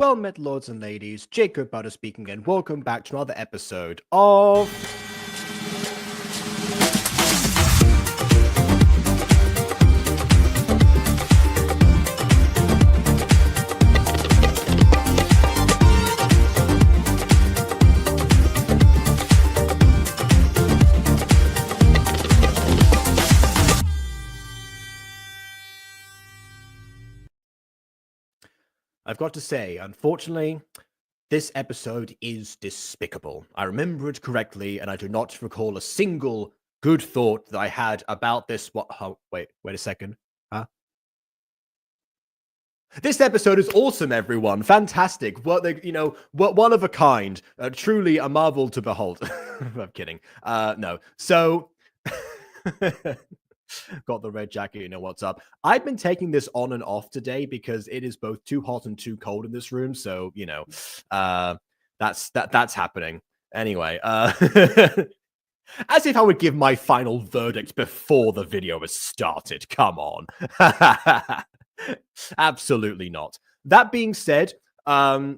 Well met, lords and ladies. Jacob Butter speaking, and welcome back to another episode of... I've got to say, unfortunately, this episode is despicable. I remember it correctly, and I do not recall a single good thought that I had about this. What? Oh, wait a second. Huh? This episode is awesome, everyone. Fantastic. What one of a kind. Truly a marvel to behold. I'm kidding. No. So. Got the red jacket, you know what's up. I've been taking this on and off today because it is both too hot and too cold in this room. So, that's happening. Anyway, as if I would give my final verdict before the video has started. Come on. Absolutely not. That being said, I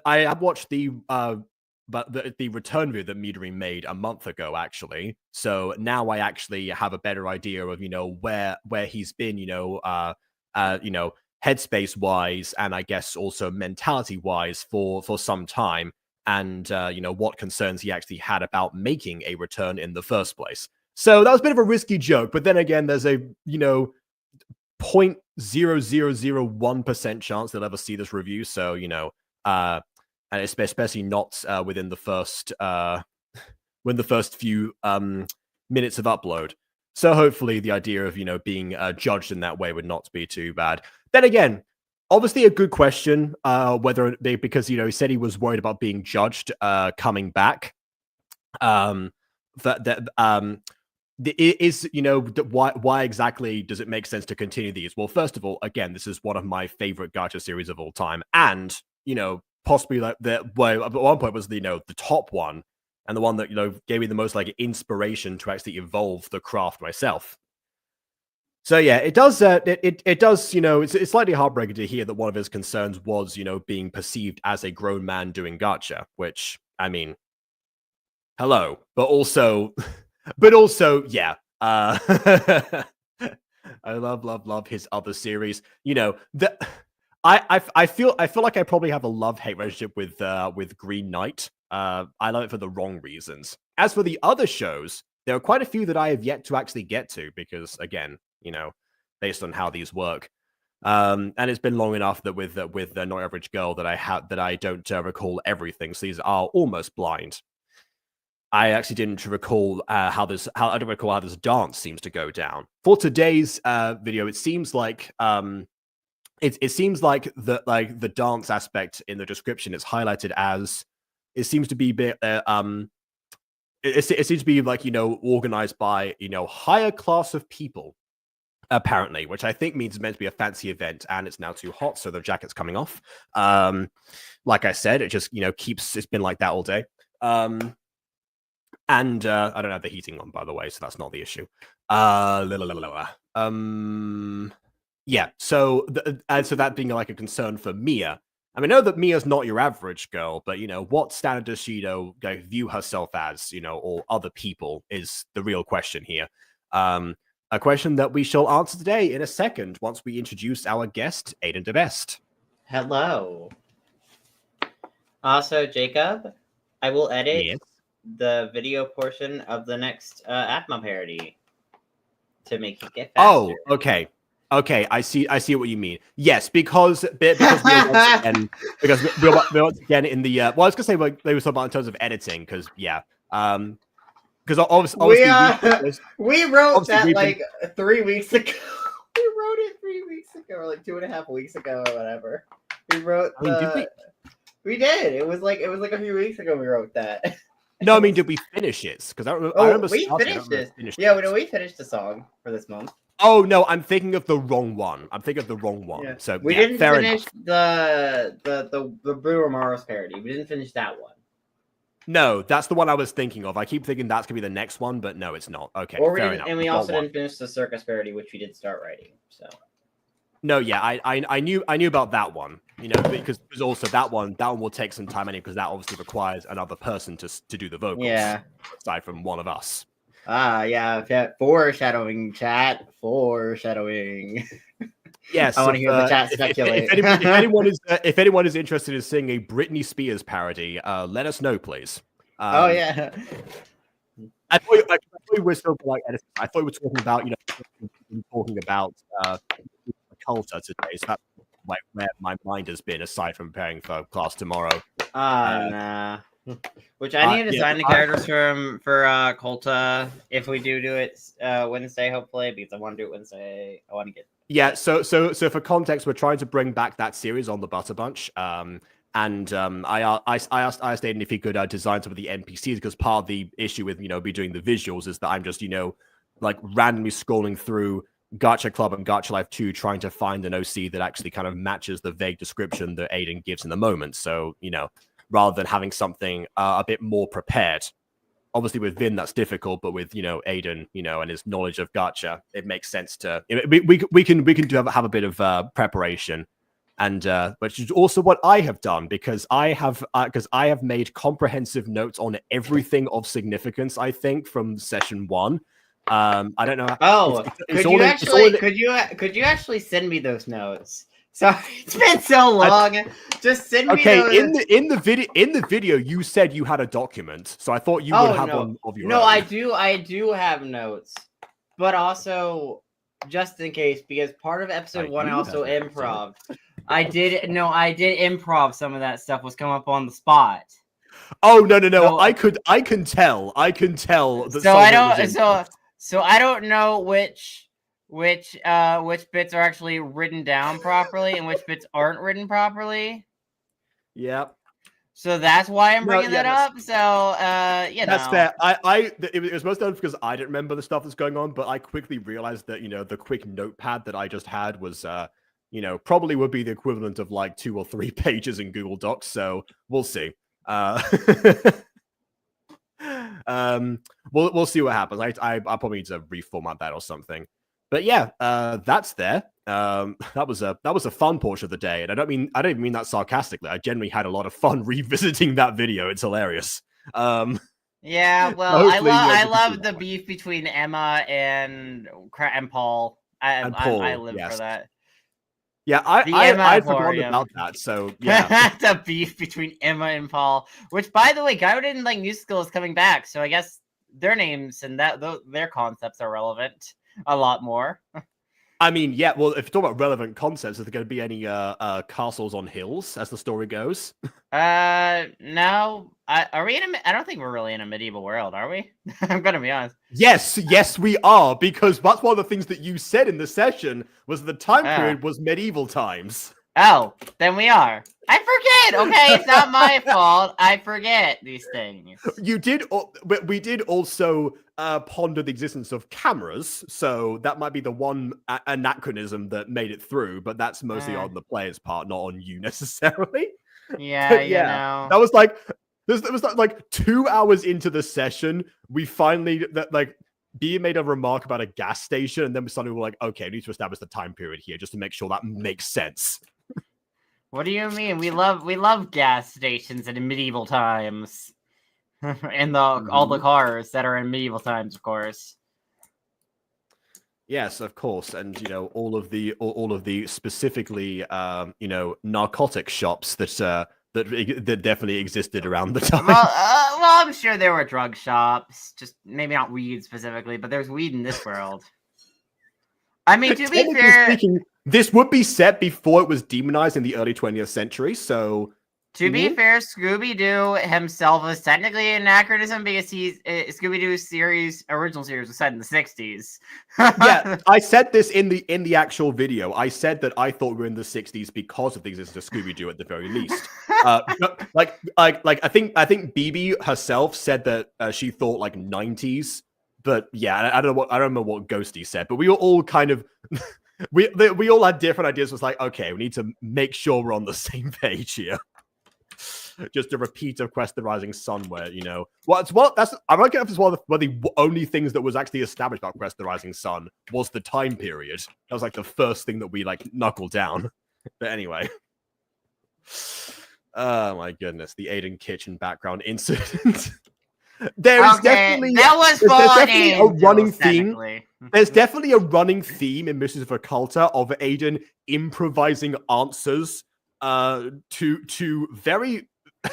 have watched the return video that Midori made a month ago, actually. So now I actually have a better idea of, where he's been, headspace wise, and I guess also mentality wise for some time, and what concerns he actually had about making a return in the first place. So that was a bit of a risky joke, but then again, there's a 0.0001% chance they'll ever see this review. So and especially not within the first few minutes of upload. So hopefully the idea of being judged in that way would not be too bad. Then again, obviously a good question because he said he was worried about being judged coming back. Why exactly does it make sense to continue these? Well, first of all, again, this is one of my favorite gacha series of all time, and possibly like at one point was the top one, and the one that gave me the most inspiration to actually evolve the craft myself. So yeah, it does it's slightly heartbreaking to hear that one of his concerns was being perceived as a grown man doing gacha, which I mean, hello, but also yeah. I love his other series. I feel like I probably have a love-hate relationship with Green Knight. I love it for the wrong reasons. As for the other shows, there are quite a few that I have yet to actually get to because, again, based on how these work, and it's been long enough that with the Not Average Girl that I don't recall everything. So these are almost blind. I actually didn't recall I don't recall how this dance seems to go down. For today's video, it seems like It seems like the dance aspect in the description is highlighted as it seems to be it seems to be organized by higher class of people, apparently, which I think means it's meant to be a fancy event, and it's now too hot, so the jacket's coming off. Like I said, it just it's been like that all day. And I don't have the heating on, by the way, so that's not the issue. Yeah, so that being a concern for Mia. I mean, I know that Mia's not your average girl, but what standard does she view herself as, or other people is the real question here. A question that we shall answer today in a second once we introduce our guest, Aiden DeBest. Hello. Also, Jacob, I will edit the video portion of the next Atma parody to make it get faster. Oh, okay. Okay, I see what you mean. Yes, because we're once again in the well, I was gonna say they were talking about in terms of editing, because because obviously we wrote that 3 weeks ago. We wrote it 3 weeks ago, or 2.5 weeks ago, or whatever. We wrote we did. It was like a few weeks ago we wrote that. No, I mean, did we finish it? Because I remember we finished this. We finished the song for this month. Oh no, I'm thinking of the wrong one. Yeah. So we didn't finish the Blue Romaros parody. We didn't finish that one. No, that's the one I was thinking of. I keep thinking that's gonna be the next one, but no, it's not. Okay, fair enough. And we also didn't finish the circus parody, which we did start writing. So No, yeah, I knew about that one. You know, because also that one will take some time anyway, because that obviously requires another person to do the vocals. Yeah. Aside from one of us. Yeah. Foreshadowing, chat. Foreshadowing. Yes, I want to hear the chat speculate. If anyone is interested in seeing a Britney Spears parody, let us know, please. Oh yeah. I thought you were still like editing. I thought we were talking about talking about Culture today. So that's like where my mind has been, aside from preparing for class tomorrow. Nah. Which I need to design the characters for Colta if we do it Wednesday, hopefully, because I want to do it Wednesday. I want to get. Yeah, so for context, we're trying to bring back that series on the Butter Bunch. I asked Aiden if he could design some of the NPCs, because part of the issue with be doing the visuals is that I'm just like randomly scrolling through Gacha Club and Gacha Life 2 trying to find an OC that actually kind of matches the vague description that Aiden gives in the moment. So rather than having something a bit more prepared. Obviously, with Vin, that's difficult, but with Aiden, and his knowledge of Gacha, it makes sense to we can have a bit of preparation, and which is also what I have done, because I have made comprehensive notes on everything of significance. I think from session 1. I don't know. Could you actually send me those notes? Sorry, it's been so long. Just send me those. in the video, you said you had a document, so I thought you would have one of your own. No, I do have notes, but also just in case, because part of episode 1 I also improv. I did improv some of that stuff was come up on the spot. Oh no! So, I can tell. That so I don't know which bits are actually written down properly and which bits aren't written properly. Yep. So that's why I'm bringing that up. So that's fair. It was most done because I didn't remember the stuff that's going on, but I quickly realized that the quick notepad that I just had was probably would be the equivalent of like 2 or 3 pages in Google Docs. So we'll see. We'll see what happens. I probably need to reformat that or something. But yeah, that's there. That was a fun portion of the day, and I don't even mean that sarcastically. I genuinely had a lot of fun revisiting that video. It's hilarious. Yeah, well, I love the beef between Emma and Paul. I live for that. Yeah, I forgot about that. So yeah, the beef between Emma and Paul. Which, by the way, Gaiden like Musical is coming back, so I guess their names and their concepts are relevant a lot more. I mean, yeah. Well, if you're talking about relevant concepts, is there going to be any castles on hills as the story goes? No. Are we I don't think we're really in a medieval world, are we? I'm gonna be honest. Yes, we are, because that's one of the things that you said in the session was the time period was medieval times. Oh, then we are. I forget. Okay, it's not my fault. I forget these things. You did, but we did also ponder the existence of cameras, so that might be the one anachronism that made it through. But that's mostly on the player's part, not on you necessarily. Yeah, that was like. It was like 2 hours into the session, we finally B made a remark about a gas station, and then we suddenly were like, okay, we need to establish the time period here just to make sure that makes sense. What do you mean? We love gas stations in medieval times, and all the cars that are in medieval times, of course. Yes, of course, and all of the specifically narcotic shops that definitely existed around the time. Well, I'm sure there were drug shops, just maybe not weed specifically, but there's weed in this world. I mean, to be fair, this would be set before it was demonized in the early 20th century, so... To be fair, Scooby-Doo himself is technically an anachronism because Scooby-Doo's original series was set in the 60s. Yeah, I said this in the actual video. I said that I thought we were in the 60s because of the existence of Scooby-Doo at the very least. I think BB herself said that she thought like 90s, but yeah, I don't remember what Ghosty said, but we were all kind of we all had different ideas. It was like, okay, we need to make sure we're on the same page here. just a repeat of Quest the Rising Sun, where that's I'm not if it's one of the only things that was actually established about Quest the Rising Sun was the time period. That was like the first thing that we like knuckled down. But anyway, oh my goodness, the Aiden Kitchen background incident. There's definitely a running theme. There's definitely a running theme in Mistress of Occulta of Aiden improvising answers to very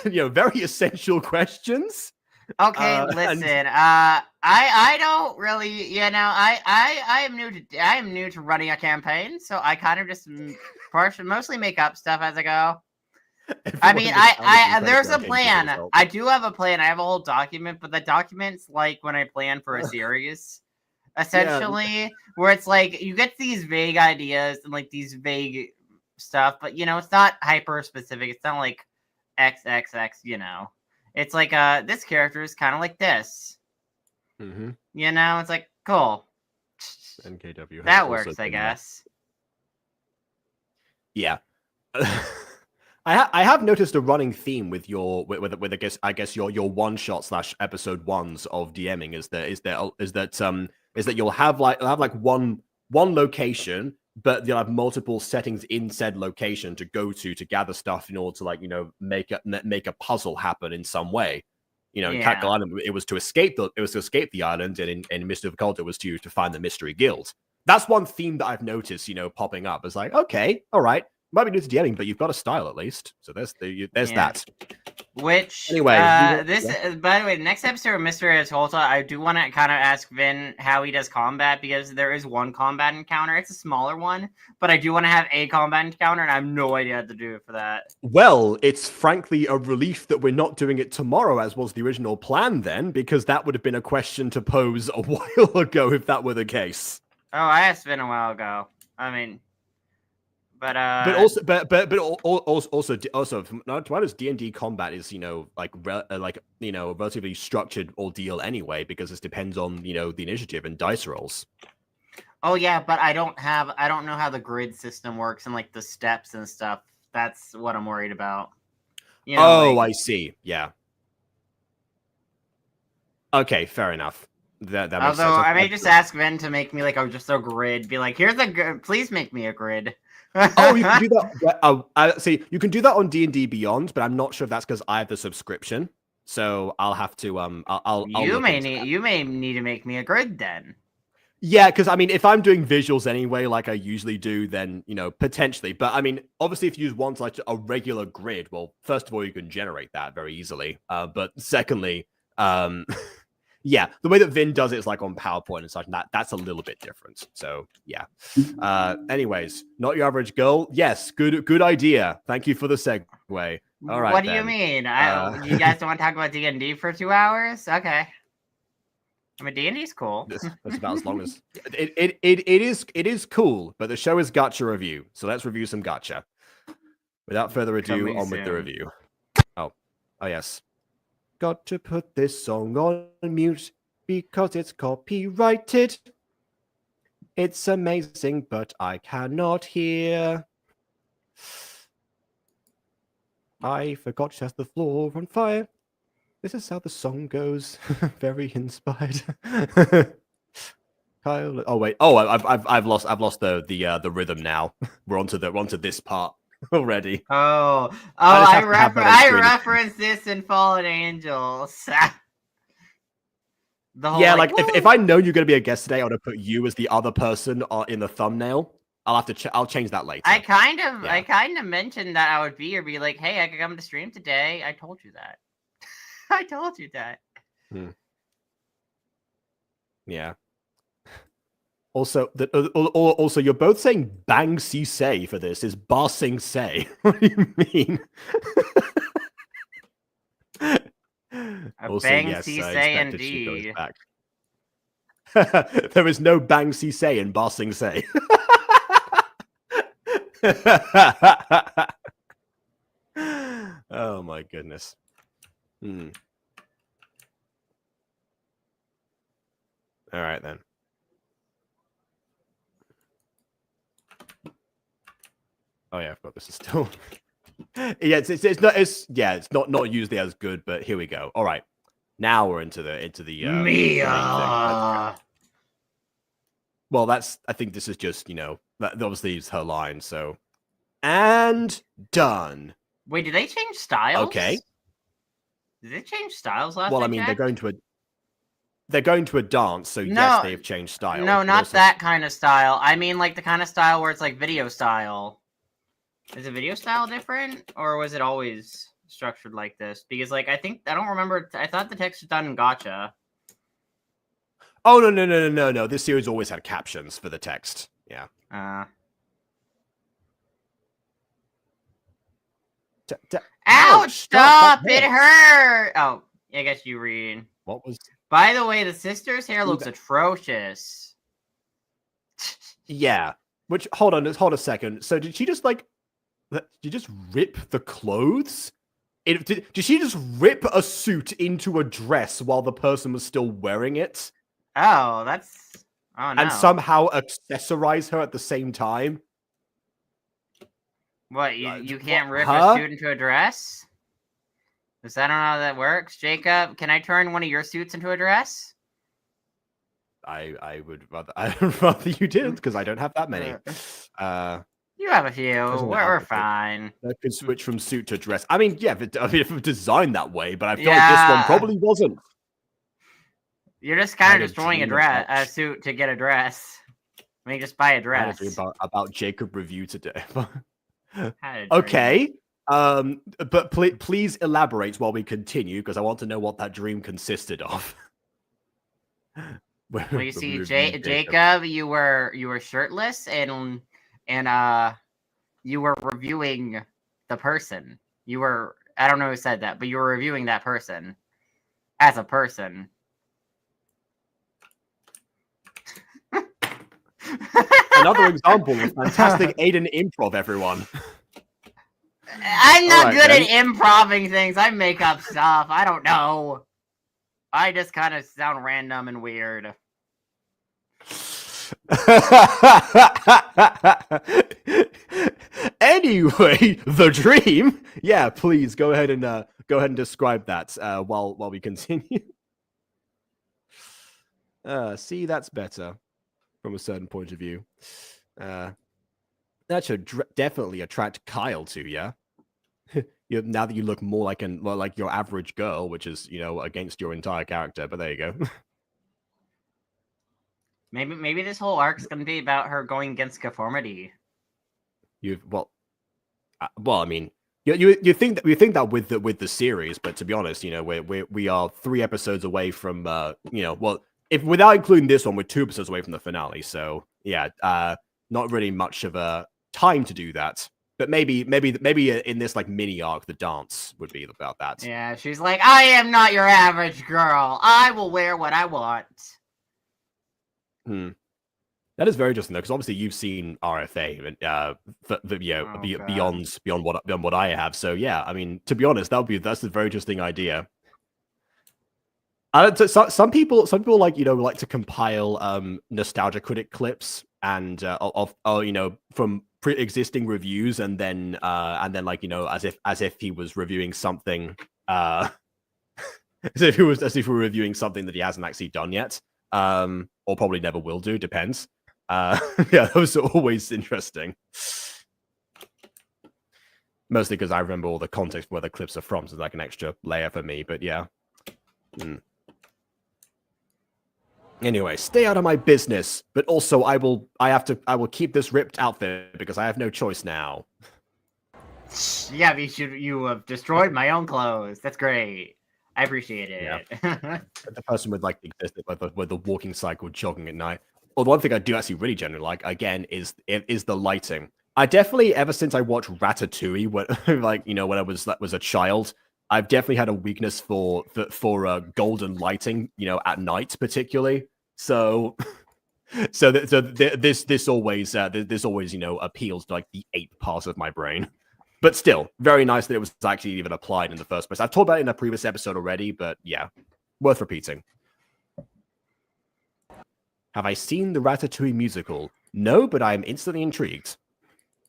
very essential questions. Okay, listen. I don't really, I am new to running a campaign, so I kind of just mostly make up stuff as I go. I mean, there's a plan. I do have a plan. I have a whole document, but the document's like when I plan for a series, essentially, where it's like you get these vague ideas and like these vague stuff, but it's not hyper specific. It's not like XXX, It's like this character is kind of like this. Mm-hmm. It's like cool. NKW. That works, I guess. Yeah. I have noticed a running theme with your with I guess your one shot / episode ones of DMing is that you'll have like one location, but you'll have multiple settings in said location to go to gather stuff in order to make a puzzle happen in some way. In Catkill Island, it was to escape the island, and in Mystery of Occulta, it was to find the Mystery Guild. That's one theme that I've noticed, popping up. It's like, okay, all right. Might be new to DMing, but you've got a style at least. So there's that. Which anyway, by the way, the next episode of Mystery of Occulta, I do want to kind of ask Vin how he does combat, because there is one combat encounter. It's a smaller one, but I do want to have a combat encounter, and I have no idea how to do it for that. Well, it's frankly a relief that we're not doing it tomorrow, as was the original plan then, because that would have been a question to pose a while ago if that were the case. Oh, I asked Vin a while ago. I mean. But also, from Tomato's D&D combat is a relatively structured ordeal anyway, because it depends on the initiative and dice rolls. Oh yeah, but I don't know how the grid system works and like the steps and stuff. That's what I'm worried about. I see. Yeah. Okay, fair enough. That makes sense. Although I may just ask Vin to make me just a grid. Be like, here's please make me a grid. Oh, you can do that. See, you can do that on D&D Beyond, but I'm not sure if that's because I have the subscription. So I'll have to. You may need to make me a grid then. Yeah, because I mean, if I'm doing visuals anyway, like I usually do, then potentially. But I mean, obviously, if you want like a regular grid, well, first of all, you can generate that very easily. But secondly, yeah, the way that Vin does it is like on PowerPoint and such, and that's a little bit different. So yeah. Anyways, not your average girl. Yes, good idea. Thank you for the segue. All right. What do you mean? You guys don't want to talk about D&D for 2 hours? Okay. I mean, D&D's cool. That's about as long as it is cool, but the show is Gacha review, so let's review some Gacha. Without further ado, on with the review. Oh yes. Got to put this song on mute because it's copyrighted. It's amazing, but I cannot hear. I forgot to set the floor on fire. This is how the song goes. Very inspired. Kyle. Oh wait. Oh, I've lost the rhythm now. We're onto this part already. I referenced this in Fallen Angels. If I know you're going to be a guest today, I would have put you as the other person in the thumbnail. I'll change that later. I kind of mentioned that I would be here, be like, hey, I could come to stream today. I told you that. I told you that. Yeah. Also, you're both saying "bang si say" for this. Is "ba sing say"? What do you mean? Also, bang yes, si say indeed. There is no bang si say in "ba sing say." Oh my goodness. All right then. Oh yeah, I've got this still. Yeah, it's not usually as good, but here we go. All right, now we're into the the main thing. Well, I think this is just that obviously is her line. So and done. Wait, did they change styles? Okay. Did they change styles last? Well, I mean, they're going to a dance, so No, yes, they've changed style. No, not that kind of style. I mean, like the kind of style where it's like video style. Is the video style different, or was it always structured like this? Because, like, I don't remember. I thought the text was done in Gacha. Oh no! This series always had captions for the text. Yeah. Ouch! Stop! It hurt. Oh, I guess you read. What was? By the way, the sister's hair looks atrocious. Yeah. Which hold a second. So did she just did you just rip the clothes? Did she just rip a suit into a dress while the person was still wearing it? Oh, that's... Oh, no. And somehow accessorize her at the same time? What, you can't rip a suit into a dress? Is that not how that works? Jacob, can I turn one of your suits into a dress? I'd rather you didn't, because I don't have that many. You have a few. We're fine. I could switch from suit to dress. I mean, yeah, if it's designed that way, but I feel like this one probably wasn't. You're just kind of destroying a suit to get a dress. I mean, just buy a dress. About Jacob review today. Okay. But please elaborate while we continue, because I want to know what that dream consisted of. Well, you see, Jacob, you were shirtless and you were reviewing the person. I don't know who said that, but you were reviewing that person as a person. Another example of fantastic Aiden improv, everyone. I'm not good at improving things. I make up stuff. I don't know. I just kind of sound random and weird. Anyway, the dream. Yeah, please go ahead and describe that while we continue. See, that's better from a certain point of view. That should definitely attract Kyle to you. Now that you look more like your average girl, which is against your entire character. But there you go. Maybe this whole arc's gonna be about her going against conformity. Well, I mean, you think that with the series, but to be honest, we are 3 episodes away from if without including this one, we're 2 episodes away from the finale. So yeah, not really much of a time to do that. But maybe in this mini arc, the dance would be about that. Yeah, she's like, I am not your average girl. I will wear what I want. That is very interesting though, because obviously you've seen RFA, beyond what I have. So yeah, I mean, to be honest, that's a very interesting idea. Some people like to compile nostalgia critic clips and from pre-existing reviews, and then as if he was reviewing something as if he were reviewing something that he hasn't actually done yet, or probably never will do, depends. Yeah, those are always interesting, mostly because I remember all the context where the clips are from, so it's like an extra layer for me. But yeah. Anyway, stay out of my business. But also, I will keep this ripped outfit because I have no choice now. Yeah, you have destroyed my own clothes. That's great. I appreciate it. Yeah. The person with with the walking cycle, jogging at night. Well, the one thing I do actually really generally like, again, is the lighting. I definitely, ever since I watched Ratatouille, when I was a child, I've definitely had a weakness for golden lighting, at night particularly. So this always appeals to the ape part of my brain. But still, very nice that it was actually even applied in the first place. I've talked about it in a previous episode already, but yeah, worth repeating. Have I seen the Ratatouille musical? No, but I am instantly intrigued.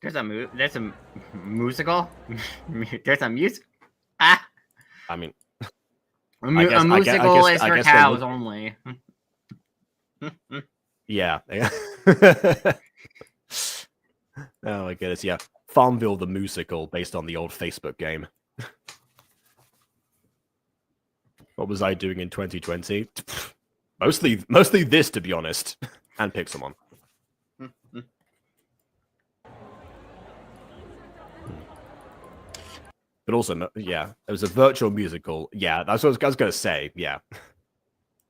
There's a musical. There's a music. Ah, I mean, a musical is for cows only. Yeah. Oh my goodness, yeah. Farmville the musical, based on the old Facebook game. What was I doing in 2020? Mostly this, to be honest, and Pixelmon. But also, yeah, it was a virtual musical. Yeah, that's what I was gonna say. Yeah.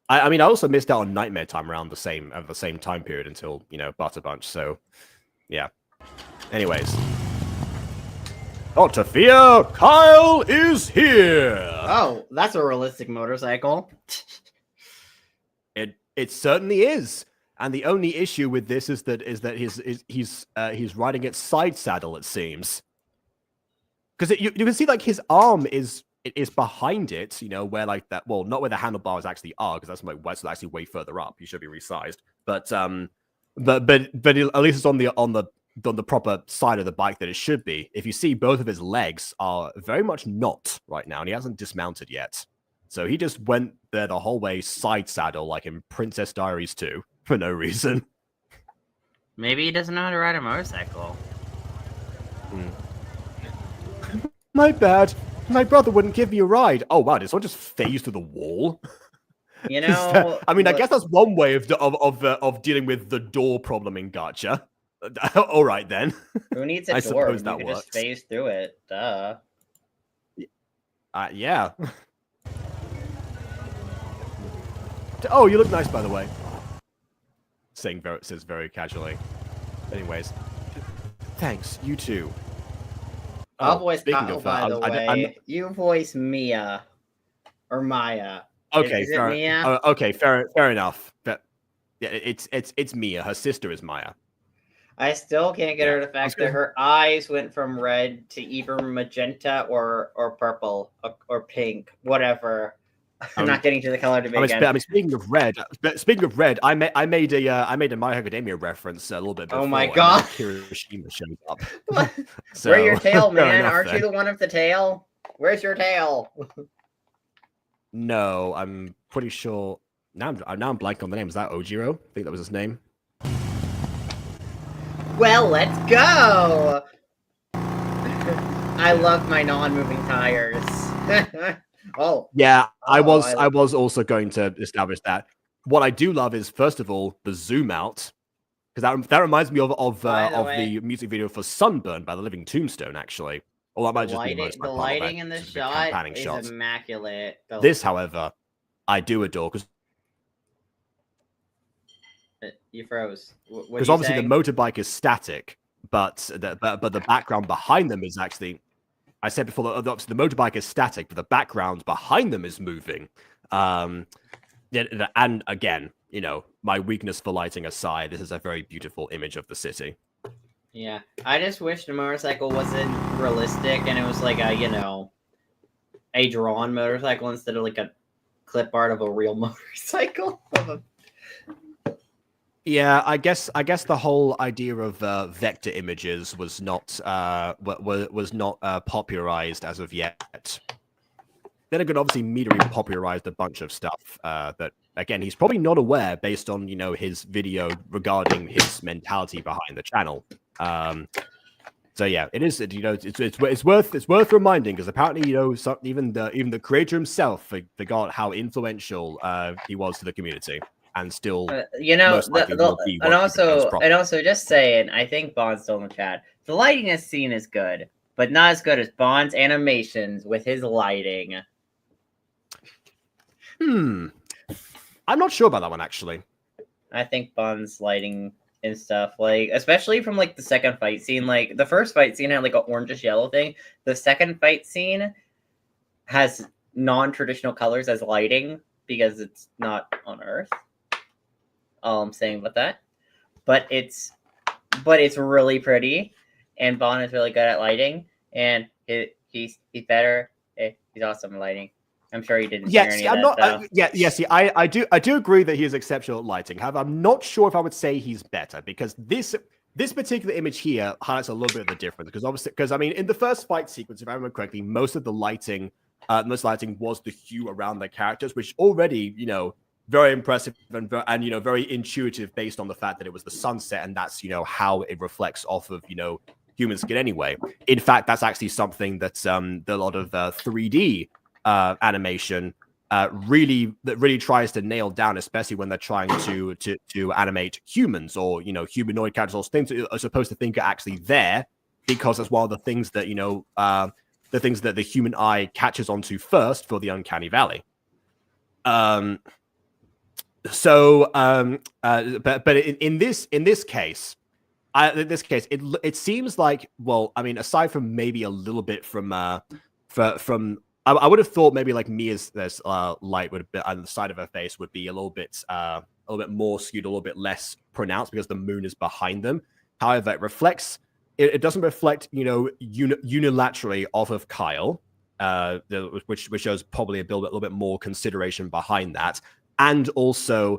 I mean, I also missed out on Nightmare Time around the same time period until, Butter Bunch. So, yeah. Anyways. Oh, Tafia, Kyle is here. Oh, that's a realistic motorcycle. It certainly is. And the only issue with this is that he's riding it side saddle. It seems, because you can see like his arm is behind it, where like that. Well, not where the handlebars actually are, because that's what's actually way further up. He should be resized, but at least it's on the proper side of the bike that it should be. If you see, both of his legs are very much not right now, and he hasn't dismounted yet. So he just went there the whole way side saddle, like in Princess Diaries 2, for no reason. Maybe he doesn't know how to ride a motorcycle. My bad. My brother wouldn't give me a ride. Oh wow, did someone just phase through the wall? I mean, I guess that's one way of dealing with the door problem in Gacha. All right then. Who needs a door? Suppose that works. Just phase through it. Duh. Yeah. Oh, you look nice, by the way. Says very casually. Anyways, thanks. You too. I'll voice Kyle, by the way. You voice Mia. Or Maya. Okay, is it Mia? Okay, fair enough. But yeah, it's Mia. Her sister is Maya. I still can't get her the fact that her eyes went from red to either magenta or purple or pink, whatever. I'm not getting to the color debate again. I mean, speaking of red, I made a My Hero Academia reference a little bit before. Oh my god! Hiroshima showed up. So, where's your tail, man? Aren't you the one with the tail? Where's your tail? No, I'm pretty sure. Now I'm blank on the name. Is that Ojiro? I think that was his name. Well, let's go! I love my non-moving tires. Oh. Yeah, I was also going to establish that. What I do love is, first of all, the zoom out. Because that reminds me of the music video for Sunburn by the Living Tombstone, actually. Or that might just be the lighting in this shot is immaculate. This, however, I do adore, because you froze. Because obviously the motorbike is static, but the background behind them is actually. I said before that obviously the motorbike is static, but the background behind them is moving. And again, my weakness for lighting aside, this is a very beautiful image of the city. Yeah, I just wish the motorcycle wasn't realistic and it was like a drawn motorcycle instead of like a clip art of a real motorcycle. Yeah, I guess the whole idea of vector images was not popularized as of yet. Then again, obviously, Midori popularized a bunch of stuff that, again, he's probably not aware based on his video regarding his mentality behind the channel. So yeah, it is. It's worth reminding, because apparently even the creator himself forgot how influential he was to the community. And still, and also just saying, I think Bond's still in the chat. The lighting in this scene is good, but not as good as Bond's animations with his lighting. I'm not sure about that one, actually. I think Bond's lighting and stuff, like, especially from like the second fight scene, like the first fight scene had like an orangish yellow thing. The second fight scene has non-traditional colors as lighting because it's not on Earth. All I'm saying about that, but it's really pretty, and Bond is really good at lighting, and he's better. He's awesome at lighting. I'm sure he didn't. Yeah, see, I'm not. See, I do agree that he is exceptional at lighting. However, I'm not sure if I would say he's better, because this particular image here highlights a little bit of the difference because I mean, in the first fight sequence, if I remember correctly, most lighting was the hue around the characters, which already, very impressive and very intuitive based on the fact that it was the sunset, and that's how it reflects off of human skin anyway. In fact, that's actually something that a lot of 3D animation really tries to nail down, especially when they're trying to animate humans or humanoid characters or things that are supposed to think are actually there, because that's one of the things that the human eye catches onto first for the uncanny valley. But in this case, it seems like, well, I mean, aside from maybe a little bit from I would have thought maybe like Mia's light would have been on the side of her face would be a little bit more skewed, a little bit less pronounced because the moon is behind them. However, it doesn't reflect unilaterally off of Kyle, which shows probably a little bit more consideration behind that, and also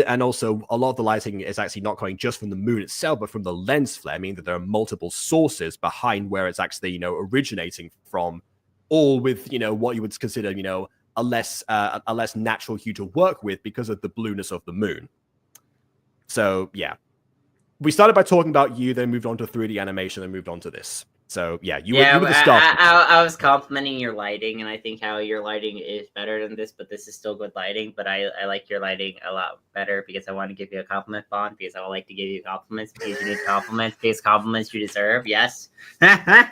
a lot of the lighting is actually not coming just from the moon itself, but from the lens flare, meaning that there are multiple sources behind where it's actually originating from, all with what you would consider a less natural hue to work with because of the blueness of the moon. So yeah, we started by talking about you, then moved on to 3D animation, then moved on to this. So yeah, you were the star. I was complimenting your lighting, and I think how your lighting is better than this, but this is still good lighting. But I like your lighting a lot better because I want to give you a compliment, Bond, because I would like to give you compliments because you need compliments because compliments you deserve. Yes. I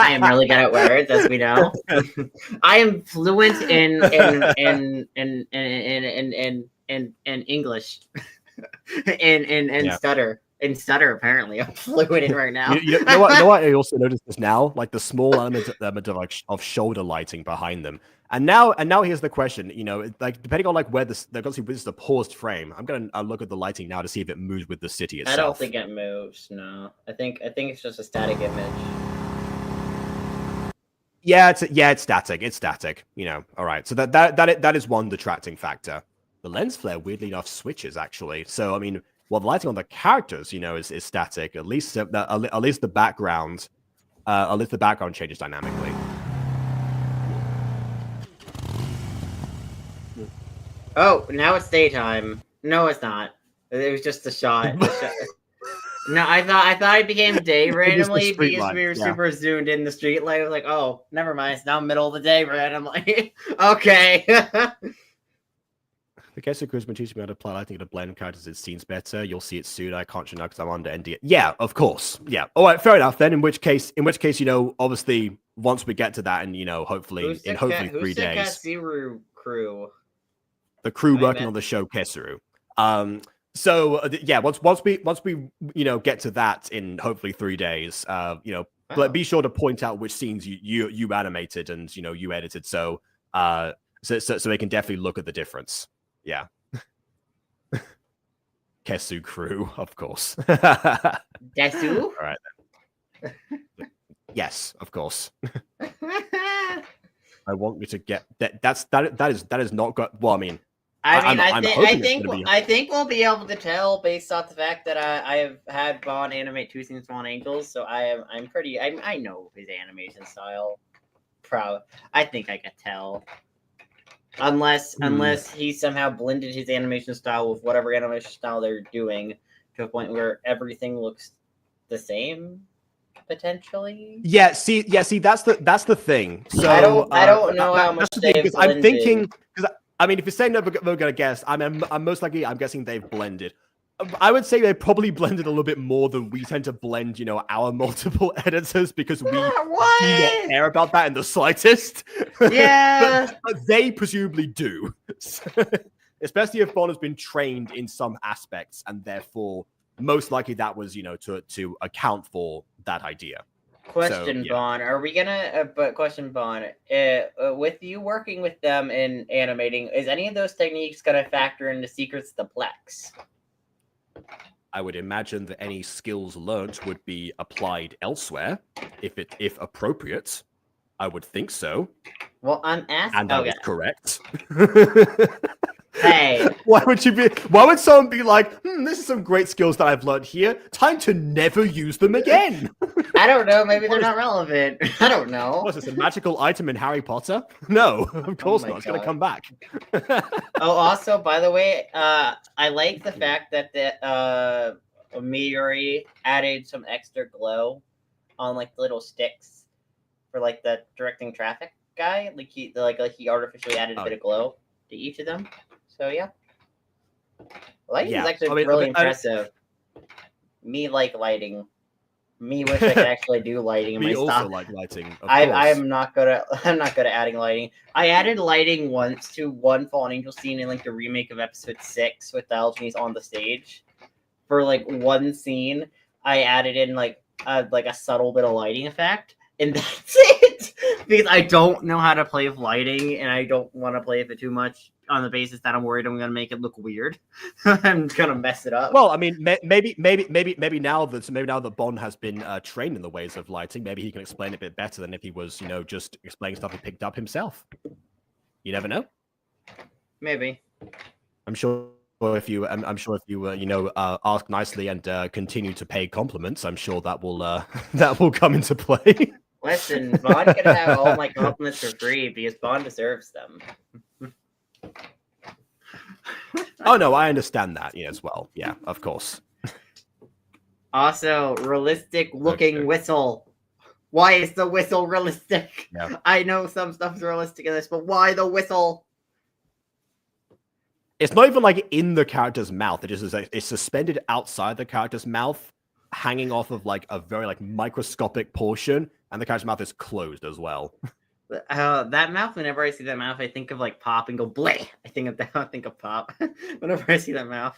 am really good at words, as we know. I am fluent in English, and stutter. And stutter, apparently. I'm fluent in right now. You know what? I also noticed this now, like the small element of shoulder lighting behind them. And now here's the question. Like depending on like where this is a paused frame. I'm gonna look at the lighting now to see if it moves with the city itself. I don't think it moves. No, I think it's just a static image. Yeah, it's static. It's static. All right. So that is one detracting factor. The lens flare, weirdly enough, switches actually. So I mean. Well, the lighting on the characters, is static. At least the background, changes dynamically. Oh, now it's daytime. No, it's not. It was just a shot. No, I thought it became day randomly because we were super zoomed in the street light. I was like, oh, never mind. It's now middle of the day randomly. Okay. The case of Kuzma teaching me how to apply lighting to blend characters, it seems better. You'll see it soon. I can't know because I'm under NDA. Yeah, of course. Yeah. All right, fair enough. Then in which case, obviously, once we get to that, and hopefully 3 days. Who's the Katsuru crew? The crew working on the show Kesuru. Yeah, once we get to that in hopefully 3 days, but be sure to point out which scenes you animated and you edited, so they can definitely look at the difference. Yeah. Kesu crew, of course. Desu? All right then. Yes, of course. I want you to get that. That is not good. Well, I mean, I think we'll be able to tell based off the fact that I have had Vaughn animate 2 scenes on Angels, so I know his animation style. I think I could tell. Unless he somehow blended his animation style with whatever animation style they're doing to a point where everything looks the same, potentially. Yeah, see, that's the thing. So I don't know how much they've blended. I'm thinking, because I mean, if you're saying we're gonna guess, I'm most likely guessing they've blended. I would say they probably blended a little bit more than we tend to blend, our multiple editors, because we do not care about that in the slightest. Yeah. but they presumably do. Especially if Bond has been trained in some aspects, and therefore, most likely that was, to account for that idea. Question, Bond. Are we gonna? Question, Bond. With you working with them in animating, is any of those techniques gonna factor into Secrets of the Plex? I would imagine that any skills learnt would be applied elsewhere, if appropriate. I would think so. Well, I'm asking. And that is correct. Hey, Why would someone be like, this is some great skills that I've learned here. Time to never use them again. I don't know. Maybe they're not relevant. I don't know. What's this, a magical item in Harry Potter? No, of course not. It's going to come back. Oh, also, by the way, I like the fact that the Meteori added some extra glow on like the little sticks for like the directing traffic guy. Like he artificially added a bit of glow to each of them. So yeah, lighting is actually really impressive. Me like lighting. Me wish I could actually do lighting in my stuff. Me also like lighting. I'm not good at adding lighting. I added lighting once to one Fallen Angel scene in like the remake of episode 6 with Diogenes on the stage. For like one scene, I added in like a subtle bit of lighting effect, and that's it. Because I don't know how to play with lighting, and I don't want to play with it too much on the basis that I'm worried I'm going to make it look weird. I'm going to mess it up. Well, I mean, maybe now that Bond has been trained in the ways of lighting, maybe he can explain it a bit better than if he was, just explaining stuff he picked up himself. You never know. Maybe. I'm sure if you ask nicely and continue to pay compliments, I'm sure that will come into play. Listen, Bond can have all my compliments for free because Bond deserves them. Oh no, I understand that as well. Yeah, of course. Also, realistic looking whistle. Why is the whistle realistic? Yeah. I know some stuff's realistic in this, but why the whistle? It's not even like in the character's mouth. It just is it's suspended outside the character's mouth, hanging off of like a very like microscopic portion, and the character's mouth is closed as well. That mouth, whenever I see that mouth, I think of like Pop and go bleh. I think of Pop whenever I see that mouth.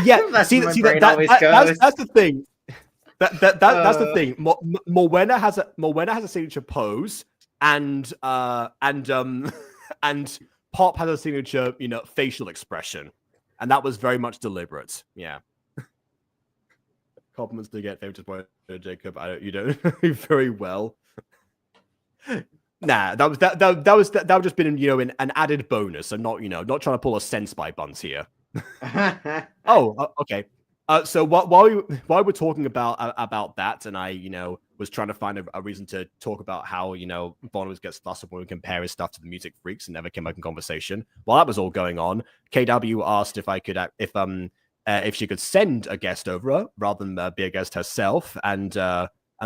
Yeah, that's the thing. That's the thing. Morwenna has a signature pose, and Pop has a signature, facial expression, and that was very much deliberate. Yeah. Compliments to get favorites by Jacob. You don't know very well. Nah, that would just been in an added bonus. I'm not trying to pull a sense by buns here. Oh, okay. So while we're talking about that, and I was trying to find a reason to talk about how Bond always gets flustered when we compare his stuff to the Music Freaks and never came up in conversation. While that was all going on, KW asked if she could send a guest over rather than be a guest herself, and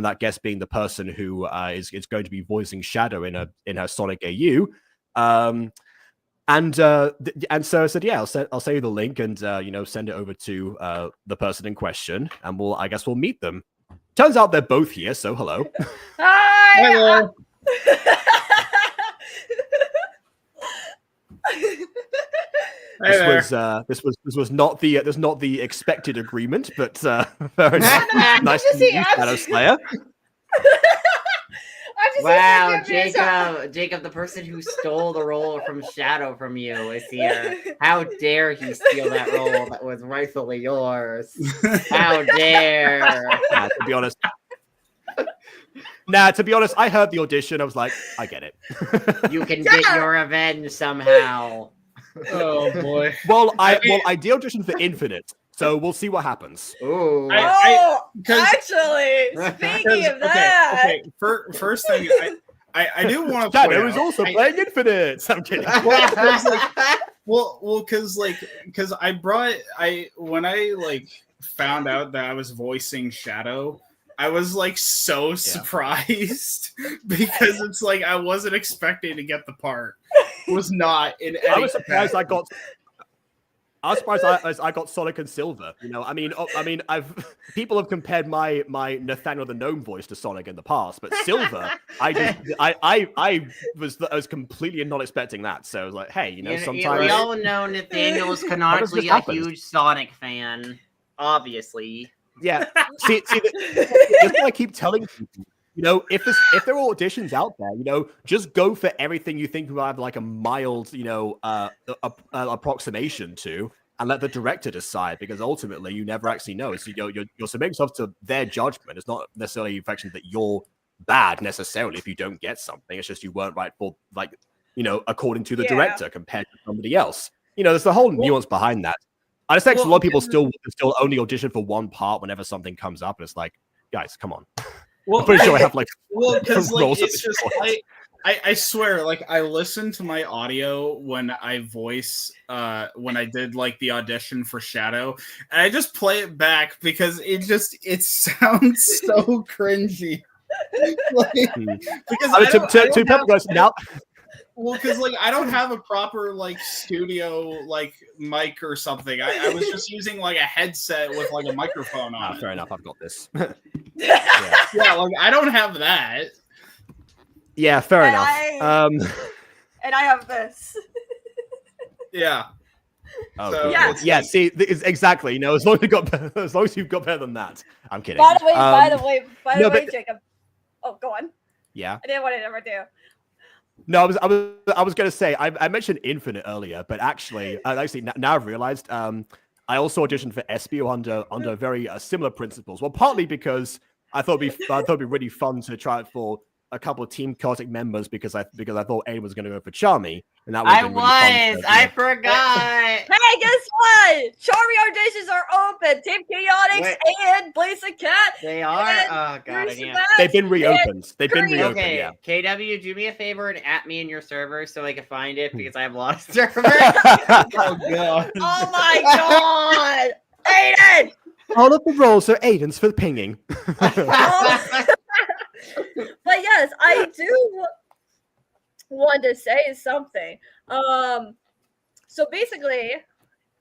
that guest being the person who is going to be voicing Shadow in her Sonic AU. And so I said, yeah, I'll send you the link and send it over to the person in question, and I guess we'll meet them. Turns out they're both here, so hello. Hi. Hello. This was not the expected agreement, but very nice to meet you, Shadow Slayer. Wow, Jacob, the person who stole the role from Shadow from you is here. How dare he steal that role that was rightfully yours? How dare! To be honest, I heard the audition. I was like, I get it. You can get your revenge somehow. Oh boy. Well, I did audition for Infinite, so we'll see what happens. Ooh. Actually, speaking of that, okay. First thing, I do want to. Shadow is also playing Infinite. I'm kidding. Because when I found out that I was voicing Shadow, I was so surprised because it's I wasn't expecting to get the part. Was not in any. I was surprised I got Sonic and Silver. People have compared my Nathaniel the Gnome voice to Sonic in the past, but Silver, I was completely not expecting that. So I was like, hey, sometimes we all know Nathaniel is canonically a huge Sonic fan, obviously. Yeah. See, that's what I keep telling people. If there are auditions out there, just go for everything you think you have a mild, approximation to, and let the director decide, because ultimately you never actually know. So you're submitting yourself to their judgment. It's not necessarily a reflection that you're bad necessarily if you don't get something. It's just you weren't right for according to the Yeah. director compared to somebody else. There's the whole nuance behind that. I suspect a lot of people still only audition for one part whenever something comes up, and it's like, guys, come on. Well, I'm pretty sure I have because roles at it's this just point. I swear, I listen to my audio when I voice when I did the audition for Shadow, and I just play it back because it sounds so cringy. Because now. Well, because I don't have a proper studio mic or something. I was just using a headset with a microphone on it. Fair enough. I've got this. Yeah, I don't have that. Yeah, fair And enough. And I have this. Yeah. Oh, So, yeah. See, exactly. As long as you've got better than that. I'm kidding. By the way, Jacob. Oh, go on. Yeah. I didn't want to ever do. No, I was going to say I mentioned Infinite earlier, but actually now I've realized I also auditioned for SBO under very similar principles. Well, partly because I thought it'd be really fun to try it for a couple of Team Chaotic members because I thought Aiden was going to go for Charmy, and that I forgot. Hey, guess what? Charmy auditions are open. Team Chaotix and Blaze the Cat. They are. Oh god, they've been reopened. Okay, yeah. KW, do me a favor and at me in your server so I can find it because I have lost server. Oh god. Oh my god, Aiden! All of the roles are Aiden's for the pinging. But yes, I do want to say something. So basically,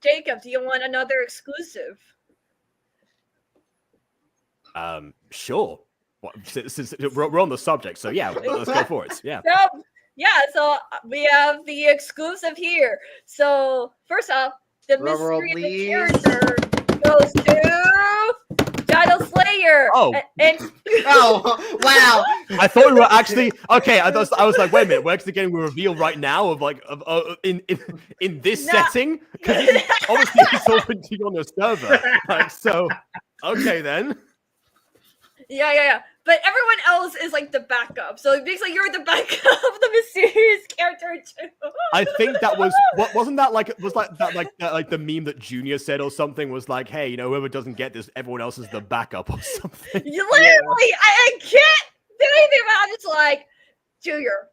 Jacob, do you want another exclusive? Sure. We're on the subject, so yeah, let's go for it. Yeah. So we have the exclusive here. So first off, the mystery of the character goes to Shadow Slayer. Oh. Oh, wow. I thought we were actually okay. I was like, wait a minute, we're actually getting a reveal right now of in this setting because obviously it's open to you on the server. So okay then. Yeah. But everyone else is the backup. So it makes you're the backup of the mysterious character too. I think that wasn't that the meme that Junior said or something was like, hey, whoever doesn't get this, everyone else is the backup or something. Literally, I can't do anything about it. It's like, Junior,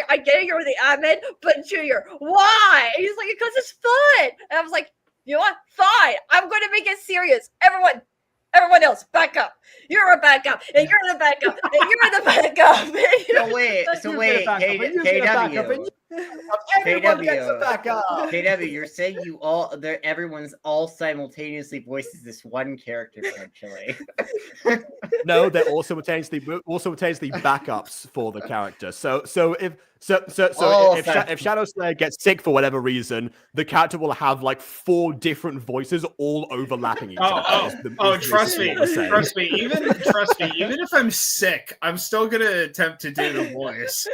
I get it, you're the admin, but Junior, why? And he's like, because it's fun. And I was like, you know what? Fine. I'm going to make it serious. Everyone else, back up. You're a backup, and you're the backup, and you're the backup. So wait, KW. Everyone gets a backup. KW, you're saying everyone's all simultaneously voices this one character potentially. No, they're also retains the backups for the character. So if Shadow Slayer gets sick for whatever reason, the character will have 4 different voices all overlapping each other. Trust me. Even if I'm sick, I'm still gonna attempt to do the voice.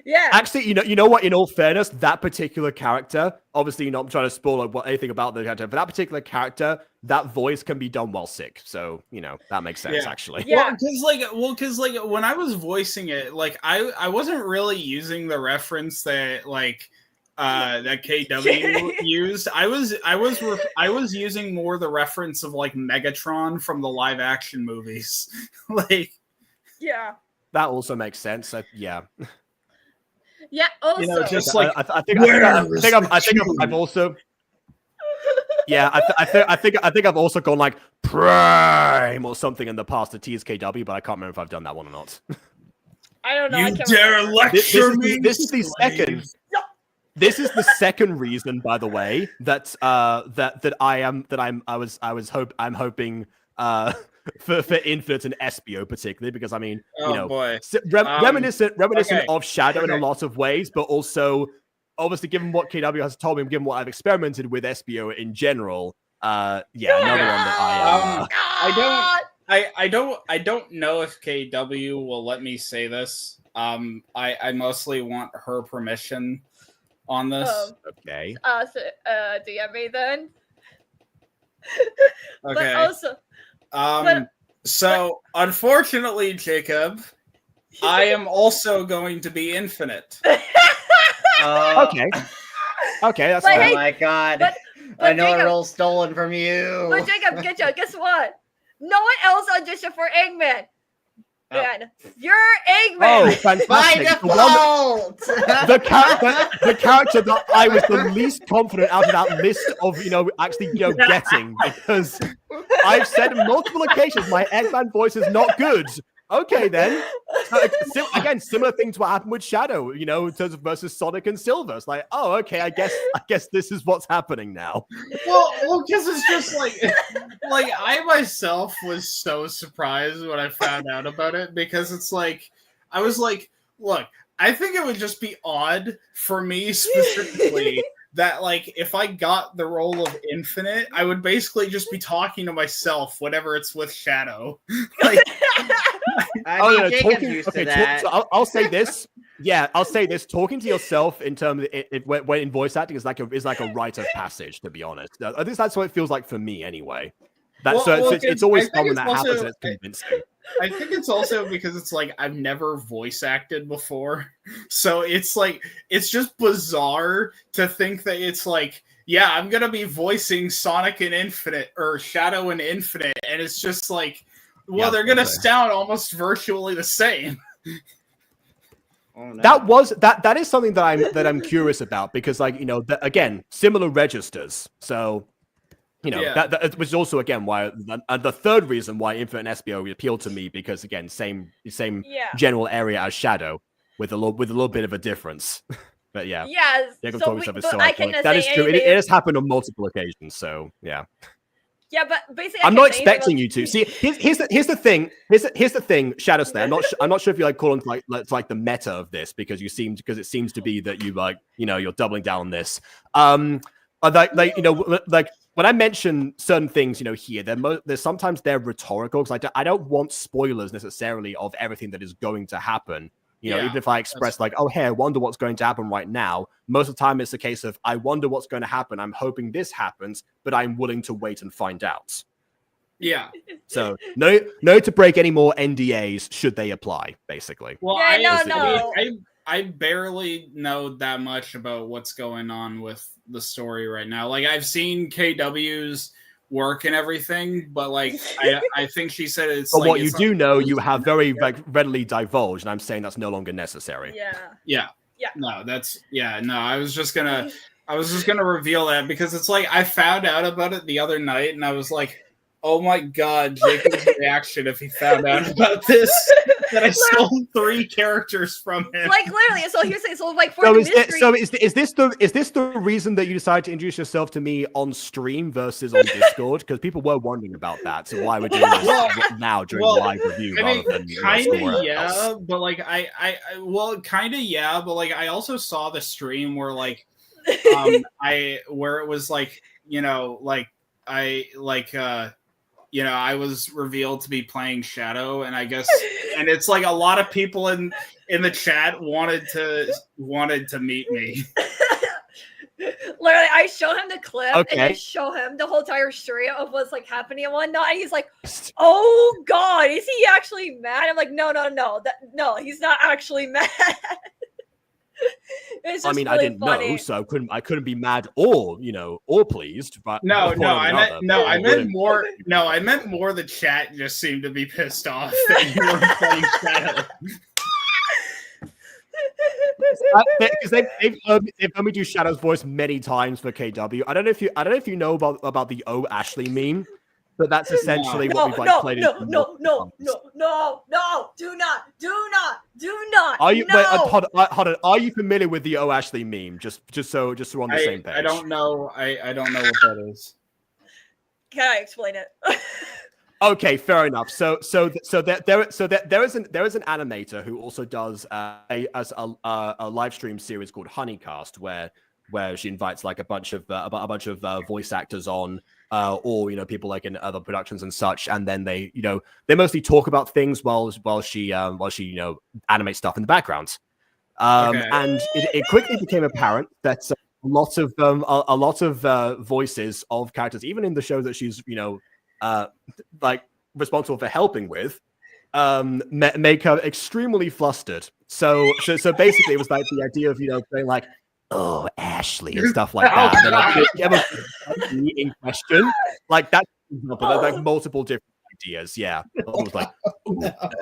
Yeah. Actually, you know what? In all fairness, that particular character, obviously, I'm trying to spoil anything about the character, but that particular character, that voice can be done while sick. So that makes sense. Actually. Yeah. Because when I was voicing it, I wasn't really using the reference that that KW used. I was using more the reference of Megatron from the live action movies. Yeah. That also makes sense. Yeah. Yeah. Also, just I think I've also. Yeah, I think I've also gone Prime or something in the past to tease KW, but I can't remember if I've done that one or not. I don't know. You dare lecture me? This is the second. This is the second reason, by the way, that I'm hoping for Infinite and SBO particularly, because I mean, reminiscent of Shadow in a lot of ways, but also obviously given what KW has told me, given what I've experimented with SBO in general, another one that I don't know if KW will let me say this. I mostly want her permission on this. Okay. DM me then. Okay. But also, so unfortunately, Jacob, I am also going to be Infinite. Okay, that's But fair. hey, Oh my god. but Another Jacob- role stolen from you. But Jacob, guess what? No one else auditioned for Eggman. Oh. Man, you're Oh, Eggman. By fantastic! The one default. the character that I was the least confident out of that list of actually getting, because I've said on multiple occasions my Eggman voice is not good. Okay, then. Again, similar thing to what happened with Shadow, in terms of versus Sonic and Silver. It's like, oh, okay, I guess this is what's happening now. Well, because it's just like I myself was so surprised when I found out about it, because it's like I was like, look, I think it would just be odd for me specifically that like if I got the role of Infinite, I would basically just be talking to myself whenever it's with Shadow. Like, I mean, Jacob's used to that. So I'll say this. Yeah, I'll say this. Talking to yourself in terms of when in voice acting is like a rite of passage. To be honest, I think that's what it feels like for me anyway. It's always fun when that happens and it's convincing. I think it's also because it's like I've never voice acted before, so it's like it's just bizarre to think that it's like, yeah, I'm gonna be voicing Sonic and Infinite or Shadow and Infinite, and it's just like, well, they're gonna sound almost virtually the same. Oh, no. That is something that I'm curious about, because again, similar registers. So that was also again why the third reason why Infinite and SBO appealed to me, because again, same general area as Shadow with a little bit of a difference. But yeah, Jacob told me so I cannot that say is true. It anything. has happened on multiple occasions. So yeah. Yeah, but basically, I'm not expecting you to see. Here's the thing. Here's the thing. Shadow Slayer. I'm not sure if you call it like the meta of this, because it seems to be that you you're doubling down on this. Like when I mention certain things, here, there's sometimes they're rhetorical, because I don't want spoilers necessarily of everything that is going to happen. Even if I express like, oh, hey, I wonder what's going to happen right now. Most of the time, it's a case of, I wonder what's going to happen. I'm hoping this happens, but I'm willing to wait and find out. Yeah. So no to break any more NDAs should they apply, basically. Well, no. I barely know that much about what's going on with the story right now. Like, I've seen KW's work and everything, but like I think she said it's but like, what you do know, you have very readily divulged, and I'm saying that's no longer necessary. Yeah. I was just gonna reveal that, because it's like I found out about it the other night and I was like, oh my god, Jacob's reaction if he found out about this, that I stole 3 characters from him. Like literally, so here's so like for So the is mystery. is this the reason that you decided to introduce yourself to me on stream versus on Discord? Because people were wondering about that. So why we're doing this now during the live review rather than kind of else. but like I kind of but like I also saw the stream where like where it was like I was revealed to be playing Shadow, and I guess, and it's like a lot of people in the chat wanted to meet me. Literally, I show him the clip and Okay. I show him the whole entire story of what's like happening and whatnot, and he's like, "Oh God, is he actually mad?" I'm like, "No, no, he's not actually mad." It's just I mean, really I didn't funny. know, so I couldn't be mad or or pleased. But I meant more. The chat just seemed to be pissed off that you were playing Shadow. Because they've heard me do Shadow's voice many times for KW. I don't know if you know about the O Ashley meme, but that's essentially what we've like played. No, do not. Are you? No. Wait, hold on. Are you familiar with the O Ashley meme? Just so we're on the same page. I don't know. I don't know what that is. Can I explain it? Okay, fair enough. So there is an animator who also does a live stream series called Honeycast, where she invites like a bunch of voice actors on, or people like in other productions and such, and then they mostly talk about things while she animates stuff in the background. And it quickly became apparent that a lot of voices of characters, even in the show that she's like responsible for helping with, make her extremely flustered. So basically, it was like the idea of saying like, oh, Ashley, and stuff like that. And then, like, if you ever in question, like that's like multiple different ideas. Yeah, almost like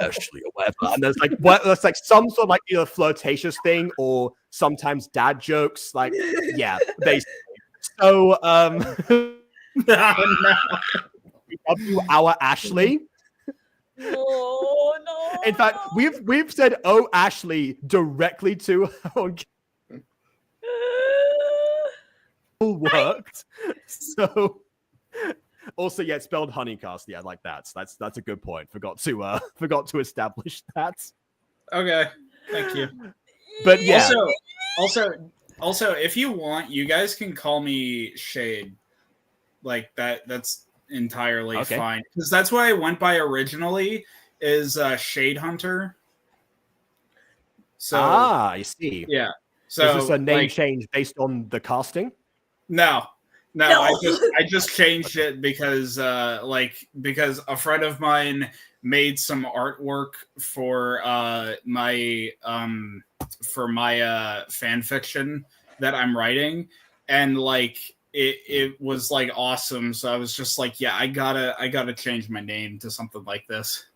Ashley or whatever. And there's like there's like some sort of like either flirtatious thing or sometimes dad jokes. Like, yeah, basically. So, our Ashley. No, no. In fact, we've said "Oh, Ashley" directly to our worked. So also, yeah, it's spelled honeycast. Yeah, like that's a good point. Forgot to establish that. Okay, thank you. But yeah. Also, if you want, you guys can call me Shade. Like that. That's entirely fine. Because that's what I went by originally. Is Shade Hunter. So I see. Yeah. So is this a name change based on the casting? No. I just changed it because because a friend of mine made some artwork for my fan fiction that I'm writing, and like it was like awesome. So I was just like, yeah, I gotta change my name to something like this.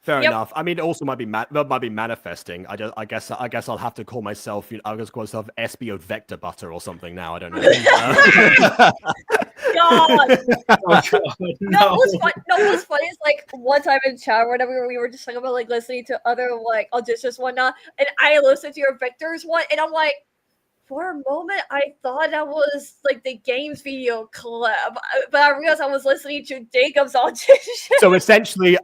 Fair enough. I mean, it also might be manifesting. I guess I'll have to call myself. I'll just call myself SBO Vector Butter or something now. I don't know. God. Oh, God. No. What's funny is like one time in chat or whatever we were just talking about like listening to other like auditions and whatnot, and I listened to your Victor's one, and I'm like, for a moment I thought that was like the games video clip, but I realized I was listening to Jacob's audition. So essentially,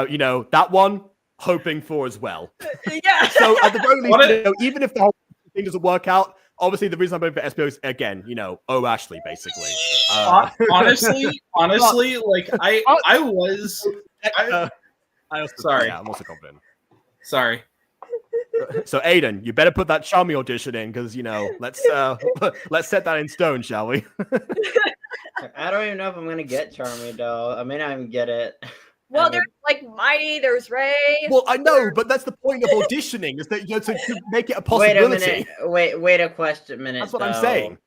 you know, that one hoping for as well. Yeah. So at the very least, you know, even if the whole thing doesn't work out, obviously the reason I'm going for SBO is again, you know, oh Ashley, basically. Honestly, like I also, sorry. Yeah, I'm also confident. Sorry. So Aiden, you better put that Charmy audition in because you know, let's set that in stone, shall we? I don't even know if I'm gonna get Charmy though. I may not even get it. Well, there's like Mighty, there's Ray. Well, I know, but that's the point of auditioning is that you know to make it a possibility. Wait a question minute. That's what I'm saying.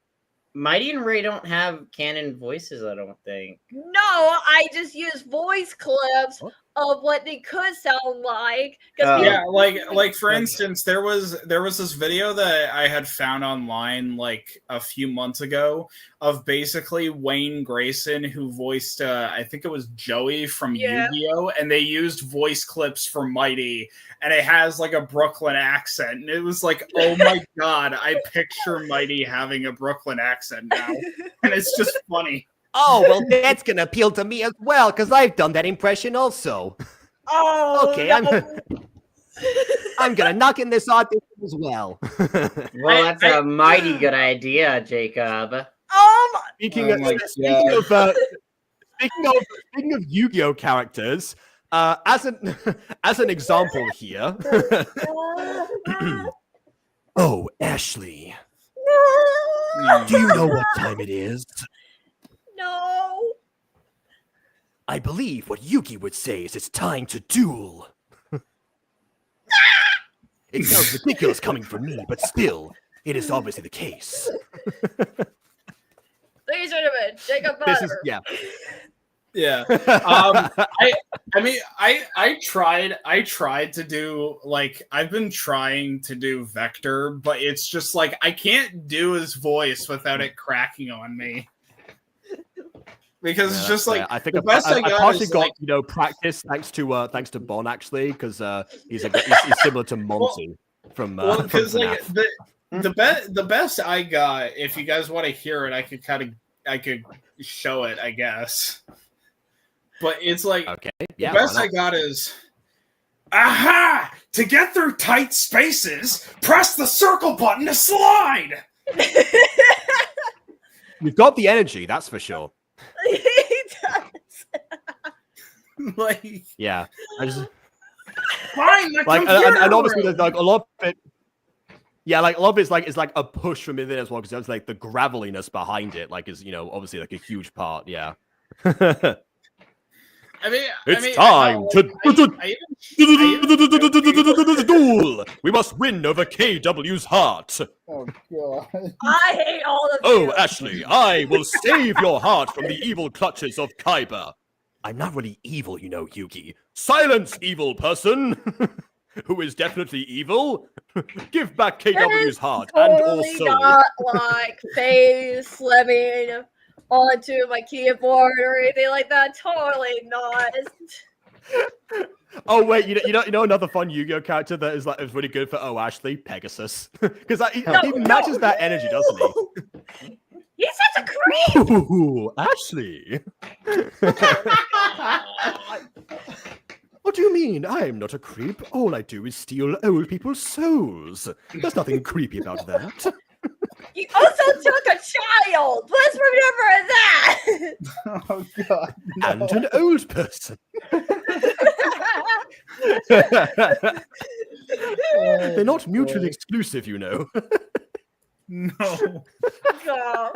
Mighty and Ray don't have canon voices, I don't think. No, I just use voice clips of what they could sound like. Yeah, like for instance, there was this video that I had found online like a few months ago of basically Wayne Grayson who voiced I think it was Joey from Yu-Gi-Oh! And they used voice clips for Mighty, and it has like a Brooklyn accent, and it was like, oh my god, I picture Mighty having a Brooklyn accent now, and it's just funny. Oh, well, that's going to appeal to me as well, because I've done that impression also. Oh, okay, no. I'm going to knock in this audition as well. Well, that's a mighty good idea, Jacob. Speaking of Yu-Gi-Oh characters, as an example here. Oh, Ashley. Do you know what time it is? No. I believe what Yuki would say is it's time to duel. It sounds ridiculous coming from me, but still, it is obviously the case. Ladies and gentlemen, Jacob Butter. This is, yeah. Yeah. I mean, I tried to do, like, I've been trying to do Vector, but it's just like, I can't do his voice without it cracking on me. Because it's just like, I think the best I got partially is got, like, you know, practice thanks to Bon actually, because he's similar to Monty from because like FNAF. the best I got, if you guys want to hear it, I could show it, I guess. But it's like, okay, the best I got is, aha! To get through tight spaces, press the circle button to slide. You've got the energy, that's for sure. He does. Like, yeah, I just fine, like, and obviously there's like a lot of it. Yeah, like a lot of it's like a push from within as well, because it's like the graveliness behind it, like is, you know, obviously like a huge part. Yeah. It's time to duel. We must win over KW's heart. Oh god. I hate all of you. Oh, Ashley, I will save your heart from the evil clutches of Kaiba. I'm not really evil, you know, Yugi. Silence, evil person! Who is definitely evil? Give back KW's heart and Totally also... not like face slamming onto my keyboard or anything like that. Totally not. Oh wait, you know another fun Yu-Gi-Oh character that is really good for Ashley? Pegasus. Because he matches that energy, doesn't he? He's such a creep! Ooh, Ashley! What do you mean? I'm not a creep. All I do is steal old people's souls. There's nothing creepy about that. You also took a child! Let's remember that! Oh god. No. And an old person. They're not mutually exclusive, you know. No. So,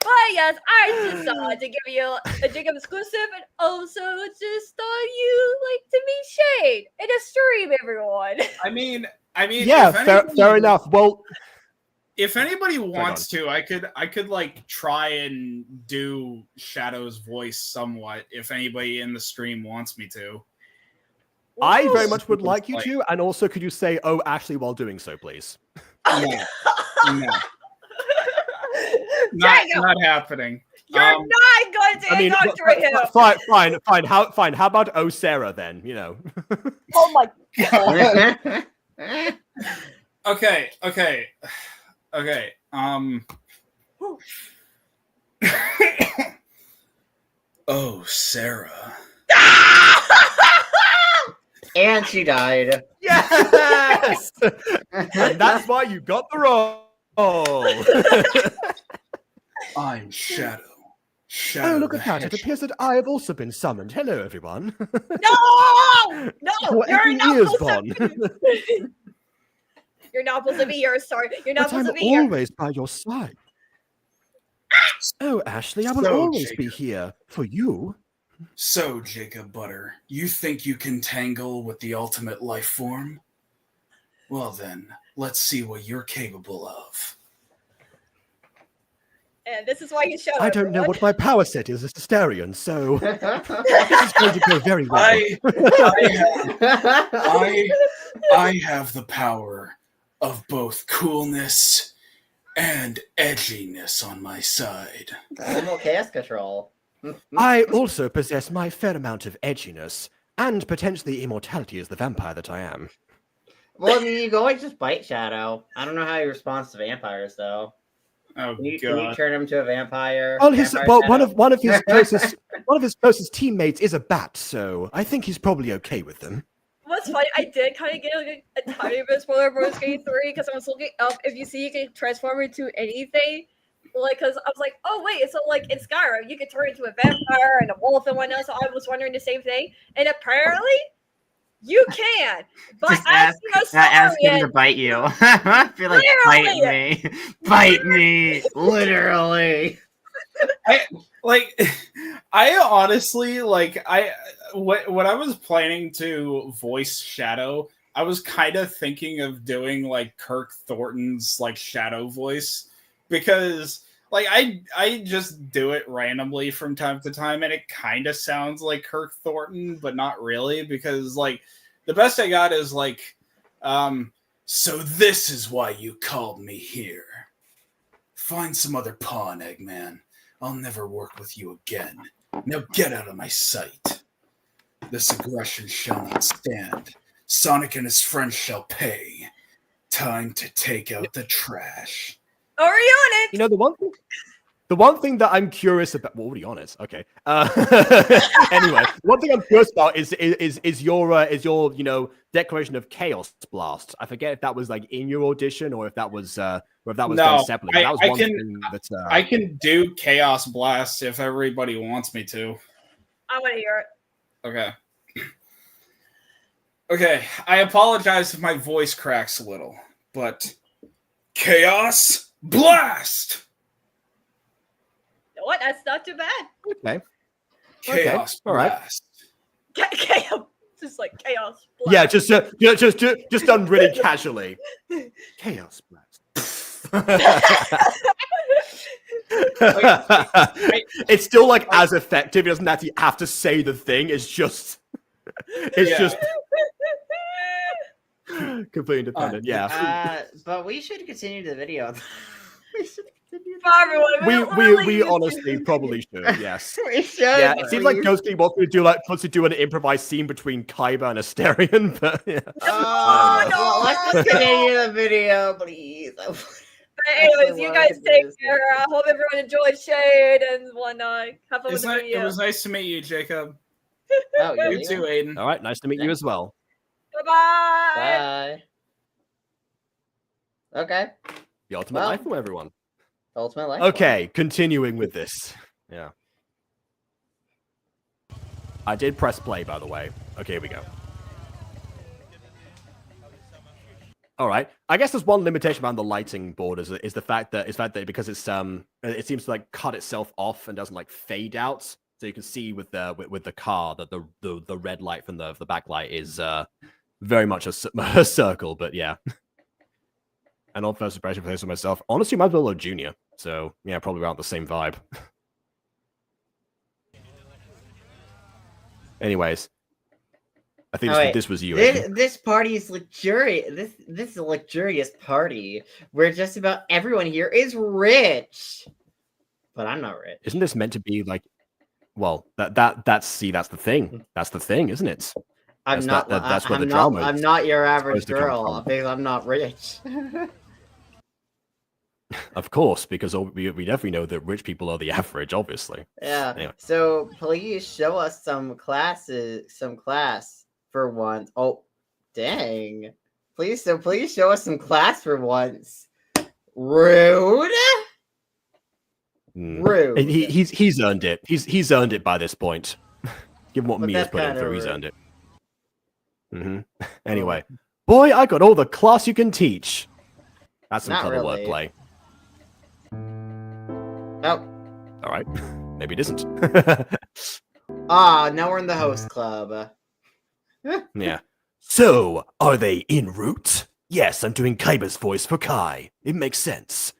but yes, I just thought to give you a Jacob exclusive and also just thought you like to be shade in a stream, everyone. I mean, Yeah, if anybody, fair enough. Well, if anybody wants to, I could like try and do Shadow's voice somewhat. If anybody in the stream wants me to, I very much would like you to, and also could you say, "Oh, Ashley," while doing so, please? No, not happening. You're not going to indoctrinate him. Fine. How about "Oh, Sarah" then? You know. Oh my god. Okay. Oh, Sarah. And she died. Yes! And that's why you got the role. I'm Shadow. Oh, look at that. It appears that I have also been summoned. Hello, everyone. No! Your You're aching not ears, supposed to Bon. You're not supposed to be here, sorry. You're not But I'm supposed to be here. always by your side. Oh, Ashley, I will So, always be Jacob. here for you. So, Jacob Butter, you think you can tangle with the ultimate life form? Well then, let's see what you're capable of. And this is why you show I don't know everyone. what my power set is as Asterion, so this is going to go very well. I have the power of both coolness and edginess on my side. Animal chaos control. I also possess my fair amount of edginess, and potentially immortality as the vampire that I am. Well, I mean, you can always just bite Shadow. I don't know how he responds to vampires, though. Oh Can you god. turn him to a vampire? Well, Vampire one Shadow? of his closest teammates is a bat, so I think he's probably okay with them. What's funny, I did kind of get a tiny bit of spoiler for Skate 3 because I was looking up if you see you can transform into anything. Like, because I was like, oh, wait, so, like, in Skyrim, you could turn into a vampire and a wolf and whatnot, so I was wondering the same thing. And apparently, you can. But Just as ask him to Astarion, bite you. I feel like bite Literally. me. Bite me. Literally. I honestly when I was planning to voice Shadow, I was kind of thinking of doing like Kirk Thornton's like Shadow voice, because like I just do it randomly from time to time and it kind of sounds like Kirk Thornton, but not really, because like the best I got is like so this is why you called me here. Find some other pawn, Eggman. I'll never work with you again. Now get out of my sight. This aggression shall not stand. Sonic and his friends shall pay. Time to take out the trash. Orion, You know, the one thing that I'm curious about. Well, already honest. Okay. Anyway, one thing I'm curious about is your declaration of Chaos Blast. I forget if that was like in your audition or if that was done separately. That was one thing that I can do Chaos Blast if everybody wants me to. I want to hear it. Okay. Okay, I apologize if my voice cracks a little, but Chaos Blast! You know what? That's not too bad. Okay. Chaos all right. blast. Chaos, just like chaos. Yeah, blast. just done really casually. Chaos blast. It's still like as effective. It doesn't actually have to say the thing. It's just completely independent. Yeah. But we should continue the video. We should continue. For everyone, We honestly probably should. Yes. We should. Yeah, it seems like please. Ghostly wants to do an improvised scene between Kaiba and Asterion, but yeah. Well, let's just continue the video, please. But anyways, you guys take care. I hope everyone enjoyed Shade and whatnot. Have fun with the video. It was nice to meet you, Jacob. Oh, yeah, You too, Aiden. All right, nice to meet you as well. Bye-bye. Bye. Okay. The ultimate Well, life for everyone. Ultimate life. Okay, continuing with this. Yeah. I did press play, by the way. Okay, here we go. All right. I guess there's one limitation around the lighting board is the fact that because it's it seems to like cut itself off and doesn't like fade out, so you can see with the car that the red light from the backlight is very much a circle. But yeah. And on first impression for myself, honestly, might as well look Junior. So yeah, probably around the same vibe. Anyways, I think this was you. This party is luxurious. This is a luxurious party where just about everyone here is rich. But I'm not rich. Isn't this meant to be like? Well, that's the thing. That's the thing, isn't it? That's where the drama I'm is not your average supposed to come girl from. because I'm not rich. Of course, because we definitely know that rich people are the average, obviously. Yeah. Anyway. So please show us some class for once. Oh, dang. Please show us some class for once. Rude. Rude. He's earned it. He's earned it by this point. Given what But Mia's that's put in kinda through, he's rude. earned it. Anyway, boy, I got all the class you can teach. That's some Not clever really. wordplay. Oh. All right, maybe it isn't. Now we're in the host club. Yeah. So, are they en route? Yes, I'm doing Kaiba's voice for Kai. It makes sense.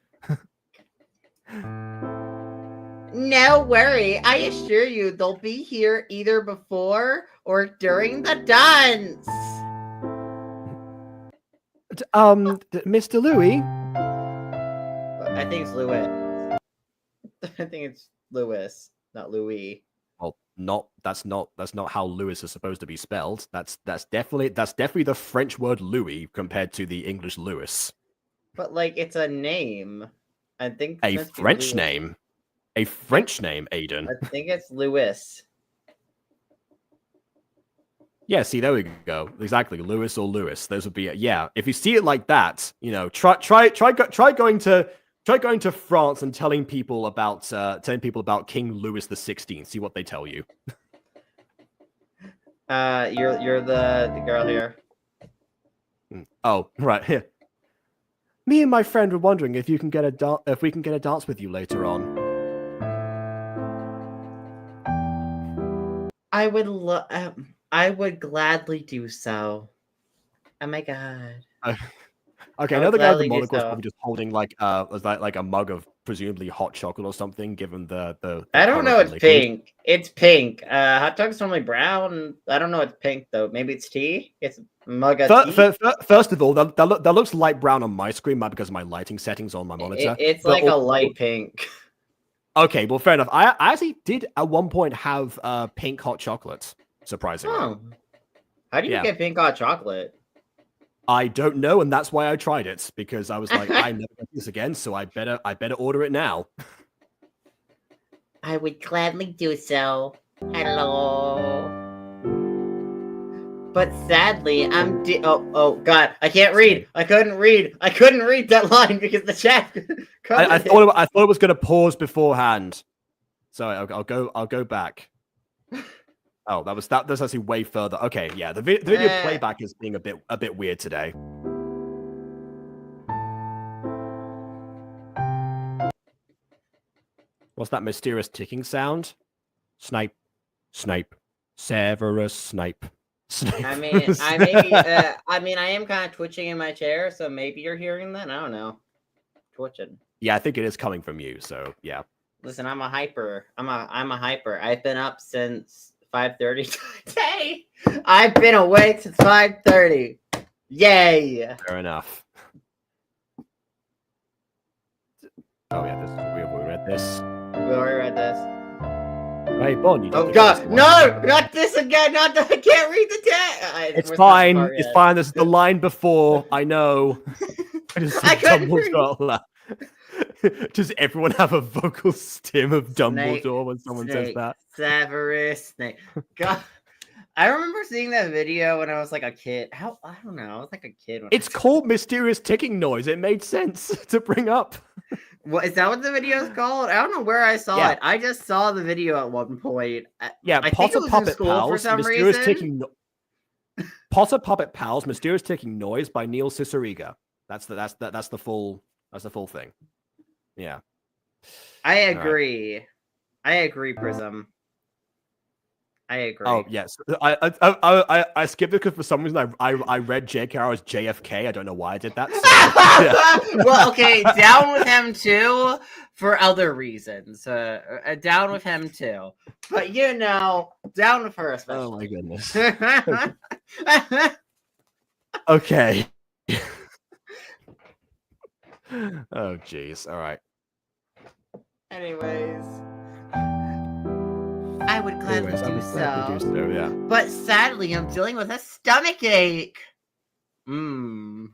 No worry, I assure you they'll be here either before or during the dance. Mr. Louis? I think it's Louis. I think it's Louis, not Louis. Well, that's not how Louis is supposed to be spelled. That's definitely the French word Louis compared to the English Louis. But like it's a name. I think it's A meant to be French Louis. name. A French name, Aiden. I think it's Louis. Yeah, see, there we go. Exactly, Louis or Louis. Those would be yeah. If you see it like that, try going to France and telling people about King Louis XVI. See what they tell you. You're the girl here. Oh, right here. Me and my friend were wondering if we can get a dance with you later on. I would gladly do so. Oh my god. Okay, I I know would the guy with gladly the do monocle is so. probably just holding like a mug of presumably hot chocolate or something. Given the I don't color know. of It's the liquid. pink. It's pink. Hot dog's normally brown. I don't know. It's pink though. Maybe it's tea. It's mug of tea. First of all, that looks light brown on my screen, might because of my lighting settings on my monitor. It's But like a also- light pink. Okay, well, fair enough. I actually did at one point have pink hot chocolate. Surprisingly, Oh. How do you Yeah. get pink hot chocolate? I don't know, and that's why I tried it because I was like, I'm never going to do this again, so I better order it now. I would gladly do so. Hello. But sadly, I'm oh god, I can't read. I couldn't read that line because the chat. I thought it was going to pause beforehand. Sorry, I'll go back. Oh, that's actually way further. Okay, yeah, the video playback is being a bit weird today. What's that mysterious ticking sound? Snipe, Snape. Severus Snape. Snape. I am kind of twitching in my chair, so maybe you're hearing that. I don't know. Twitching. Yeah, I think it is coming from you. So yeah. Listen, I'm a hyper. I'm a hyper. I've been up since 5:30 today. I've been awake since 5:30. Yay! Fair enough. Oh yeah, we read this. We already read this. Hey, Bon, you Oh did God, this one. no! Not this again! Not that! I can't read the text. It's fine. It's fine. This is the line before. I know. I couldn't read. Does everyone have a vocal stim of Snake, Dumbledore when someone says that? Severus Snape. God, I remember seeing that video when I was like a kid. I don't know. I was like a kid. It's called Mysterious Ticking Noise. It made sense to bring up. What is that? What the video is called? I don't know where I saw it. I just saw the video at one point. Yeah, I Potter think it was Puppet in school Pals. for some Mysterious reason. Ticking. Potter Puppet Pals. Mysterious Ticking Noise by Neil Cicierega. That's the full thing. Yeah. I agree. Right. I agree, Prism. I agree. Oh yes, I skipped it because for some reason I read JKR as JFK. I don't know why I did that. So, yeah. Well, okay, down with him too for other reasons. Down with him too, but down with her especially. Oh my goodness. Okay. Oh jeez. All right. Anyways. I would gladly do so. Yeah. But sadly, I'm dealing with a stomach ache. Oh,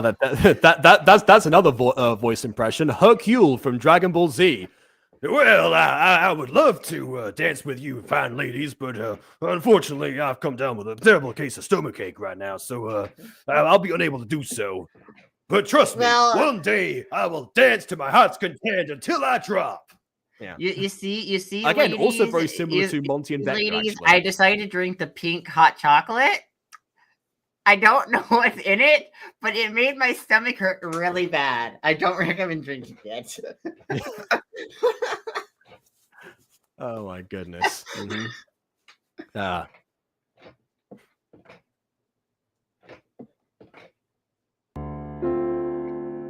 that's another voice impression. Hercule from Dragon Ball Z. Well, I would love to dance with you fine ladies, but unfortunately, I've come down with a terrible case of stomachache right now, so I'll be unable to do so. But trust me, one day I will dance to my heart's content until I drop. Yeah. You see. Again, ladies, also very similar to Monty and Vector. Ladies, actually. I decided to drink the pink hot chocolate. I don't know what's in it, but it made my stomach hurt really bad. I don't recommend drinking it. Oh my goodness. Mm-hmm.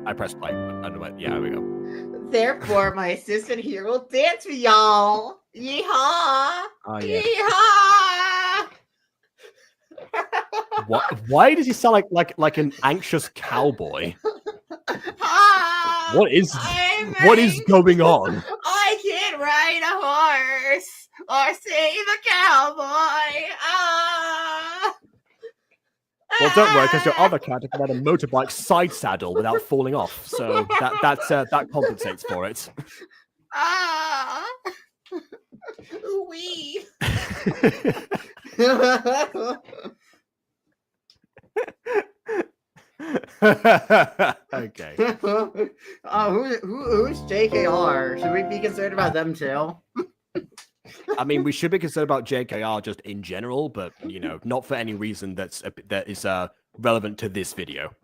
I pressed play. Yeah, there we go. Therefore, my assistant here will dance with y'all. Yeehaw! Oh, yeah. Yeehaw! Why does he sound like an anxious cowboy? What is going on? I can't ride a horse or save a cowboy. Well, don't worry, because your other character can ride a motorbike side saddle without falling off, so that compensates for it. Wee. Okay. Who's JKR? Should we be concerned about them too? I mean, we should be concerned about JKR just in general, but not for any reason that is relevant to this video.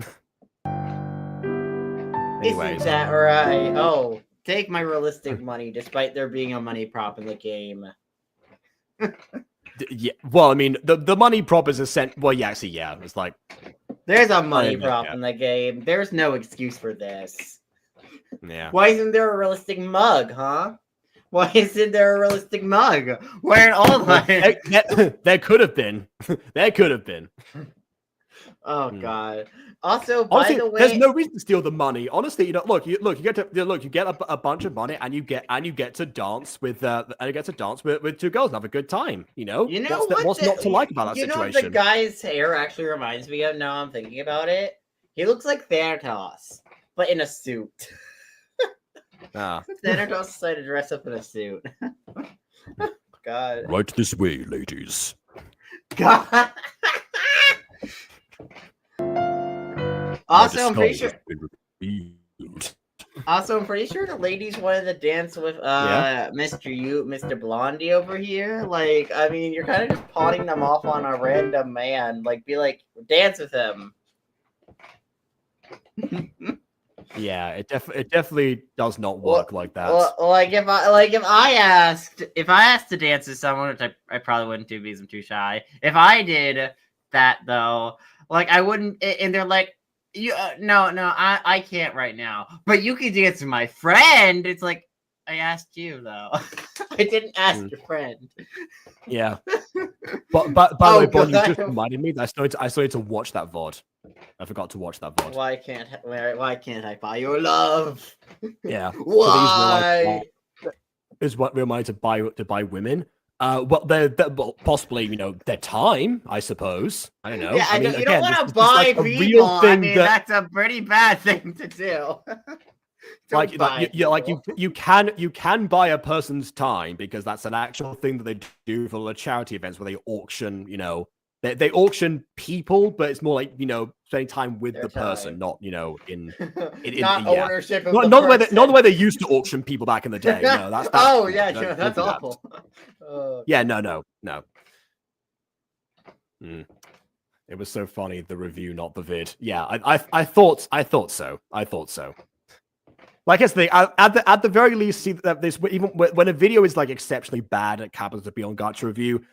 Anyways. Isn't that right? Oh, take my realistic money, despite there being a money prop in the game. Yeah. Well, I mean, the money prop is well, yeah, actually, yeah. It's like there's a money prop in the game. There's no excuse for this. Yeah. Why isn't there a realistic mug, huh? Why isn't there a realistic mug? Where all my there could have been. There could have been. Oh God. Also, honestly, by the way, there's no reason to steal the money. Honestly, you get a bunch of money, and you get to dance with two girls and have a good time. What's not to like about that situation? You know what the guy's hair actually reminds me of? Now I'm thinking about it. He looks like Thanatos, but in a suit. Thanatos decided to dress up in a suit. God. Right this way, ladies. God. Also, I'm pretty sure the ladies wanted to dance with Mr. Blondie over here. Like, I mean, you're kind of just pawning them off on a random man. Like, be like, dance with him. Yeah, it definitely does not work like that. Like if I asked to dance with someone, which I probably wouldn't do because I'm too shy. If I did that though, like I wouldn't, and they're like, "You no, I can't right now, but you can dance with my friend." It's like I asked you though. I didn't ask your friend. Yeah. But by the way, Bon, you just reminded me that I still need to watch that VOD. I forgot to watch that VOD. Why can't I buy your love? Yeah. Why? Is what we're reminded to buy women. Well, they're possibly, their time, I suppose. I don't know. Yeah, I mean, you don't want to buy like people. Real thing I mean, that's a pretty bad thing to do. You can buy a person's time because that's an actual thing that they do for the charity events where they auction, they auction people, but it's more like, spending time with the person, not, in not ownership of not the way they used to auction people back in the day. No, that's that's awful. Yeah, no. It was so funny, the review, not the vid. Yeah, I thought so. Like I said, at the very least, see that this, even when a video is like exceptionally bad, it happens to be on Gacha review.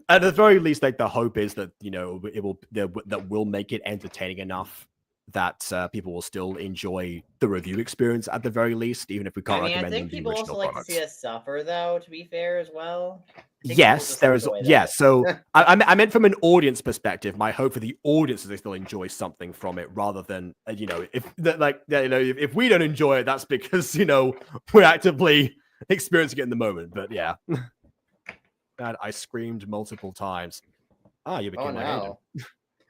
At the very least, like the hope is that that will make it entertaining enough that people will still enjoy the review experience at the very least, even if we can't recommend them the original people also like to see us suffer, though. To be fair, as well. Yes, there is. Yeah, so I meant from an audience perspective. My hope for the audience is they still enjoy something from it, rather than if we don't enjoy it, that's because we're actively experiencing it in the moment. But yeah, I screamed multiple times. You became my hater.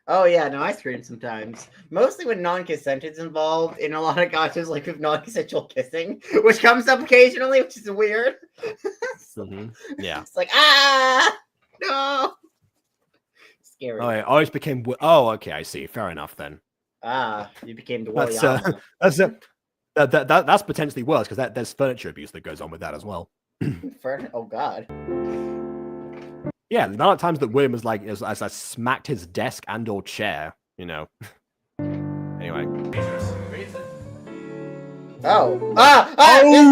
Oh yeah, no, I scream sometimes. Mostly when non-consent is involved in a lot of gachas, like with non-consensual kissing, which comes up occasionally, which is weird. Yeah. It's like, no. Scary. Oh, I always became. Oh, okay, I see. Fair enough then. You became the that's potentially worse because there's furniture abuse that goes on with that as well. Oh God. Yeah, the amount of times that William was like, as I smacked his desk and/or chair, Anyway. His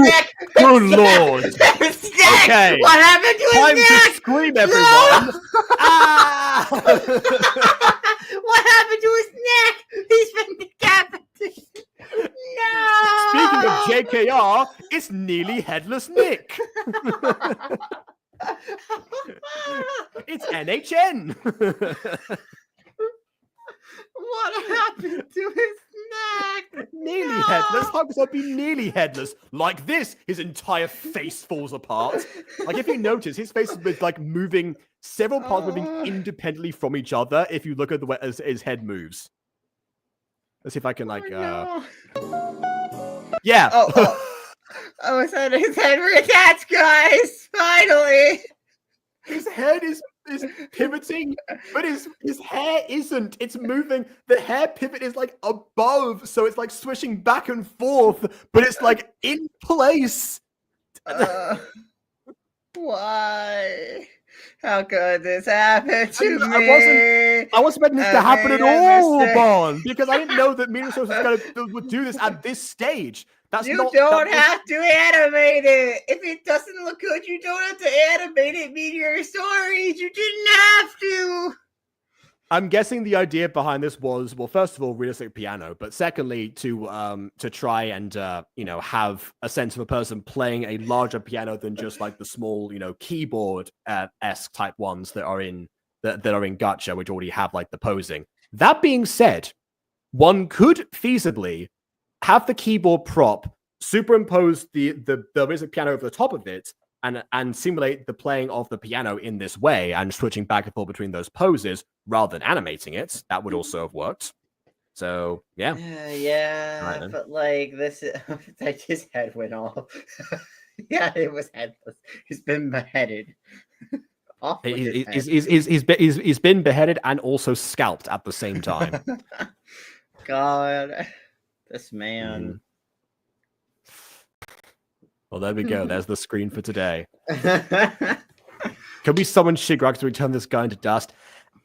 neck! Good lord! His neck! Okay. What happened to his Time neck? to scream, everyone! No! What happened to his neck? He's been decapitated. No! Speaking of JKR, it's nearly headless Nick. It's NHN. What happened to his neck? Nearly headless? How could I be nearly headless? Like this, his entire face falls apart. Like if you notice, his face is like moving, several parts moving independendently from each other. If you look at the way his head moves. Let's see if I can Yeah. Oh, his head reattached, guys! Finally! His head is pivoting, but his hair isn't. It's moving. The hair pivot is like above, so it's like swishing back and forth, but it's like in place. Why? How could this happen to me? I wasn't expecting this to happen at all, Bon, because I didn't know that Minatos would do this at this stage. You don't have to animate it. If it doesn't look good, you don't have to animate it. Meet your stories. You didn't have to. I'm guessing the idea behind this was, well, first of all, realistic piano, but secondly, to try and have a sense of a person playing a larger piano than just like the small keyboard esque type ones that are in Gacha, which already have like the posing. That being said, one could feasibly have the keyboard prop superimpose the realistic piano over the top of it and simulate the playing of the piano in this way and switching back and forth between those poses rather than animating it. That would also have worked. So, yeah. Yeah, but like this, like his head went off. Yeah, it was headless. He's been beheaded. He's been beheaded and also scalped at the same time. God. This man. Well, there we go. There's the screen for today. Can we summon Shigaraki to return this guy into dust?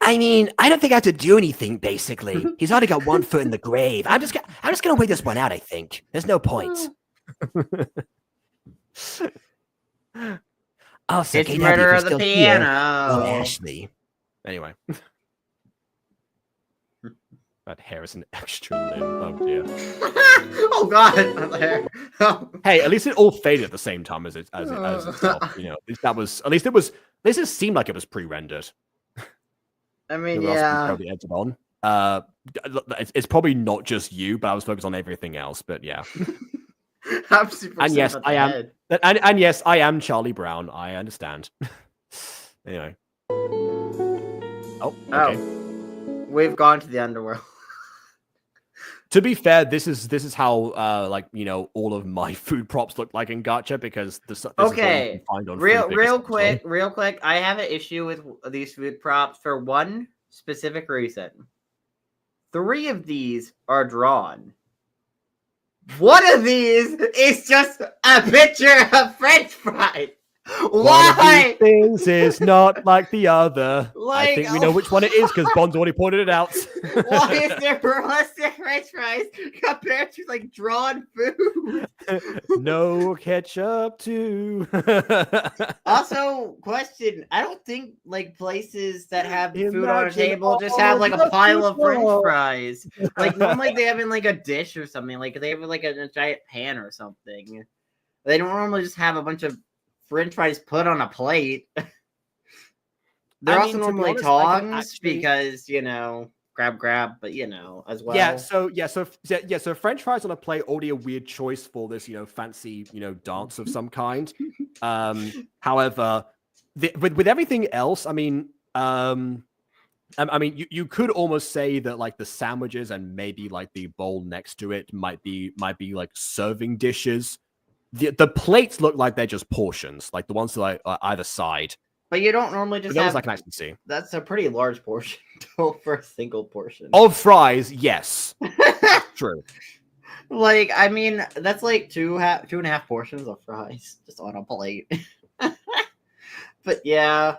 I mean, I don't think I have to do anything. Basically, he's already got one foot in the grave. I'm just gonna wait this one out. I think there's no point. Also, It's KW, murder if of you're the still here- piano. Oh, Ashley. Anyway. That hair is an extra limb. Oh, dear. Oh god, there. Hey, at least it all faded at the same time as itself. You know, at least it seemed like it was pre-rendered. I mean, Who else can yeah. throw the edited on? It's probably not just you, but I was focused on everything else. But yeah. I'm super And sad yes, about the I am. head. And yes, I am Charlie Brown. I understand. Anyway. Oh, okay. We've gone to the underworld. To be fair, this is how like you know all of my food props look like in Gacha because this is what you can find on real quick. I have an issue with these food props for one specific reason. 3 of these are drawn. One of these is just a picture of French fries. Why? One of these things is not like the other. I Like, think we know which one it is because Bond's already pointed it out. Why is there realistic French fries compared to like drawn food? No ketchup too. Also, question: I don't think like places that have food on a Imagine table just all have like a the pile of French people. fries. Like normally they have in like a dish or something. Like they have like a giant pan or something. They don't normally just have a bunch of French fries put on a plate. They're I also mean, to be normally honest, I can tongs actually- because you know grab, but you know as well. So French fries on a plate already a weird choice for this, you know, fancy, you know, dance of some kind. However, with everything else, I mean, you could almost say that like the sandwiches and maybe like the bowl next to it might be like serving dishes. The plates look like they're just portions, like the ones that like either side. But you don't normally just Those have. I can actually see. That's a pretty large portion for a single portion. Of fries, yes, true. Like, I mean, that's like two and a half portions of fries just on a plate. But yeah,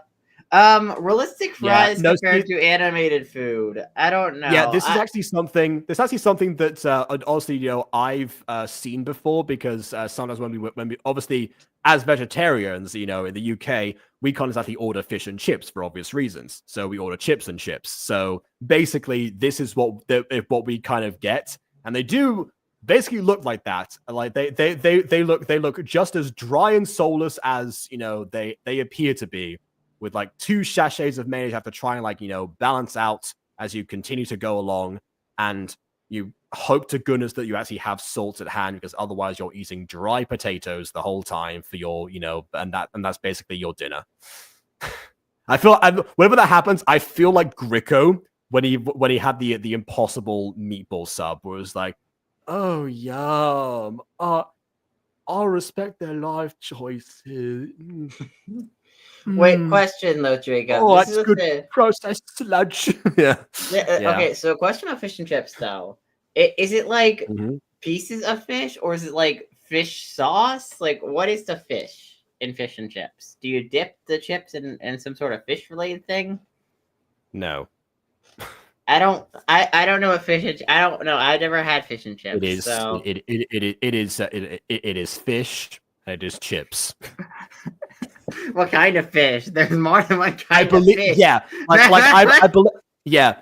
realistic fries compared to animated food. I don't know. Yeah, this is actually something. This is actually something that honestly, you know, I've seen before because sometimes when we obviously as vegetarians, you know, in the UK, we can't exactly order fish and chips for obvious reasons. So we order chips and chips. So basically, this is what we kind of get, and they do basically look like that. Like they look just as dry and soulless as you know they appear to be. With like 2 sachets of mayonnaise, you have to try and like, you know, balance out as you continue to go along. And you hope to goodness that you actually have salt at hand because otherwise you're eating dry potatoes the whole time for your, you know, and that's basically your dinner. I feel whenever that happens, I feel like Gricko when he had the impossible meatball sub where it was like, oh, yum. I'll respect their life choices. Wait, question though, Jacob. Oh, this that's is good processed sludge. Yeah. Okay, so question on fish and chips though. Is it like Mhm. pieces of fish or is it like fish sauce? Like, what is the fish in fish and chips? Do you dip the chips in some sort of fish related thing? No. I don't know what fish and I don't know. I've never had fish and chips. It is. So. It is fish. It is chips. What kind of fish? There's more than one kind I believe. of fish. Yeah. I believe. Yeah.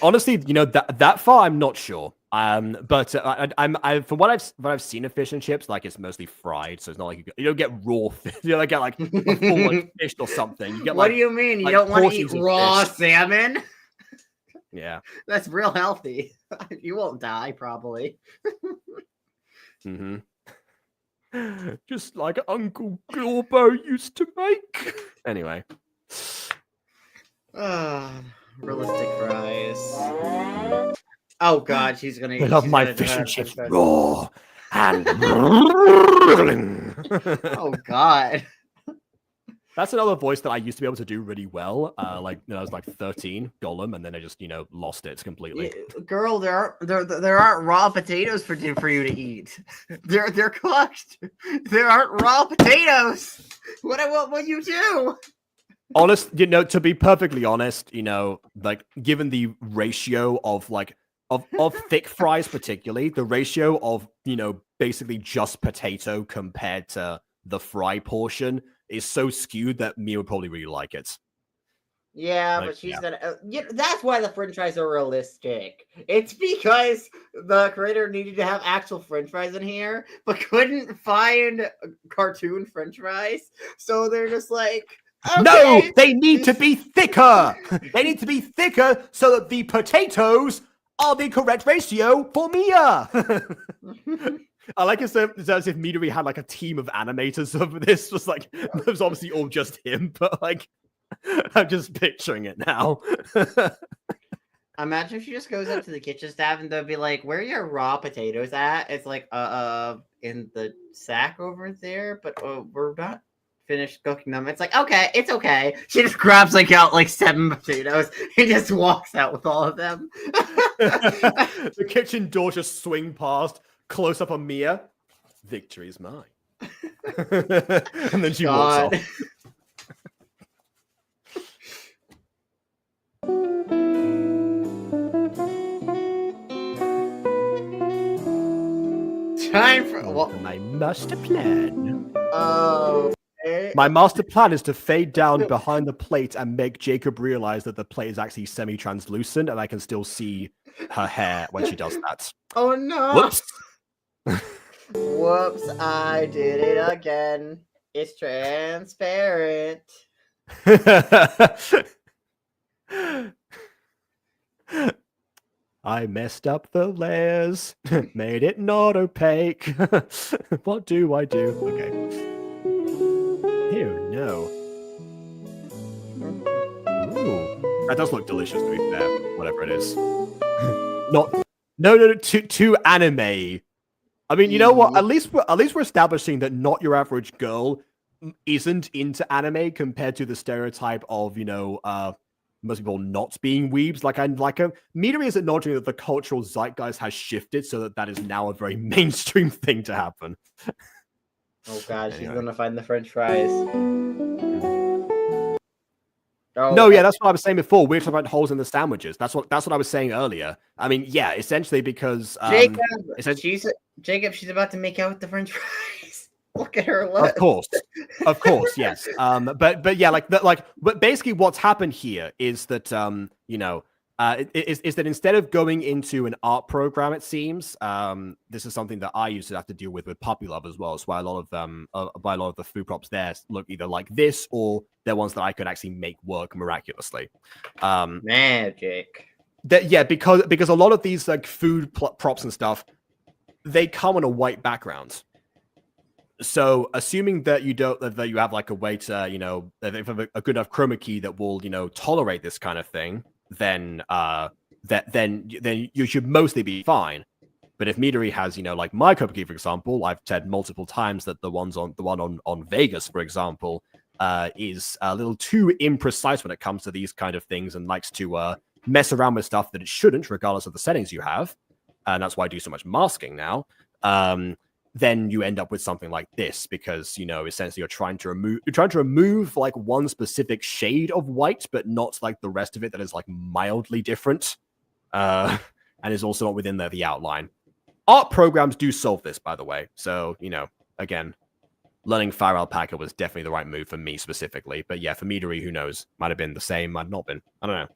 Honestly, you know that far, I'm not sure. But I'm from what I've seen of fish and chips, like it's mostly fried, so it's not like you don't get raw fish. You don't get like a full like fish or something. You get What like, do you mean? You like don't want to eat portions of raw fish. salmon? Yeah. That's real healthy. You won't die, probably. Mm-hmm. Just like Uncle Glorbo used to make. Anyway. Realistic fries. Oh God, she's gonna. I love she's my gonna fish and devour chips fries. raw and. Oh God. That's another voice that I used to be able to do really well. Like when I was like 13, Gollum, and then I just lost it completely. Girl, there aren't raw potatoes for you to eat. They're cooked. There aren't raw potatoes. What you do? honest, to be perfectly honest, like given the ratio of of thick fries, particularly the ratio of basically just potato compared to the fry portion is so skewed that me would probably really like it. Yeah, Like, but she's gonna. That's why the French fries are realistic. It's because the creator needed to have actual French fries in here, but couldn't find cartoon French fries, so they're just like, okay. No, they need to be thicker. They need to be thicker so that the potatoes are the correct ratio for Mia. I like it's as if Midori had like a team of animators over this. Was like it was obviously all just him, but like I'm just picturing it now. Imagine if she just goes up to the kitchen staff and they'll be like, "Where are your raw potatoes at?" It's like, in the sack over there, but we're not finished cooking them. It's like, okay, it's okay. She just grabs out 7 potatoes and just walks out with all of them. The kitchen door just swing past, close up on Mia. Victory is mine. And then she walks off. Time for my master plan. Okay. My master plan is to fade down behind the plate and make Jacob realize that the plate is actually semi-translucent and I can still see her hair when she does that. Oh no! Whoops. Whoops! I did it again. It's transparent. I messed up the layers, made it not opaque. What do I do? Okay. Ew, no. Ooh, that does look delicious, to be fair. Whatever it is. No, too anime. I mean, you know what? At least we're establishing that not your average girl isn't into anime compared to the stereotype of most people not being weebs. Midori is acknowledging that the cultural zeitgeist has shifted so that is now a very mainstream thing to happen. Oh god, Anyway. She's gonna find the French fries. Oh, no, yeah, that's what I was saying before. We're talking about holes in the sandwiches. That's what I was saying earlier. I mean, yeah, essentially because Jacob, she's about to make out with the French fries. Look at her lips. Of course, yes. But yeah, but basically, what's happened here is that is that instead of going into an art program, it seems this is something that I used to have to deal with Puppy Love as well. So why a lot of the food props there look either like this or they're ones that I could actually make work miraculously. Magic. Because a lot of these food props and stuff, they come on a white background. So, assuming that you have a way to, that you have a good enough chroma key that will, tolerate this kind of thing, then you should mostly be fine. But if Midori has, like my chroma key, for example, I've said multiple times that the one on Vegas, for example, is a little too imprecise when it comes to these kind of things and likes to mess around with stuff that it shouldn't, regardless of the settings you have. And that's why I do so much masking now. Then you end up with something like this because essentially you're trying to remove like one specific shade of white, but not like the rest of it that is like mildly different, and is also not within the outline. Art programs do solve this, by the way. So again, learning Fire Alpaca was definitely the right move for me specifically. But yeah, for Midori, who knows? Might have been the same, might have not been. I don't know.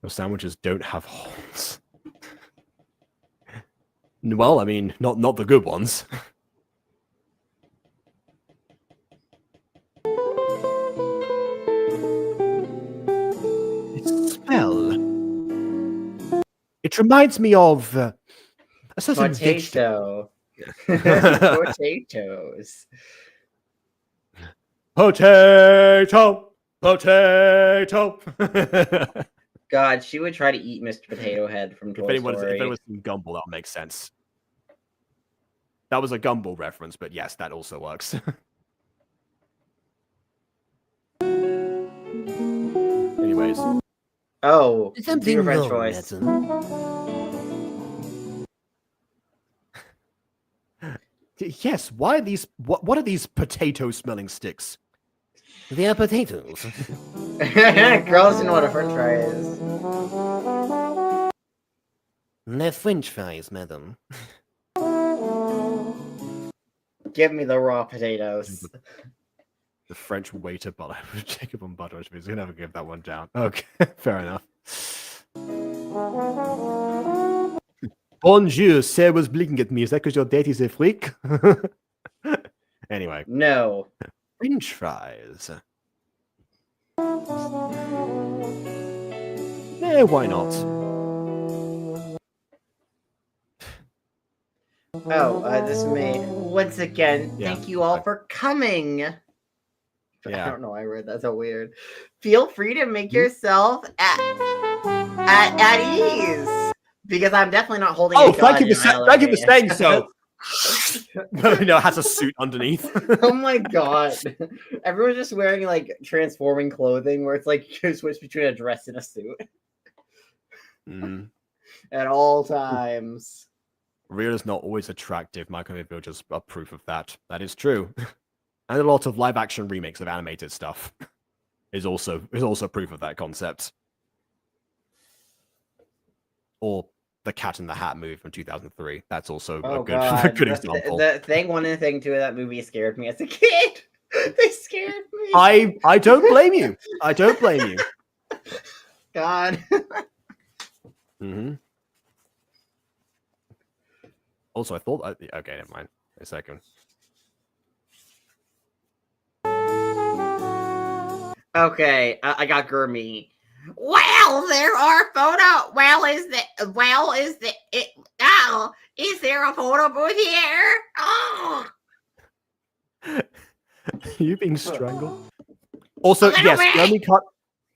Those sandwiches don't have holes. Well, I mean, not the good ones. Its smell. It reminds me of a certain potato. Potatoes. Potato. God, she would try to eat Mr. Potato Head from Toy Story. If it was in Gumball, that would make sense. That was a Gumball reference, but yes, that also works. Anyways. Oh, something French voice. Yes, why are these? What are these potato-smelling sticks? They are potatoes. Girls know what a French fry is. They're French fries, madam. Give me the raw potatoes. The French waiter, but I would Jacob on butter. He's gonna never give that one down. Okay, fair enough. Bonjour, Sarah was blinking at me. Is that because your date is a freak? Anyway. No. French fries. Yeah, why not? Oh, this is me. Once again, thank you all for coming. Yeah. I don't know why I read that so weird. Feel free to make yourself at ease. Because I'm definitely not holding Oh, thank you for saying so. No, it has a suit underneath. Oh my god. Everyone's just wearing like transforming clothing where it's like you switch between a dress and a suit. At all times. Real is not always attractive. Michael Mayfield just a proof of that. That is true. And a lot of live action remakes of animated stuff is also proof of that concept. Or the Cat in the Hat movie from 2003. That's also a good example. One of the thing too of that movie scared me as a kid. They scared me. I don't blame you. I don't blame you. God. Also, I thought. Okay, never mind. A second. Okay, I got Gurmy. Well, there are photo. Is there a photo booth here? Oh. You being strangled? Also, yes, Gurmy cut.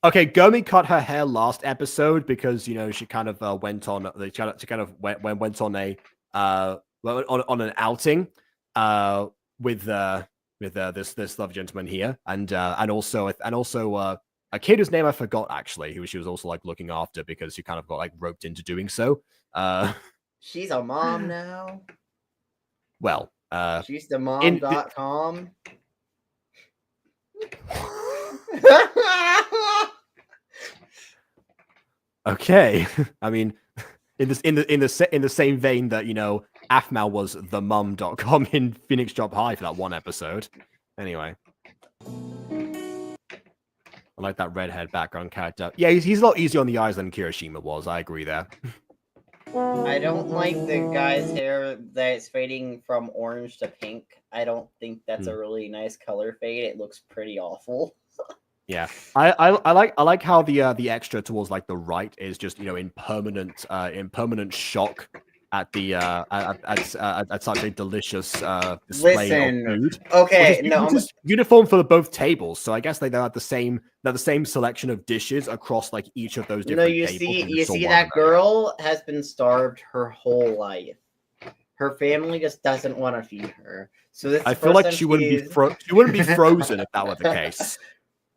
Okay, Gurmy cut her hair last episode because she kind of went on. She kind of went on a on an outing with this lovely gentleman here, and also a kid whose name I forgot actually, who she was also like looking after because she kind of got like roped into doing so. She's a mom now. Well, she's the mom.com. Okay, I mean, in the same vein that Afmal was the mum.com in Phoenix Job High for that one episode. Anyway. I like that redhead background character. Yeah, he's a lot easier on the eyes than Kirishima was. I agree there. I don't like the guy's hair that's fading from orange to pink. I don't think that's a really nice color fade. It looks pretty awful. Yeah, I like how the extra towards like the right is just in permanent shock at the at such a delicious display of food. Okay, which is uniform for both tables, so I guess they're the same selection of dishes across like each of those different tables. You see that girl has been starved her whole life. Her family just doesn't want to feed her. So I feel like she wouldn't be frozen if that were the case.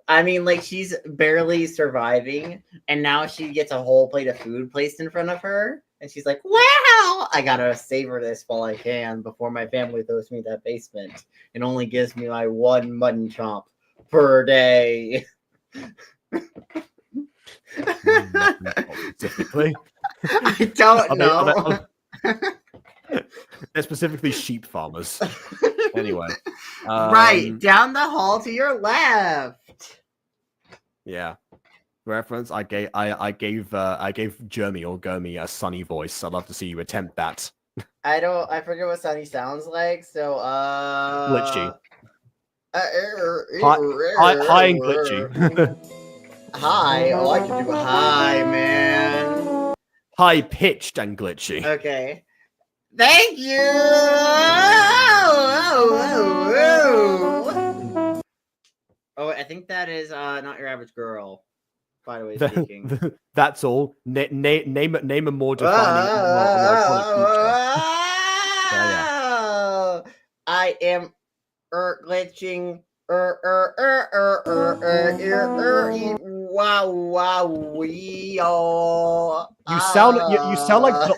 I mean, like, she's barely surviving, and now she gets a whole plate of food placed in front of her, and she's like, wow, I gotta savor this while I can before my family throws me that basement. It only gives me my one mutton chop per day. Specifically? I don't know. They're specifically sheep farmers. Anyway. Right, down the hall to your left. Yeah. Reference. I gave Jeremy or Gurmy a sunny voice. I'd love to see you attempt that. I forget what sunny sounds like, so glitchy. High and glitchy. Hi, I like to do high, man. High pitched and glitchy. Okay. Thank you. Oh, I think that is not your average girl. By the way, speaking. That's all. Name a more defining. I am glitching. Wow, wow, You sound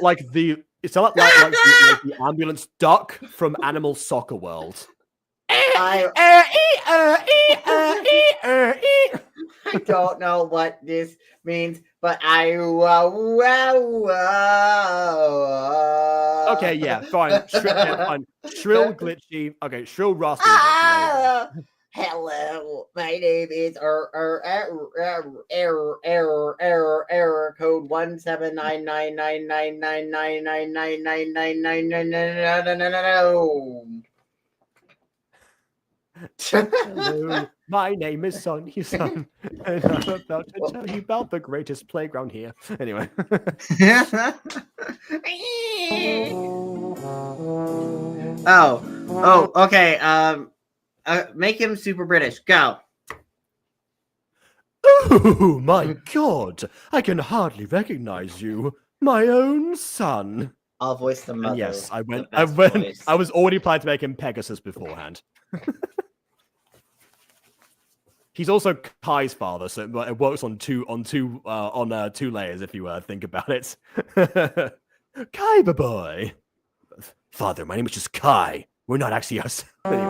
like the ambulance duck from Animal Soccer World. I don't know what this means, but Okay, yeah, fine. Fine. Shrill, glitchy. Okay, shrill, raspy. Hello, my name is error code 17999999999999999. Hello, my name is Sonny Son, and I'm about to tell you about the greatest playground here. Anyway. Okay. Make him super British. Go. Oh my God! I can hardly recognize you, my own son. I'll voice the mother. And yes, I was already planning to make him Pegasus beforehand. He's also Kai's father, so it works on two layers if you think about it. Kai, boy. Father, my name is just Kai. We're not actually us. Anyway.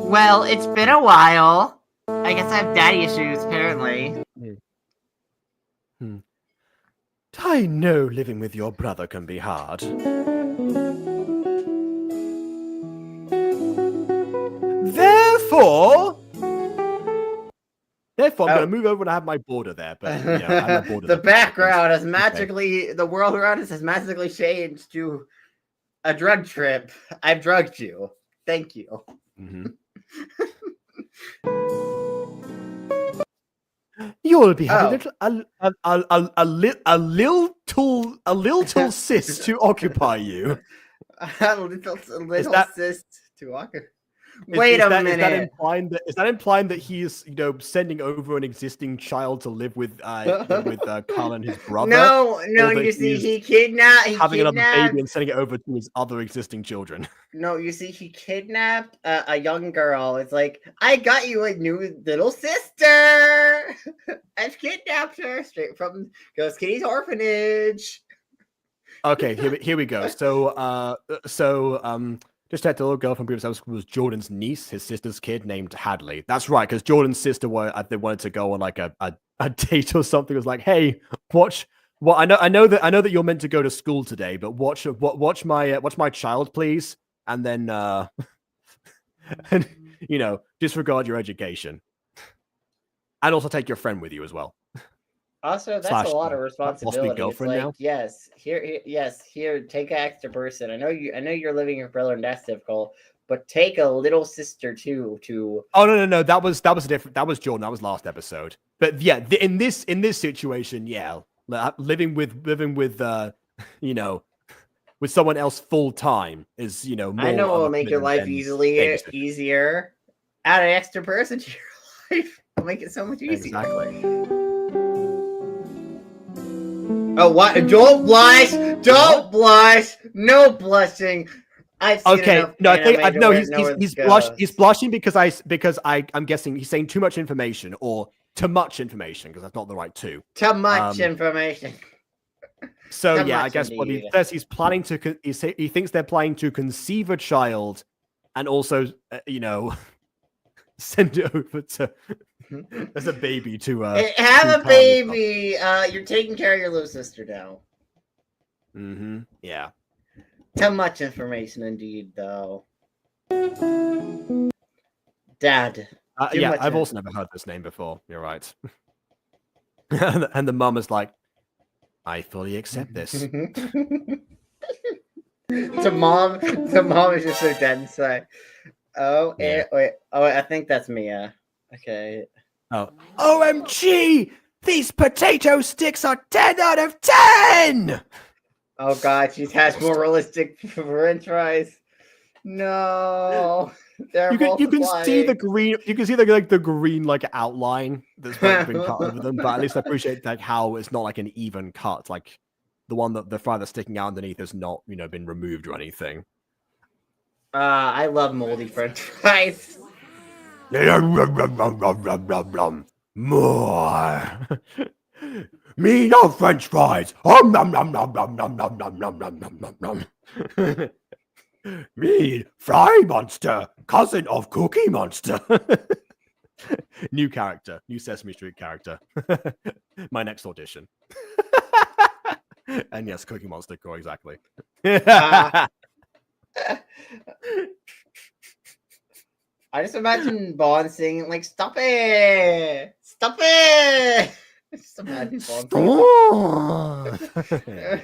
Well, it's been a while. I guess I have daddy issues, apparently. I know living with your brother can be hard. Therefore, I'm going to move over and have my border there. But I have my border the background has magically, the world around us has magically changed to a drug trip. I've drugged you. Thank you. Mm-hmm. You'll be having a little cyst to occupy you. A little cyst to occupy. Wait a minute. Is that implying that he's sending over an existing child to live with Carl and his brother? No. You see, he kidnapped another baby and sending it over to his other existing children. No, you see, he kidnapped a young girl. It's like, I got you a new little sister. I've kidnapped her straight from Ghost Kitty's orphanage. Okay, here we go. Just had the little girl from previous episode was Jordan's niece, his sister's kid named Hadley. That's right, because Jordan's sister they wanted to go on like a date or something. It was like, hey, watch. Well, I know that you're meant to go to school today, but watch my child, please, and then disregard your education, and also take your friend with you as well. Also, that's a lot of responsibility. Girlfriend it's like, now? yes, here, take an extra person. I know you're living with your brother, and that's difficult. But take a little sister too. Oh no, that was different. That was Jordan. That was last episode. But yeah, in this situation, yeah, living with with someone else full time is more. I know it'll make your life easier. Add an extra person to your life. It'll make it so much easier. Exactly. Oh, what? Don't blush! Don't blush! No blushing. I've seen He's blushing because I'm guessing he's saying too much information or too much information because that's not the right two. Too much information. So I guess what he says he's planning to he thinks they're planning to conceive a child and also send it over to as a baby to have a baby. You're taking care of your little sister now. Yeah. Too much information indeed, though. Dad. I've also never heard this name before. You're right. And the mum is like, I fully accept this. The mom is just so dead inside. Oh, yeah. Wait. Oh, I think that's Mia. Okay. Oh. OMG! These potato sticks are 10 out of 10! Oh god, she's has more realistic french fries. No. You can see the green. You can see the green outline that's been cut over them. But at least I appreciate how it's not like an even cut. Like the one that the fry that's sticking out underneath has not been removed or anything. I love moldy french fries. More. Me no french fries. Nom nom nom nom nom nom nom nom nom nom nom nom. Me, Fry Monster, cousin of Cookie Monster. New character, new Sesame Street character. My next audition. And yes, Cookie Monster core, exactly. I just imagine Bond singing like, "Stop it! Stop it!" Just imagine Bond singing.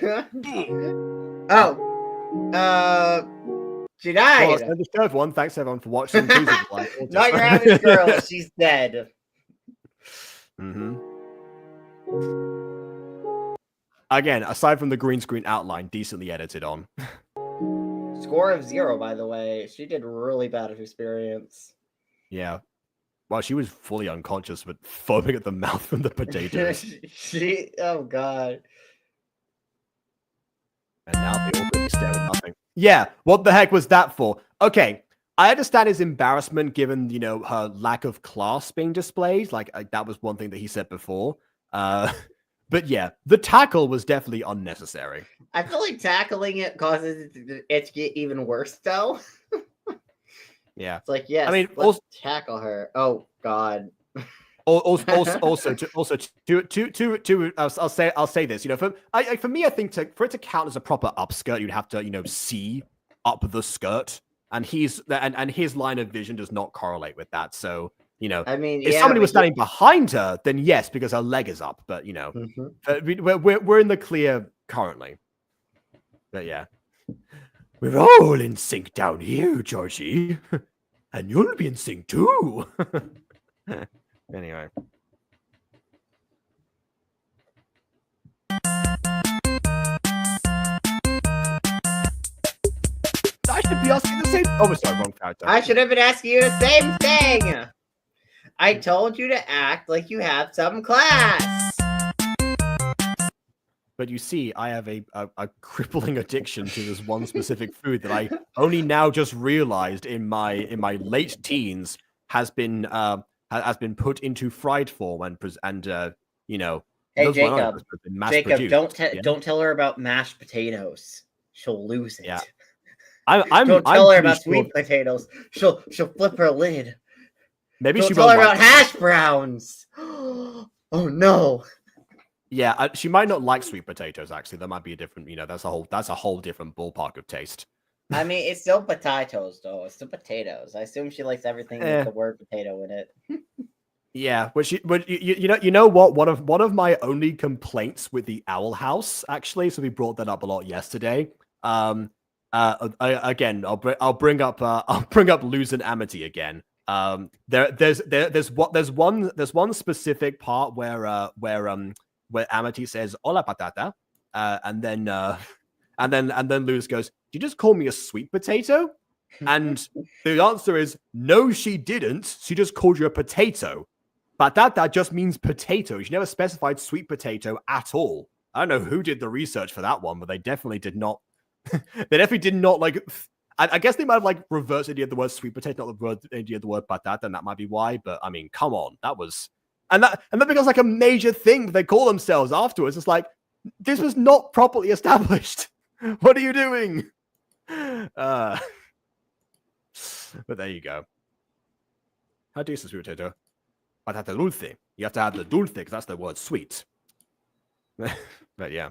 She died. Well, that's the third one. Thanks everyone for watching. Please like. Not your average girl. She's dead. Again, aside from the green screen outline, decently edited on. Score of 0, by the way. She did really bad at experience. Yeah. Well, she was fully unconscious, but foaming at the mouth from the potatoes. Oh god. And now they all really stare at nothing. Yeah, what the heck was that for? Okay, I understand his embarrassment given, you know, her lack of class being displayed. Like, that was one thing that he said before. But yeah, the tackle was definitely unnecessary. I feel like tackling it causes it to get even worse, though. Yeah. It's like, yes, I mean, let's tackle her. Oh, God. I'll say this, you know, for me, I think for it to count as a proper upskirt, you'd have to, you know, see up the skirt, and his line of vision does not correlate with that. So, you know, I mean, if somebody was standing behind her, then yes, because her leg is up. But you know, we're in the clear currently. But yeah, we're all in sync down here, Georgie, and you'll be in sync too. Anyway. I should be asking the same. Oh, sorry, wrong character. I should have been asking you the same thing. I told you to act like you have some class. But you see, I have a crippling addiction to this one specific food that I only now just realized in my late teens has been put into fried form and you know. Hey Jacob, don't tell her about mashed potatoes. She'll lose it. Yeah. Don't tell her about sweet potatoes. She'll flip her lid. Maybe don't she tell won't her about hash browns. Oh no. Yeah, she might not like sweet potatoes. Actually, that might be a different. You know, that's a whole different ballpark of taste. I mean, it's still potatoes, though. It's still potatoes. I assume she likes everything with the word potato in it. Yeah, but you know what? One of my only complaints with the Owl House, actually, so we brought that up a lot yesterday. Again, I'll bring up Luz and Amity again. There's one specific part where Amity says "Hola patata," and then Luz goes, "Did you just call me a sweet potato?" And the answer is no, she didn't. She just called you a potato. Patata just means potato. She never specified sweet potato at all. I don't know who did the research for that one, but they definitely did not. They definitely did not like. I guess they might have like reversed the idea of the word sweet potato, not the idea of the word patata, and that might be why. But I mean, come on, that was and that becomes like a major thing they call themselves afterwards. It's like this was not properly established. What are you doing? But there you go. How do you say sweet potato? Patata dulce. You have to add the dulce because that's the word sweet. But yeah.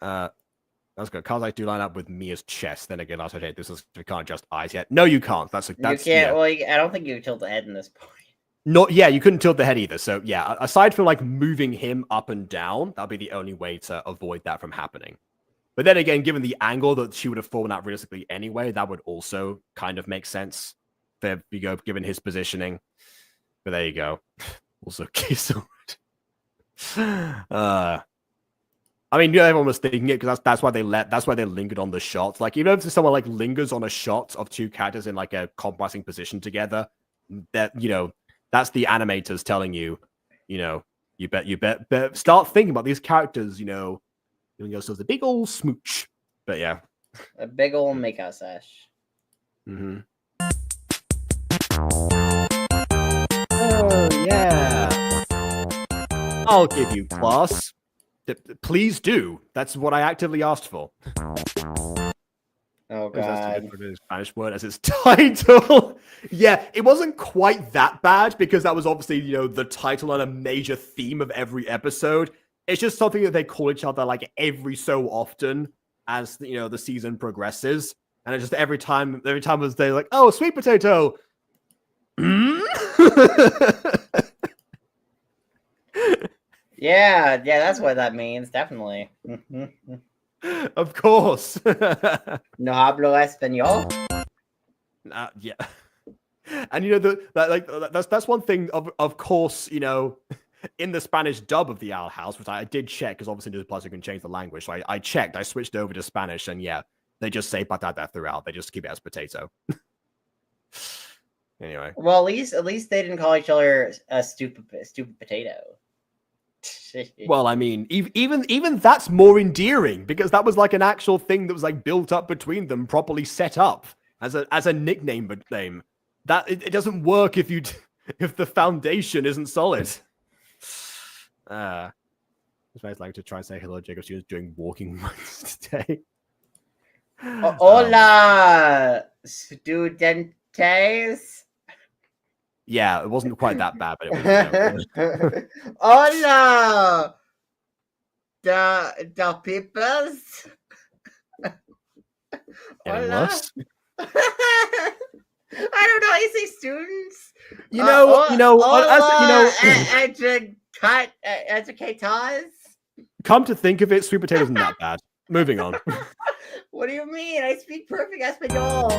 That's good. Cards like do line up with Mia's chest. Then again, I'll say this is we can't just eyes yet. No, you can't. That's you can't. Yeah. Well, I don't think you can tilt the head in this point. Not yeah, you couldn't tilt the head either. So yeah, aside from like moving him up and down, that'd be the only way to avoid that from happening. But then again, given the angle that she would have fallen out realistically anyway, that would also kind of make sense. There you go, given his positioning. But there you go. Also, Kiesel. I mean, yeah, everyone was thinking it because that's why they lingered on the shots. Like, even if someone like lingers on a shot of two characters in like a compromising position together, that that's the animators telling you, you bet start thinking about these characters, giving yourselves a big old smooch. But yeah, a big old makeout sesh. Mm-hmm. Oh yeah, I'll give you class. Please do. That's what I actively asked for. Oh god. The Spanish word as its title. Yeah, it wasn't quite that bad because that was obviously, the title and a major theme of every episode. It's just something that they call each other like every so often as the season progresses. And it just every time was they like, oh, sweet potato. Yeah, that's what that means, definitely. Of course. No hablo español. Yeah. And that's one thing of course, in the Spanish dub of the Owl House, which I did check because obviously Disney Plus you can change the language. So I checked, I switched over to Spanish, and yeah, they just say patata throughout. They just keep it as potato. Anyway. Well, at least they didn't call each other a stupid potato. Well, I mean, even that's more endearing because that was like an actual thing that was like built up between them, properly set up as a nickname. But name that it doesn't work if the foundation isn't solid. It's nice like to try and say hello, Jacob. She was doing walking months today. Hola, studentes. Yeah, it wasn't quite that bad, but it was. Hola, the peoples. Hola. I don't know. I say students. Educators. Come to think of it, sweet potato isn't that bad. Moving on. What do you mean? I speak perfect Espanol.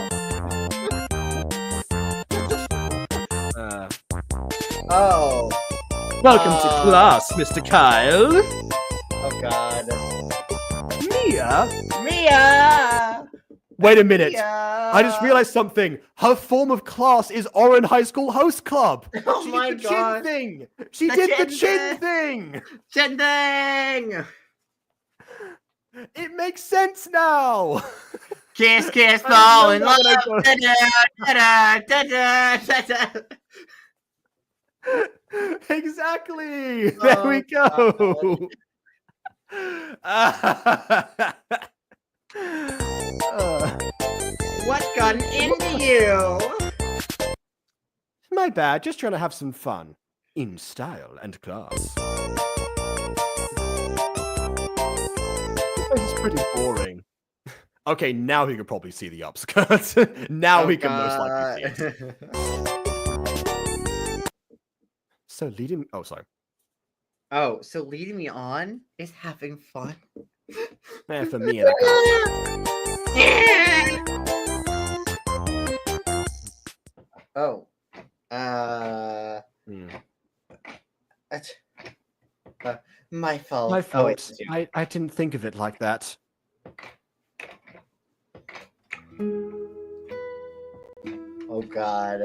Welcome to class, Mr. Kyle. Oh God. Mia. Wait a minute. Mia. I just realized something. Her form of class is Oran High School Host Club. Oh she my did the God. Chin thing. She did the chin thing. Chin thing. It makes sense now. Kiss, kiss, fall in love. Exactly. There we go. What got into you? My bad. Just trying to have some fun in style and class. This is pretty boring. Okay, now he can probably see the upskirts. Now he can most likely see it. So leading... Oh, sorry. Oh, so leading me on is having fun? For me and Oh. My fault. My fault. Oh, I didn't think of it like that. Oh God.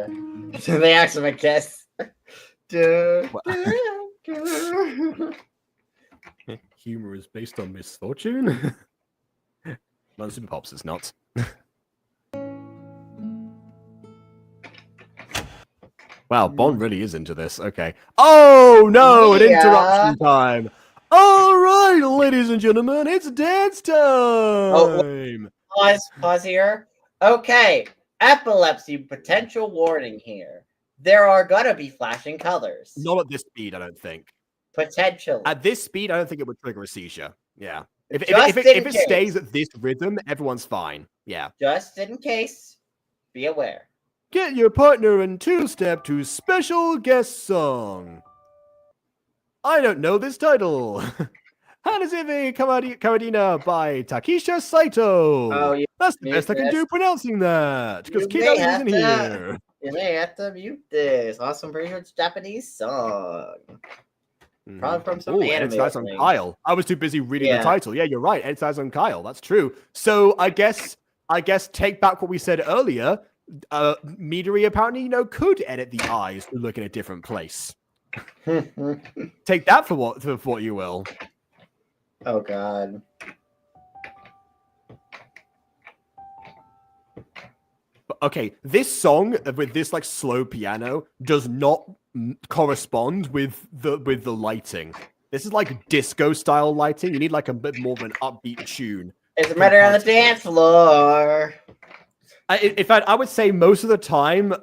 They asked him a kiss. Humor is based on misfortune? Well, Super Pops is not. Wow, Bond really is into this. Okay. Oh, no! An interruption time! All right, ladies and gentlemen, it's dance time! Oh, pause here. Okay. Epilepsy potential warning here. There are gonna be flashing colors. Not at this speed, I don't think. Potentially. At this speed, I don't think it would trigger a seizure. Yeah. If it stays at this rhythm, everyone's fine. Yeah. Just in case, be aware. Get your partner in two-step to special guest song. I don't know this title. Hanazime Karadina by Takisha Saito. Oh, yeah. That's the best I can do pronouncing that. Because Kid isn't here. You may have to mute this. Awesome, pretty sure it's a Japanese song. Probably from some anime. It's on Kyle. I was too busy reading the title. Yeah, you're right. It's on Kyle. That's true. So I guess take back what we said earlier. Midori apparently, could edit the eyes to look in a different place. Take that for what you will. Oh God. Okay, this song with this like slow piano does not correspond with the lighting. This is like disco style lighting. You need like a bit more of an upbeat tune It's better on the dance floor. In fact, I would say most of the time,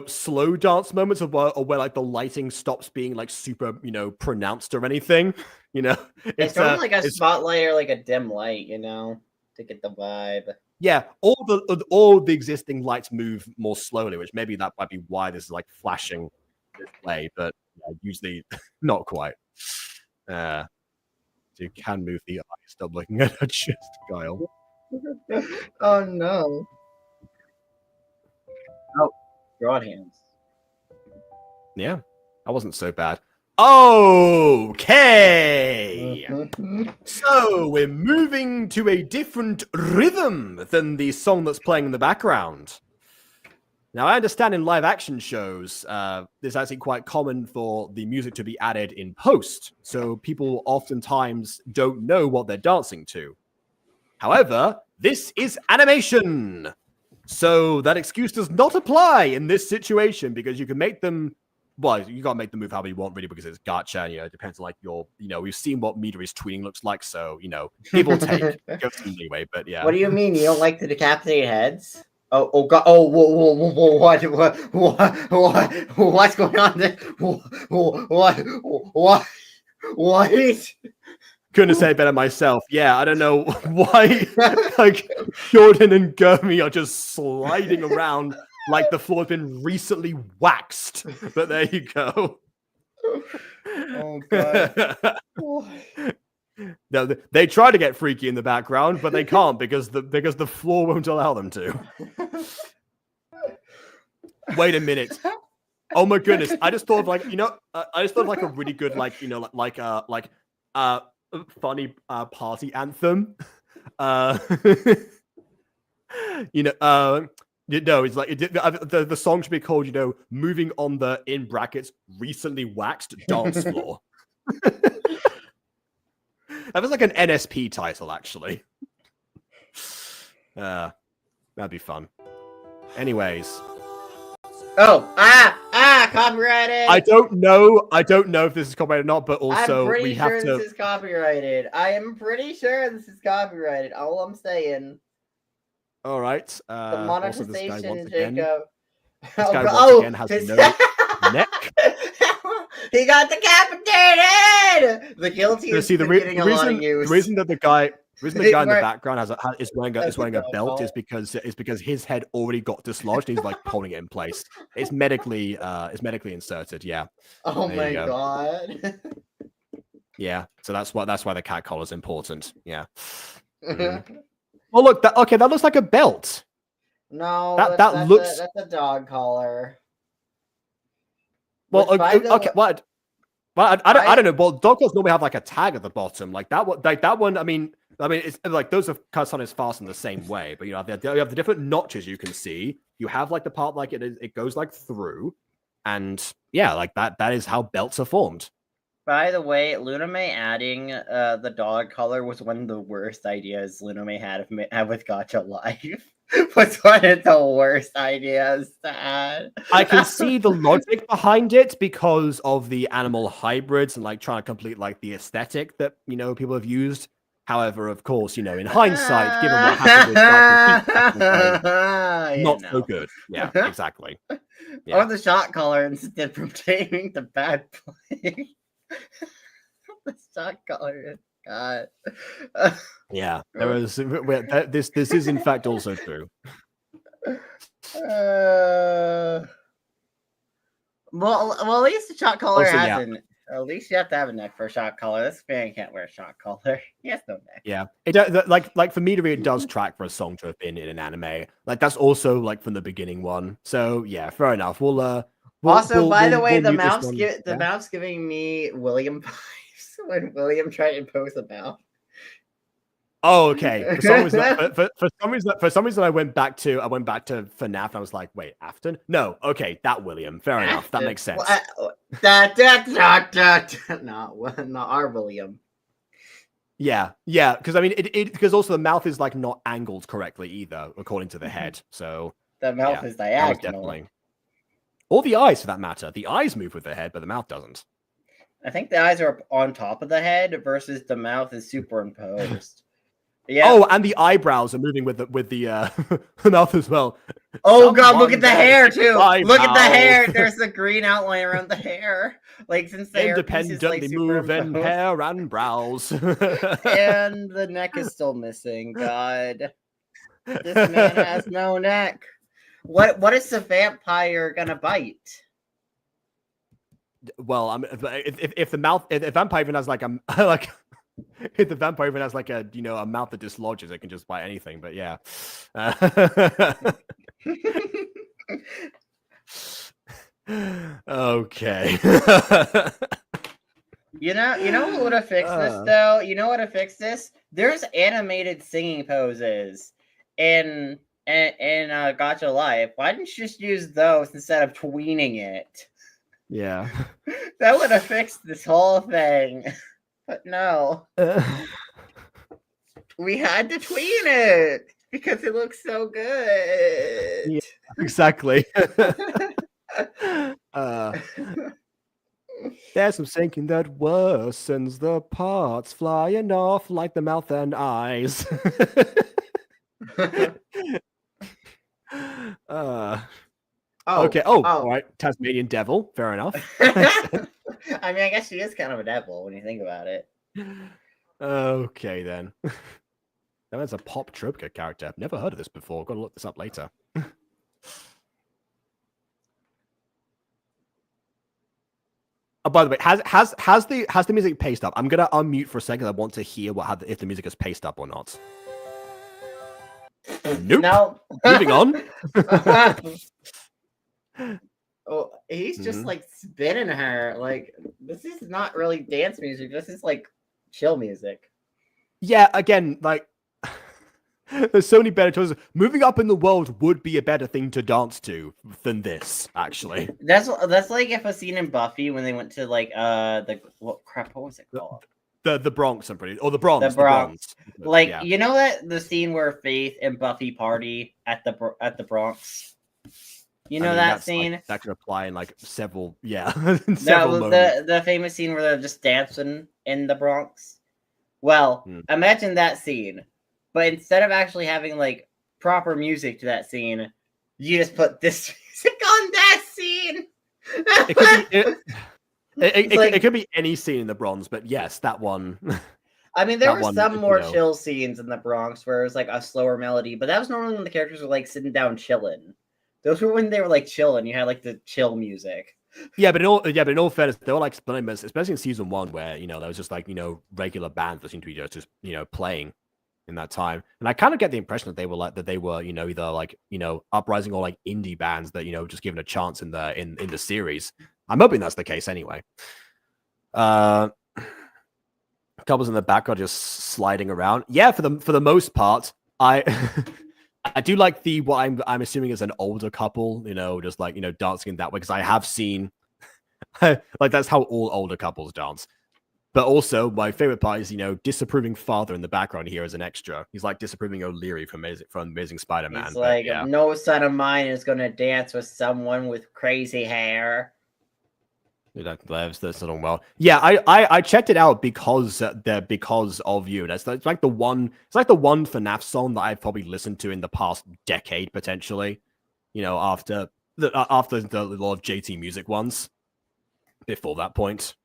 slow dance moments are where like the lighting stops being like super, pronounced or anything. It's sort of like a spotlight or like a dim light, to get the vibe. Yeah, all the existing lights move more slowly, which maybe that might be why this is like flashing this way, but usually not quite. So you can move the eye. Stop looking at her chest, Kyle. Oh no. Oh, broad hands. Yeah, that wasn't so bad. Okay. So we're moving to a different rhythm than the song that's playing in the background. Now, I understand in live action shows, it's actually quite common for the music to be added in post. So people oftentimes don't know what they're dancing to. However, this is animation. So that excuse does not apply in this situation because you can make them. Well, you gotta make the move however you want, really, because it's gacha. And, it depends on like we've seen what Midori's tweeting looks like, so give or take. Go to anyway, but yeah. What do you mean you don't like the decapitated heads? Oh God! Oh, what? What's going on there? What? Couldn't have said it better myself. Yeah, I don't know why. Like Jordan and Gurmy are just sliding around. Like the floor has been recently waxed, but there you go. Oh God! No, they try to get freaky in the background, but they can't because the floor won't allow them to. Wait a minute! Oh my goodness! I just thought of like I just thought of like a really good funny party anthem. It's like the song should be called, moving on the in brackets recently waxed dance floor. That was like an NSP title, actually. That'd be fun. Anyways. Copyrighted. I don't know if this is copyrighted or not, but also I'm pretty we have sure to. This is copyrighted. I am pretty sure this is copyrighted. All I'm saying. All right. The monetization, Jacob. This guy once again has no neck. He got decapitated. The guilty is getting a lot of use. The reason that the guy in the background is wearing a belt is because his head already got dislodged. And he's like pulling it in place. It's medically inserted. Yeah. Oh my God. Yeah. So that's why the cat collar is important. Yeah. Well, look. That looks like a belt. No, that looks. That's a dog collar. Well, okay. What? Well, I don't know. Well, dog collars normally have like a tag at the bottom, like that one. Like that one. I mean, it's like those are kind of sometimes fastened the same way, but you have the different notches you can see. You have like the part like it goes like through, and yeah, like that is how belts are formed. By the way, Luname adding the dog collar was one of the worst ideas Luname had with Gacha Live. Was one of the worst ideas to add. I can see the logic behind it because of the animal hybrids and like trying to complete like the aesthetic that people have used. However, of course, in hindsight, given what happened with not so good. Yeah, exactly. Yeah. Or the shot collar instead from taming the bad play. The shot collar. God. Yeah, there was this is in fact also true. Well, at least the shot collar Also, hasn't. At least you have to have a neck for a shot collar. This fan can't wear a shot collar. He has no neck. Yeah, it like for me to read, it does track for a song to have been in an anime. Like that's also like from the beginning one. So yeah, fair enough. By the way, the mouth's giving me William vibes when William tried to impose a mouth. Oh, okay. For some reason, I went back to FNAF. And I was like, wait, Afton? No, okay, that William. Fair enough. That makes sense. Not our William. Yeah. Because I mean, because also the mouth is like not angled correctly either, according to the head. So the mouth is diagonal. Definitely. Or the eyes, for that matter. The eyes move with the head, but the mouth doesn't. I think the eyes are on top of the head versus the mouth is superimposed. Yeah. Oh, and the eyebrows are moving with the mouth as well. Oh god, look at the hair too. My Look at the hair. mouth. There's the green outline around the hair. Like since the hairpiece is like Independently moving superimposed. hair and brows. And the neck is still missing. God, this man has no neck. What is the vampire gonna bite? Well, if the mouth, if vampire even has like a like. If the vampire even has like a a mouth that dislodges, it can just bite anything. But yeah. Okay. You know what would have fixed this though? You know what would have fixed this? There's animated singing poses in Gacha Life. Why didn't you just use those instead of tweening it? Yeah. That would have fixed this whole thing. But no. We had to tween it because it looks so good. Yeah, exactly. There's some sinking that worsens the parts flying off like the mouth and eyes. Okay. Oh, all right. Tasmanian devil. Fair enough. I mean, I guess she is kind of a devil when you think about it. Okay, then. That's a Pop Tropica character. I've never heard of this before. Got to look this up later. Oh, by the way, has the music paced up? I'm gonna unmute for a second. I want to hear if the music is paced up or not. Nope. No. Moving on. Oh, he's just like spinning her. Like, this is not really dance music. This is like chill music. Yeah, again, like there's so many better choices. Moving up in the world would be a better thing to dance to than this, actually. That's like if a scene in Buffy when they went to like what was it called? The Bronx, I'm pretty, or the Bronx. The Bronx. Like, yeah. You know that the scene where Faith and Buffy party at the Bronx. You know that scene? Like, that could apply in like several, the famous scene where they're just dancing in the Bronx. Well, imagine that scene, but instead of actually having like proper music to that scene, you just put this music on that scene. It could be any scene in the Bronx, but yes, that one. I mean, there were some more chill scenes in the Bronx where it was like a slower melody, but that was normally when the characters were like sitting down chilling. Those were when they were like chilling. You had like the chill music. Yeah, but in all fairness, they were like splinters, especially in season 1, where there was just like regular bands that seemed to be just playing in that time. And I kind of get the impression that they were either like uprising or like indie bands that just given a chance in the series. I'm hoping that's the case anyway. Couples in the back are just sliding around. Yeah, for the most part, I do like what I'm assuming is an older couple, just like dancing in that way, because I have seen like that's how all older couples dance. But also my favorite part is disapproving father in the background here as an extra. He's like disapproving O'Leary from Amazing Spider-Man. He's like, no son of mine is gonna dance with someone with crazy hair. That's not well. Yeah, I checked it out because of you. It's like the one FNAF song that I've probably listened to in the past decade potentially. After the lot of JT music ones. Before that point,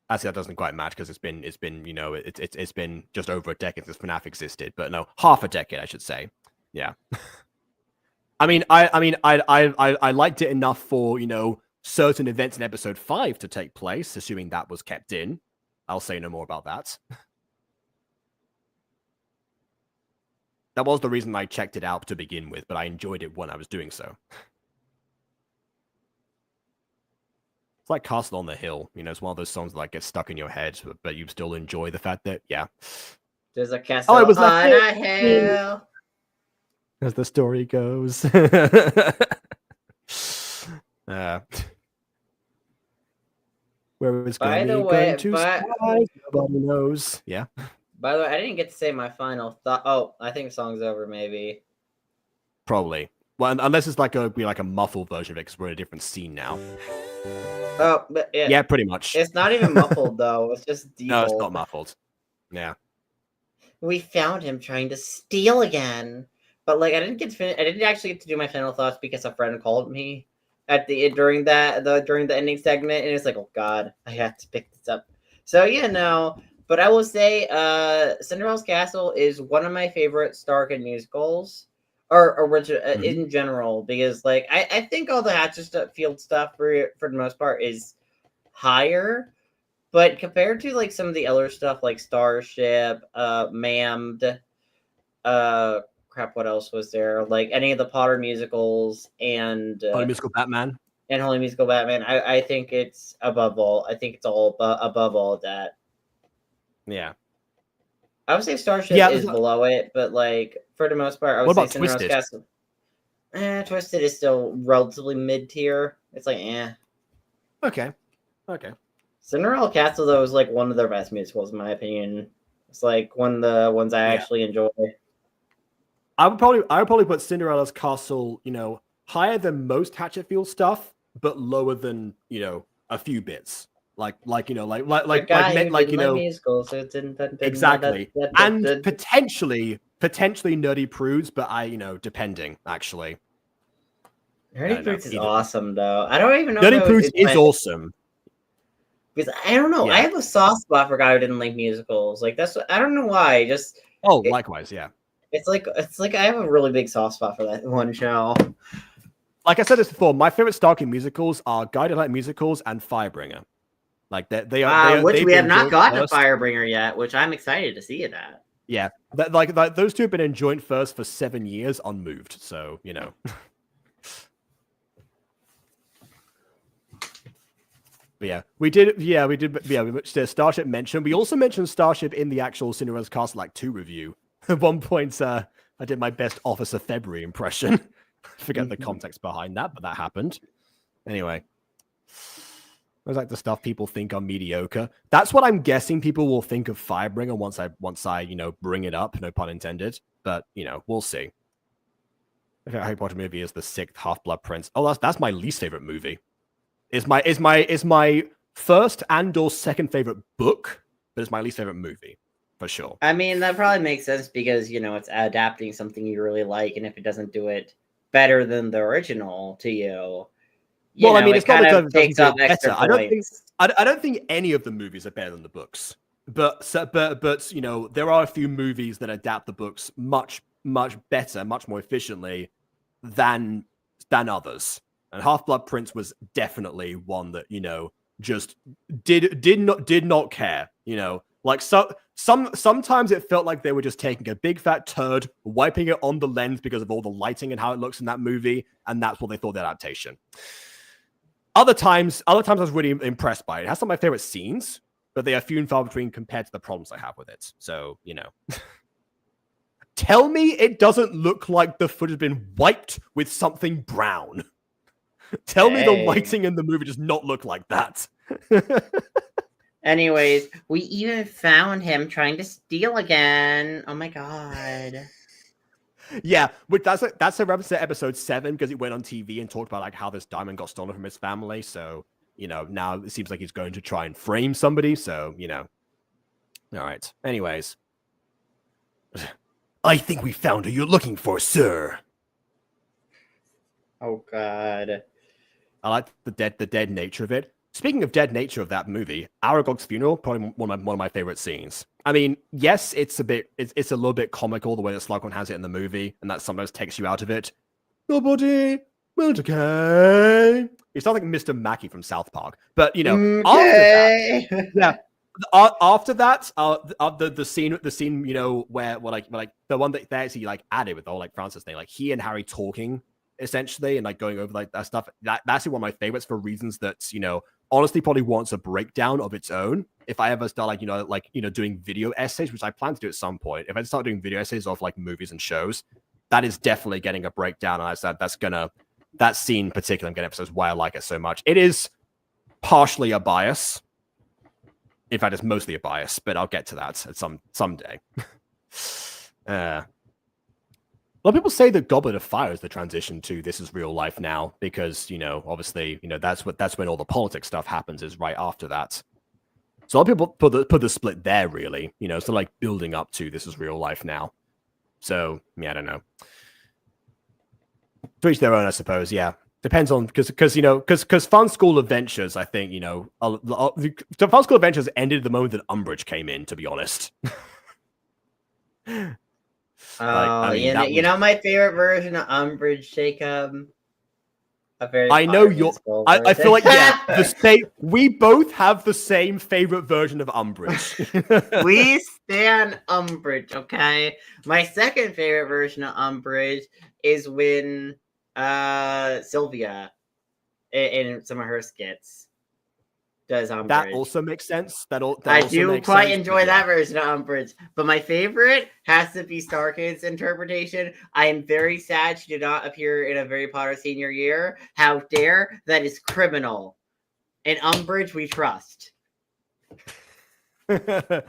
actually that doesn't quite match because it's been it's been just over a decade since FNAF existed, but no, half a decade I should say. Yeah. I liked it enough for certain events in episode 5 to take place, assuming that was kept in. I'll say no more about that. That was the reason I checked it out to begin with, but I enjoyed it when I was doing so. It's like Castle on the Hill. It's one of those songs that like gets stuck in your head, but you still enjoy the fact that, yeah. There's a castle on a hill. As the story goes. Where is going to start, nobody knows. Yeah. By the way, I didn't get to say my final thought. Oh, I think the song's over, maybe. Probably. Well, unless it's like a muffled version of it, because we're in a different scene now. Oh, but yeah, pretty much. It's not even muffled though. It's just default. No, it's not muffled. Yeah. We found him trying to steal again. But like I didn't actually get to do my final thoughts because a friend called me at during the ending segment, and it's like, oh god, I have to pick this up. So yeah, no. But I will say, Cinderella's Castle is one of my favorite Stark musicals, or original in general, because like I think all the Hatchetfield stuff for the most part is higher, but compared to like some of the other stuff like Starship, Mammed, crap, what else was there? Like any of the Potter musicals and Holy Musical Batman. And Holy Musical Batman. I think it's above all. I think it's all above all of that. Yeah. I would say Starship is below it, but like for the most part, I would say Cinderella's Castle. Twisted is still relatively mid tier. It's like Okay. Cinderella Castle though is like one of their best musicals in my opinion. It's like one of the ones I actually enjoy. I would probably put Cinderella's Castle, higher than most Hatchetfield stuff, but lower than a few bits. Exactly, and potentially Nerdy Prudes, but depending actually. Nerdy Prudes is awesome though. I don't even know. Nerdy Prudes is awesome. Because I don't know, I have a soft spot for a guy who didn't like musicals. Like I don't know why. Likewise, yeah. It's like I have a really big soft spot for that one show. Like I said this before, my favorite Stark musicals are Guided Light Musicals and Firebringer. Like they are, which we have not gotten to Firebringer yet, which I'm excited to see it at. Yeah, those two have been in joint first for 7 years, unmoved. So But we did Starship mention. We also mentioned Starship in the actual Cinderella's Castle 2 review. At one point, I did my best Officer February impression. Forget the context behind that, but that happened. Anyway. It was like the stuff people think are mediocre. That's what I'm guessing people will think of Firebringer once I bring it up, no pun intended. But, we'll see. I think Harry Potter movie is the 6th Half-Blood Prince. Oh, that's my least favorite movie. Is my first and or second favorite book, but it's my least favorite movie, for sure. I mean, that probably makes sense because, it's adapting something you really like, and if it doesn't do it better than the original to you, it's not kind of takes off extra points. I don't think any of the movies are better than the books. But there are a few movies that adapt the books much, much better, much more efficiently than others. And Half-Blood Prince was definitely one that, just did not care, sometimes it felt like they were just taking a big fat turd, wiping it on the lens because of all the lighting and how it looks in that movie, and that's what they thought of the adaptation. Other times I was really impressed by it. It has some of my favorite scenes, but they are few and far between compared to the problems I have with it. So, Tell me it doesn't look like the foot has been wiped with something brown. Tell me the lighting in the movie does not look like that. Anyways, we even found him trying to steal again. Oh my god. Yeah, but that's a reference to episode 7 because he went on TV and talked about how this diamond got stolen from his family. So, now it seems like he's going to try and frame somebody. So, All right. Anyways. I think we found who you're looking for, sir. Oh god. I like the dead nature of it. Speaking of dead nature of that movie, Aragog's funeral, probably one of my favorite scenes. I mean, yes, it's a little bit comical the way that Slughorn has it in the movie, and that sometimes takes you out of it. Nobody will decay. It's not like Mr. Mackey from South Park, but after that, the scene, where the one that they actually added with the whole Francis thing, he and Harry talking essentially and going over that stuff. That's one of my favorites for reasons that honestly probably wants a breakdown of its own. If I ever start doing video essays, which I plan to do at some point, if I start doing video essays of movies and shows, that is definitely getting a breakdown. And I said that scene in particular, I'm getting episodes why I like it so much. It is partially a bias. In fact, it's mostly a bias, but I'll get to that at someday. A lot of people say that Goblet of Fire is the transition to This Is Real Life now, because obviously that's when all the politics stuff happens is right after that. So a lot of people put the split there, really. You know, so like building up to this is real life now. So yeah, I don't know. To each their own, I suppose. Yeah, depends on because Fun School Adventures, I think the Fun School Adventures ended the moment that Umbridge came in. To be honest. You know my favorite version of Umbridge, Jacob. I know I feel like we both have the same favorite version of Umbridge. We stand Umbridge, okay? My second favorite version of Umbridge is when Sylvia in some of her skits does Umbridge. That also makes sense. I do quite enjoy that version of Umbridge, but my favorite has to be Starkid's interpretation. I am very sad she did not appear in a Harry Potter senior year. How dare! That is criminal. In Umbridge, we trust. I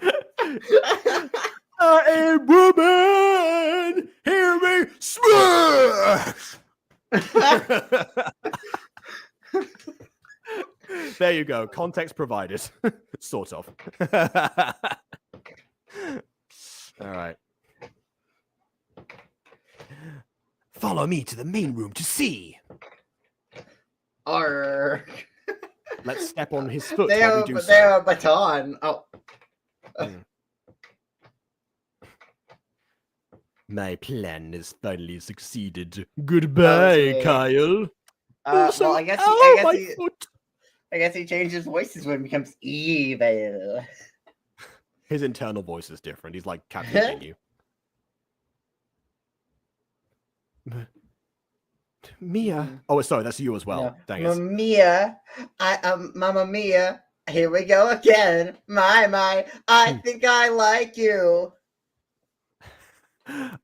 am woman. Hear me smash. There you go. Context provided. Sort of. All right. Follow me to the main room to see. Arr. Let's step on his foot. They have a baton. Oh. My plan has finally succeeded. Goodbye, Kyle. Well, I guess he changes voices when he becomes evil. His internal voice is different. He's like Captain Ginyu. Mia. Oh, sorry, that's you as well. No. Dang it. Mia. Mamma Mia. Here we go again. My. I think I like you.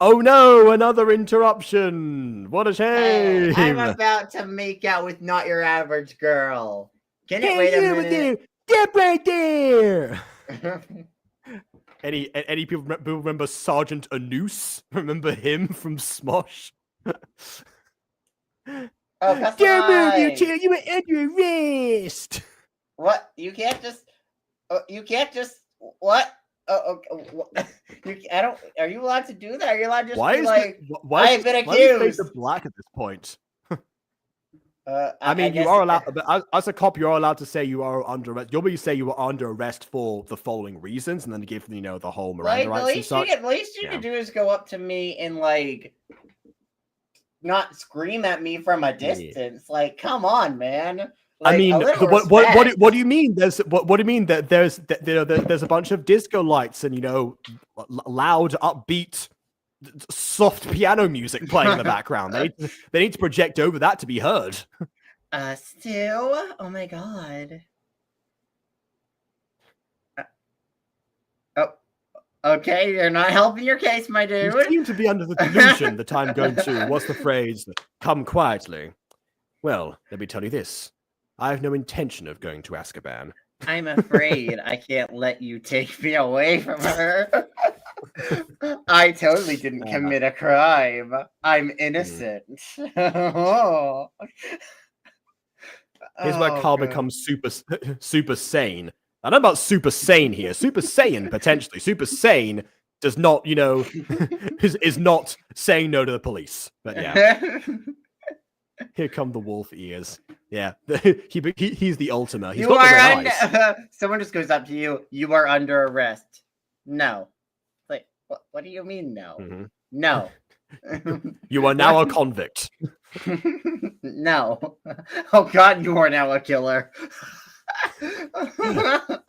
Oh no, another interruption. What a shame. Hey, I'm about to make out with not your average girl. Can it wait a minute? Get right there. Any people remember Sergeant Anus? Remember him from Smosh? Oh, that's Don't move, you were under arrest. What? You can't just. What? I don't. Are you allowed to do that? Are you allowed to just I have been accused? Why is the black at this point? I mean, you are allowed, but as a cop, you are allowed to say you are under arrest. You'll be say you are under arrest for the following reasons, and then give the whole Miranda rights and such. The least you can do is go up to me and not scream at me from a distance. Yeah. Like, come on, man. I mean, what do you mean? What do you mean that there's a bunch of disco lights and loud, upbeat, soft piano music playing in the background? They need to project over that to be heard. Stu? Oh my god. Okay, you're not helping your case, my dude. You seem to be under the delusion that I'm going to, what's the phrase, come quietly. Well, let me tell you this. I have no intention of going to Azkaban. I'm afraid I can't let you take me away from her. I totally didn't commit a crime. I'm innocent. Here's where Carl becomes super sane. I don't know about super sane here. Super Saiyan, potentially. Super sane does not, is not saying no to the police. But yeah. Here come the wolf ears. Yeah, he's the Ultima. He's got the red eyes. Someone just goes up to you. You are under arrest. No. Like, what do you mean no? Mm-hmm. No. You are now a convict. No. Oh God, you are now a killer.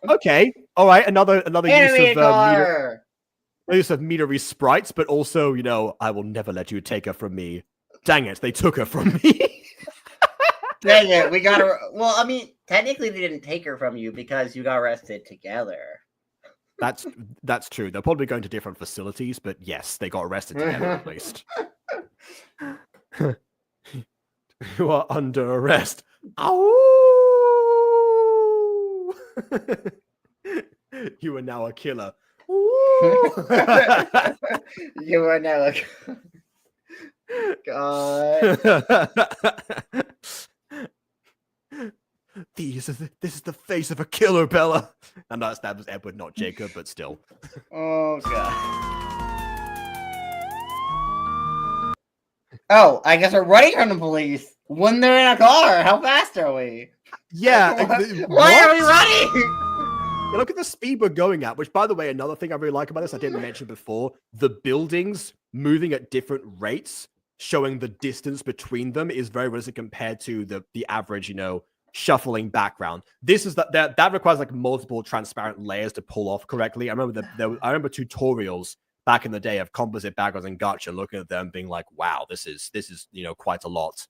Okay. All right. Another use of metery sprites, but also, I will never let you take her from me. Dang it, they took her from me. Dang it, we got her. Well, I mean, technically they didn't take her from you because you got arrested together. That's true. They're probably going to different facilities, but yes, they got arrested together at least. You are under arrest. Ow! You are now a killer. You are now a God. This is the face of a killer, Bella. And that was Edward, not Jacob, but still. Oh god. Oh, I guess we're running from the police when they're in a car. How fast are we? Yeah. Why are we running? Yeah, look at the speed we're going at, which, by the way, another thing I really like about this, I didn't mention before, the buildings moving at different rates, showing the distance between them is very realistic compared to the average, shuffling background. This is that requires like multiple transparent layers to pull off correctly. I remember I remember tutorials back in the day of composite backgrounds in Gacha, looking at them being like, wow, this is quite a lot.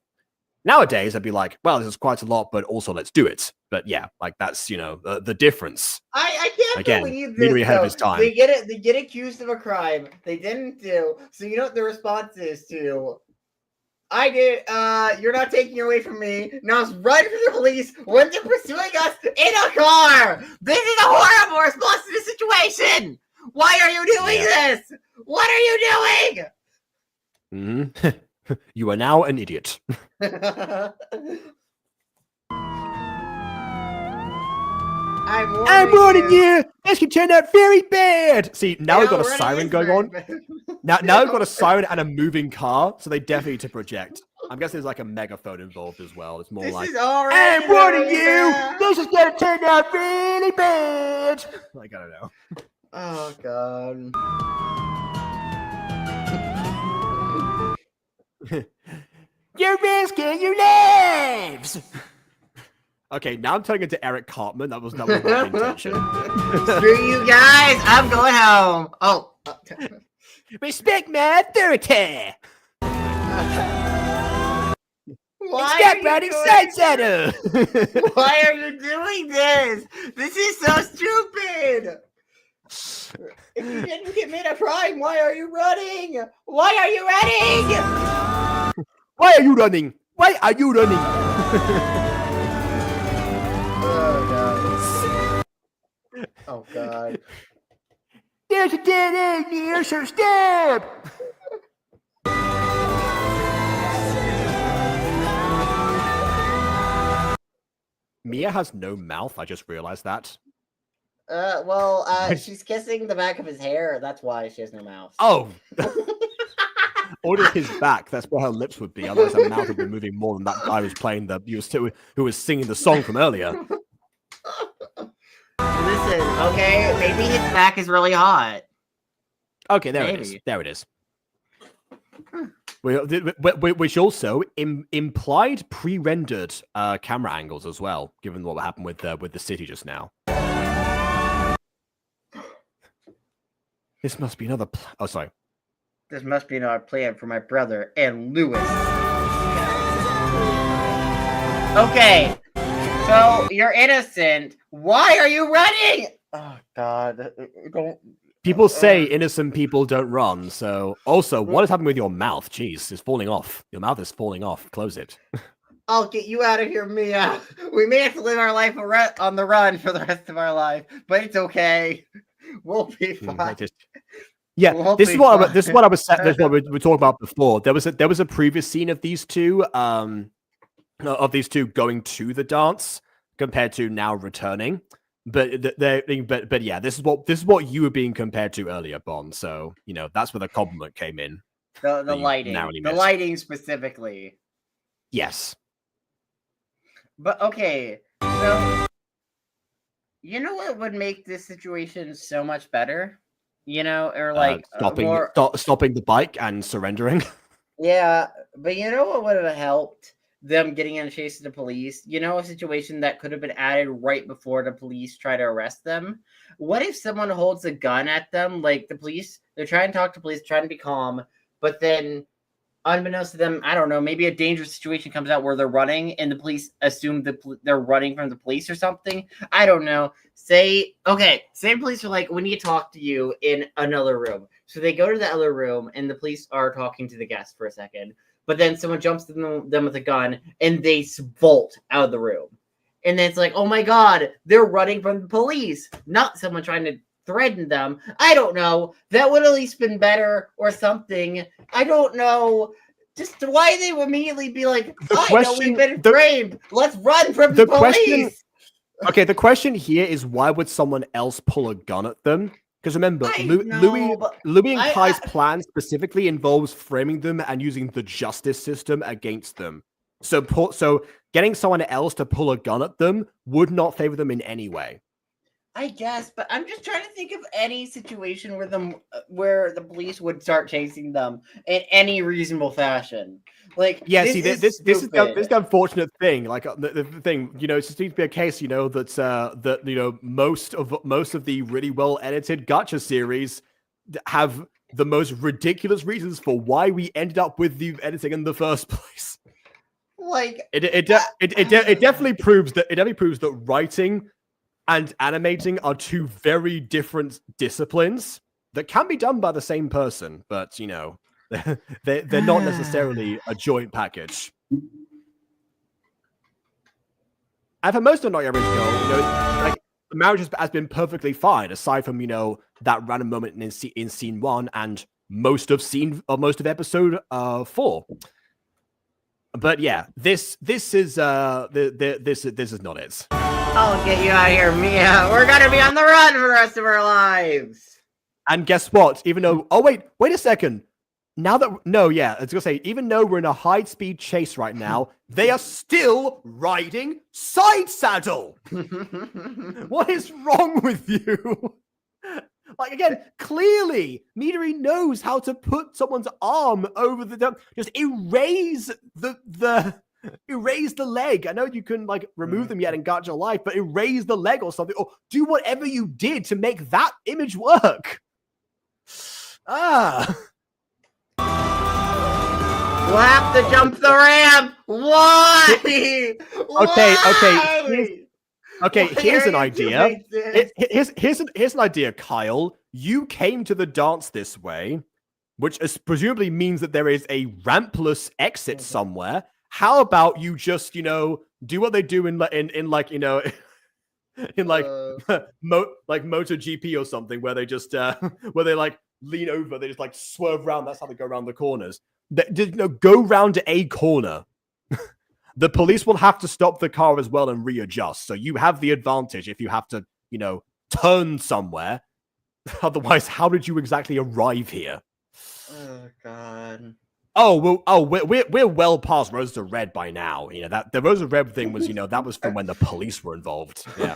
Nowadays, I'd be like, well, this is quite a lot, but also let's do it. But yeah, like that's the difference. I can't believe this. Ahead of his time. They get accused of a crime they didn't do. So you know what the response is to? I did. You're not taking it away from me. Now it's right from the police when they're pursuing us in a car. This is a horrible response to the situation. Why are you doing this? What are you doing? You are now an idiot. I'm warning you. This can turn out very bad. See, now we've got a siren going on. Now we've got a siren and a moving car, so they definitely need to project. I'm guessing there's like a megaphone involved as well. It's more this like, I'm warning you. This is gonna turn out really bad. Like, I don't know. Oh god. You're risking your lives. Okay, now I'm turning into Eric Cartman. That was not my intention. Screw you guys! I'm going home. Oh, respect my authority. Why Why are you doing this? This is so stupid. If you didn't commit a crime, why are you running? Why are you running? Why are you running? Why are you running? Oh god. There's a dead end here, so stop! Mia has no mouth, I just realized that. She's kissing the back of his hair. That's why she has no mouth. Oh! Or just his back. That's where her lips would be. Otherwise, her mouth would be moving more than that guy who was singing the song from earlier. Listen, okay, maybe his back is really hot. Okay, there it is. There it is. Which also implied pre-rendered camera angles as well, given what happened with the city just now. This must be another. Oh, sorry. This must be another plan for my brother and Lewis. Okay, so you're innocent. Why are you running? Oh God! Don't. People say innocent people don't run. So, also, what is happening with your mouth? Jeez, it's falling off. Your mouth is falling off. Close it. I'll get you out of here, Mia. We may have to live our life on the run for the rest of our life, but it's okay. We'll be fine. Yeah, this is what I was saying. This is what we were talking about before. There was a previous scene of these two going to the dance compared to now returning. But yeah, this is what you were being compared to earlier, Bond. So that's where the compliment came in. The lighting specifically. Yes. But okay, so you know what would make this situation so much better? Or like stopping the bike and surrendering. Yeah, but you know what would have helped them getting in a chase of the police? A situation that could have been added right before the police try to arrest them. What if someone holds a gun at them? Like the police, they're trying to talk to police, trying to be calm, but then unbeknownst to them, I don't know, maybe a dangerous situation comes out where they're running and the police assume they're running from the police or something. I don't know. Say police are like, we need to talk to you in another room. So they go to the other room and the police are talking to the guest for a second. But then someone jumps to them with a gun and they bolt out of the room. And then it's like, oh my God, they're running from the police, not someone trying to threaten them. I don't know. That would at least been better or something. I don't know. Just why they would immediately be like, The I know question- we've been the- framed. Let's run from the the question- police. Okay, the question here is why would someone else pull a gun at them? Because remember, I Louis and I- Kai's plan specifically involves framing them and using the justice system against them. So getting someone else to pull a gun at them would not favor them in any way. I guess, but I'm just trying to think of any situation where the police would start chasing them in any reasonable fashion. Like, Yeah, this is the unfortunate thing. Like the thing, you know, it seems to be a case, you know, that you know most of the really well edited Gacha series have the most ridiculous reasons for why we ended up with the editing in the first place. Like, It definitely proves that writing and animating are two very different disciplines that can be done by the same person, but you know, they're not necessarily a joint package. And for most of Not Your Average Girl, you know, like the marriage has been perfectly fine, aside from, you know, that random moment in scene 1 and most of episode 4. But yeah, this is not it. I'll get you out of here, Mia. We're gonna be on the run for the rest of our lives. And guess what? Even though, wait a second. Now that I was gonna say, even though we're in a high-speed chase right now, they are still riding side saddle. What is wrong with you? Like, again, clearly, Midori knows how to put someone's arm over the just erase the leg. I know you couldn't like remove them yet in Gacha Life, but erase the leg or something, or do whatever you did to make that image work. We'll have to jump the ramp. Why? Okay. Here's an idea. Here's an idea, Kyle. You came to the dance this way, which presumably means that there is a rampless exit somewhere. How about you just, you know, do what they do in like, you know, in like MotoGP or something, where they just where they like lean over, they just like swerve around. That's how they go around the corners. Go round a corner. The police will have to stop the car as well and readjust. So you have the advantage if you have to, you know, turn somewhere. Otherwise, how did you exactly arrive here? Oh God. We're well past Rosa Red by now. You know that the Rosa Red thing was, you know, that was from when the police were involved. Yeah.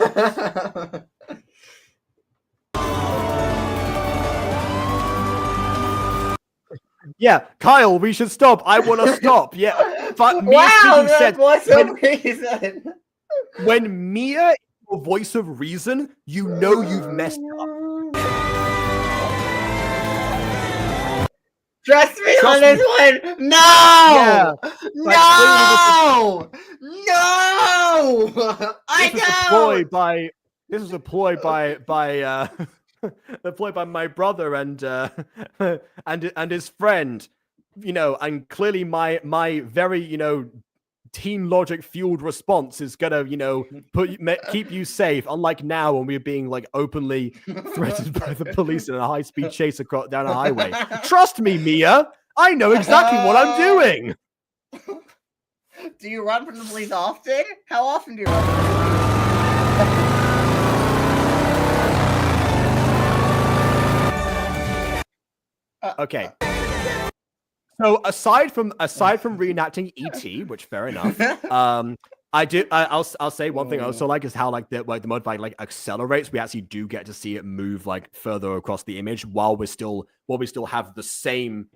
Yeah, Kyle, we should stop. I want to stop. Yeah, but Wow, that's voice of reason. When Mia is your voice of reason, you know you've messed up. Trust me on this one. No! Yeah, No! No! This was a ploy by employed by my brother and his friend, you know, and clearly my very, you know, teen logic fueled response is gonna, you know, keep you safe, unlike now when we're being like openly threatened by the police in a high-speed chase down a highway. Trust me, Mia, I know exactly what I'm doing. Do you run from the police often? How often do you run from the police? Okay. So aside from reenacting ET, which fair enough, I'll say one thing I also like is how like the motorbike like accelerates. We actually do get to see it move like further across the image while we still have the same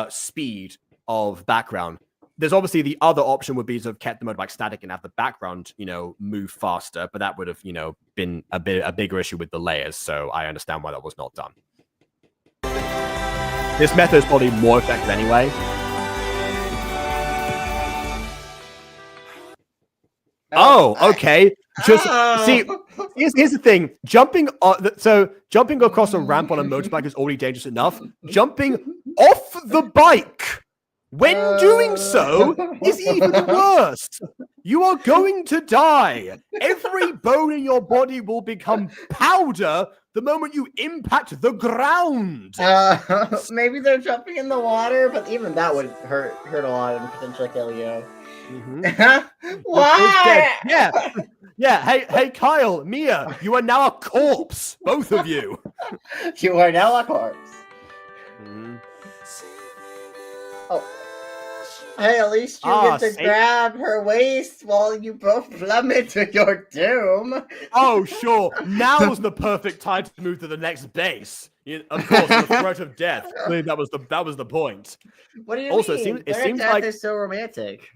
speed of background. There's obviously the other option would be to have kept the motorbike static and have the background, you know, move faster, but that would have, you know, been a bigger issue with the layers. So I understand why that was not done. This method is probably more effective anyway. Okay. See, here's the thing. Jumping across a ramp on a motorbike is already dangerous enough. Jumping off the bike when doing so is even worse. You are going to die. Every bone in your body will become powder the moment you impact the ground. Maybe they're jumping in the water, but even that would hurt a lot and potentially kill you. Why? Yeah, yeah. Hey, Kyle, Mia, you are now a corpse, both of you. You are now a corpse. Oh. Hey, at least you get to grab her waist while you both plummet to your doom. Oh, sure. Now's the perfect time to move to the next base. Of course, the threat of death. Clearly, that was the point. What do you also, mean? It seems death like is so romantic.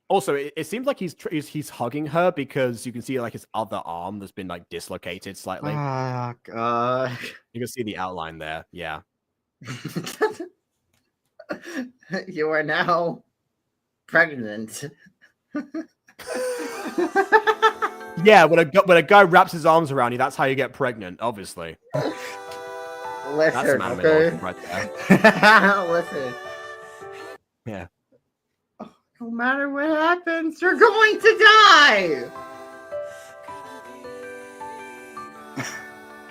Also, it seems like he's hugging her because you can see like his other arm that's been like dislocated slightly. Oh god! You can see the outline there. Yeah. You are now pregnant. Yeah, when a guy wraps his arms around you, that's how you get pregnant. Obviously. Listen, that's some anime okay? right there. Listen. Yeah. No matter what happens, you're going to die!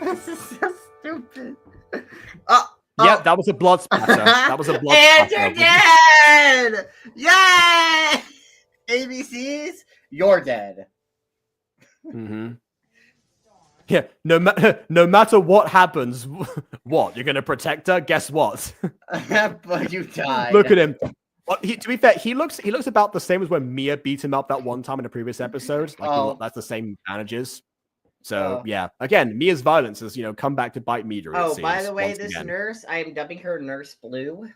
This is so stupid. Yeah, that was a blood splatter. That was a blood and splatter. you're dead! Yay! ABCs, you're dead. Yeah, no matter what happens, what? You're going to protect her? Guess what? But you died. Look at him. Well, to be fair, he looks about the same as when Mia beat him up that one time in a previous episode. Like that's the same bandages. So yeah, again, Mia's violence has come back to bite Mia. By the way, this nurse, I am dubbing her Nurse Blue.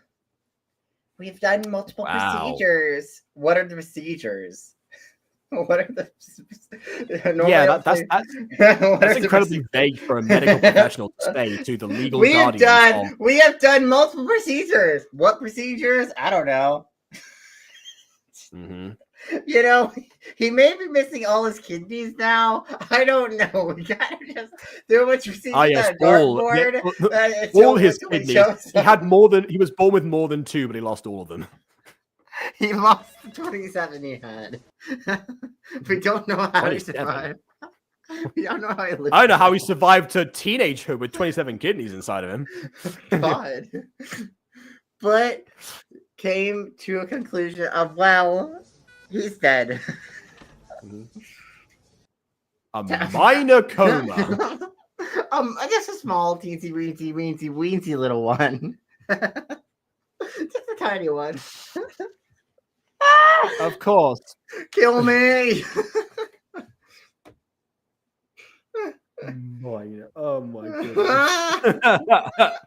We've done multiple procedures. What are the procedures? What are the? That's incredibly vague for a medical professional to say to the legal guardians. We have done multiple procedures. What procedures? I don't know. He may be missing all his kidneys now. I don't know. We gotta just do a bunch of procedures on a dartboard. All his kidneys. He was born with more than 2, but he lost all of them. He lost the 27 he had. We don't know how he survived. We don't know how he lived. I don't know how he survived to teenagehood with 27 kidneys inside of him. God. But came to a conclusion of, well, he's dead. A minor coma. I guess a small, teensy, weensy little one. Just a tiny one. Of course. Kill me. Oh my goodness.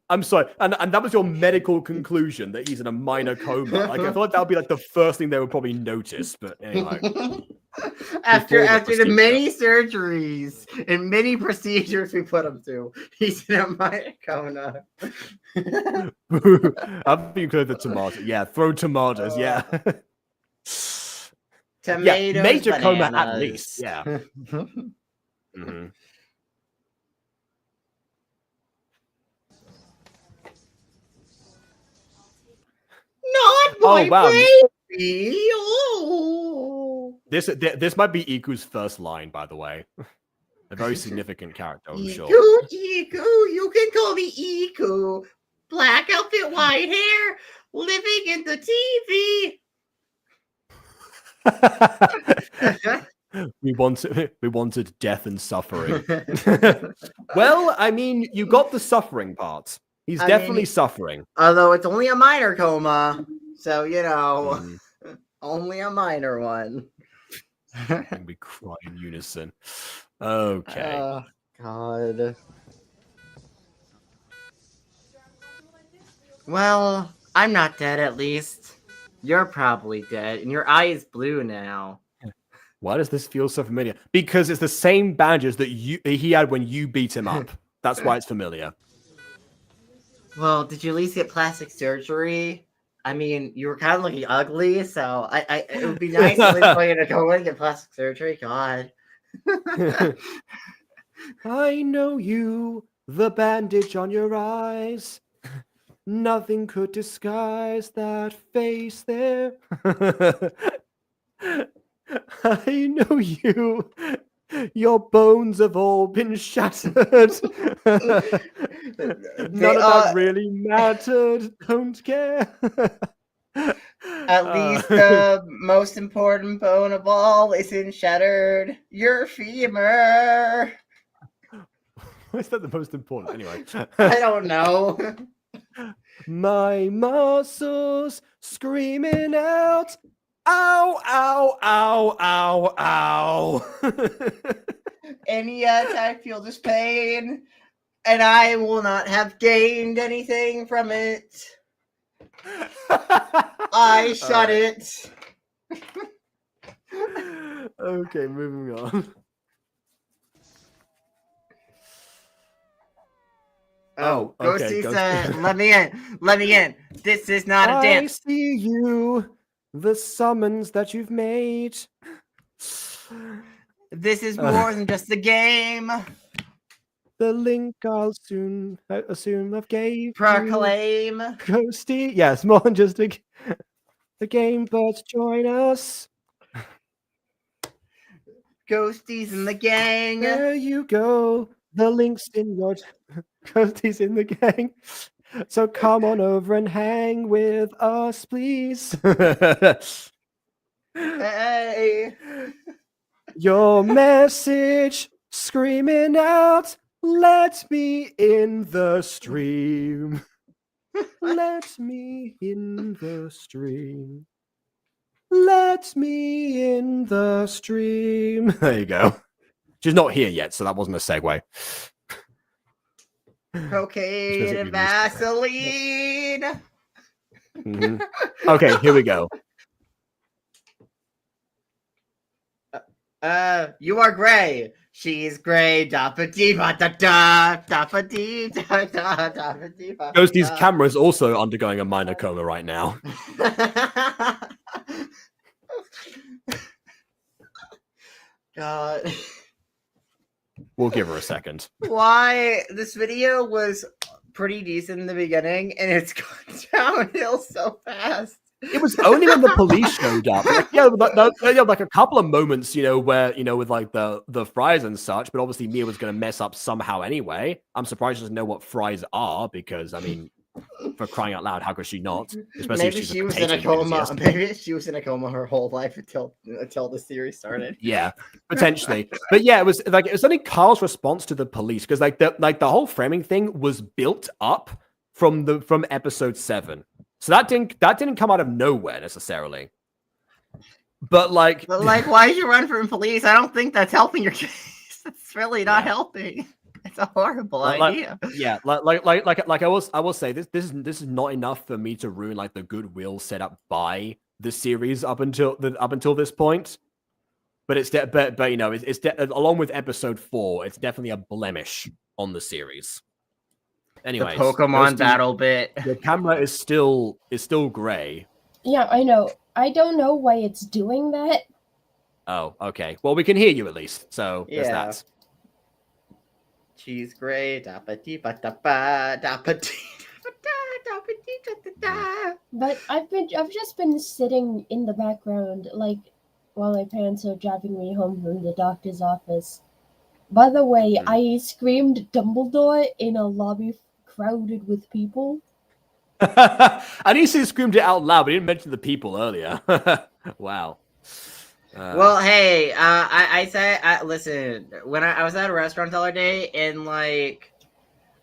I'm sorry, and that was your medical conclusion that he's in a minor coma. Like I feel like that would be like the first thing they would probably notice. But anyway, after the many surgeries and many procedures we put him through, he's in a minor coma. I've been good with the tomato. Yeah, throw tomatoes. Yeah. Tomatoes, major bananas. Coma at least. Yeah. Not my baby. Oh. This might be Iku's first line, by the way. A very significant character, I'm sure. Iku, you can call me Iku. Black outfit, white hair, living in the TV. We wanted death and suffering. Well, I mean, you got the suffering part. He's definitely suffering. Although it's only a minor coma, so only a minor one. And we cry in unison. Okay. Oh, God. Well, I'm not dead at least. You're probably dead, and your eye is blue now. Why does this feel so familiar? Because it's the same bandages that he had when you beat him up. That's why it's familiar. Well, did you at least get plastic surgery? I mean, you were kind of looking ugly, so it would be nice for you to go and get plastic surgery. God. I know you, the bandage on your eyes. Nothing could disguise that face there. I know you, Your bones have all been shattered. None of that really mattered. Don't care. At least the most important bone of all isn't shattered. Your femur. Why is that the most important? Anyway. I don't know. My muscles screaming out. Ow, ow, ow, ow, ow. And yet I feel this pain, and I will not have gained anything from it. I shut it. Okay, moving on. Oh, okay. Ghosty said, let me in. Let me in. This is not a dance. I see you. The summons that you've made. This is more than just a game. The link I'll soon assume I've gave Proclaim. you. Ghosty. Yes, more than just a game, but join us. Ghosty's in the gang. There you go. The link's in your Ghosty's in the gang. So come on over and hang with us, please. Hey. Your message screaming out, let me in the stream. Let me in the stream. Let me in the stream. There you go. She's not here yet, so that wasn't a segue. Cocaine and Vaseline. Mm-hmm. Okay, here we go. You are gray. She's gray. Ghosty's camera is also undergoing a minor coma right now. God. We'll give her a second. Why this video was pretty decent in the beginning, and it's gone downhill so fast. It was only when the police showed up. Like a couple of moments, where, with like the fries and such, but obviously Mia was going to mess up somehow anyway. I'm surprised she doesn't know what fries are because, I mean, for crying out loud, how could she not? Especially Maybe she was in a coma. Maybe she was in a coma her whole life until the series started. Yeah, potentially. But yeah, it was only Carl's response to the police because the whole framing thing was built up from episode 7. So that didn't come out of nowhere necessarily. But why did you run from police? I don't think that's helping your case. That's really not helping. It's a horrible idea. Yeah, I will say this is not enough for me to ruin like the goodwill set up by the series up until this point. But it's along with episode 4, it's definitely a blemish on the series. Anyways, the Pokemon battle bit. The camera is still gray. Yeah, I know. I don't know why it's doing that. Oh, okay. Well, we can hear you at least. So there's that. She's gray. But I've just been sitting in the background, like, while my parents are driving me home from the doctor's office. By the way, I screamed Dumbledore in a lobby crowded with people. I knew you screamed it out loud, but you didn't mention the people earlier. Wow. Well, hey, I said, listen, when I was at a restaurant the other day, and like,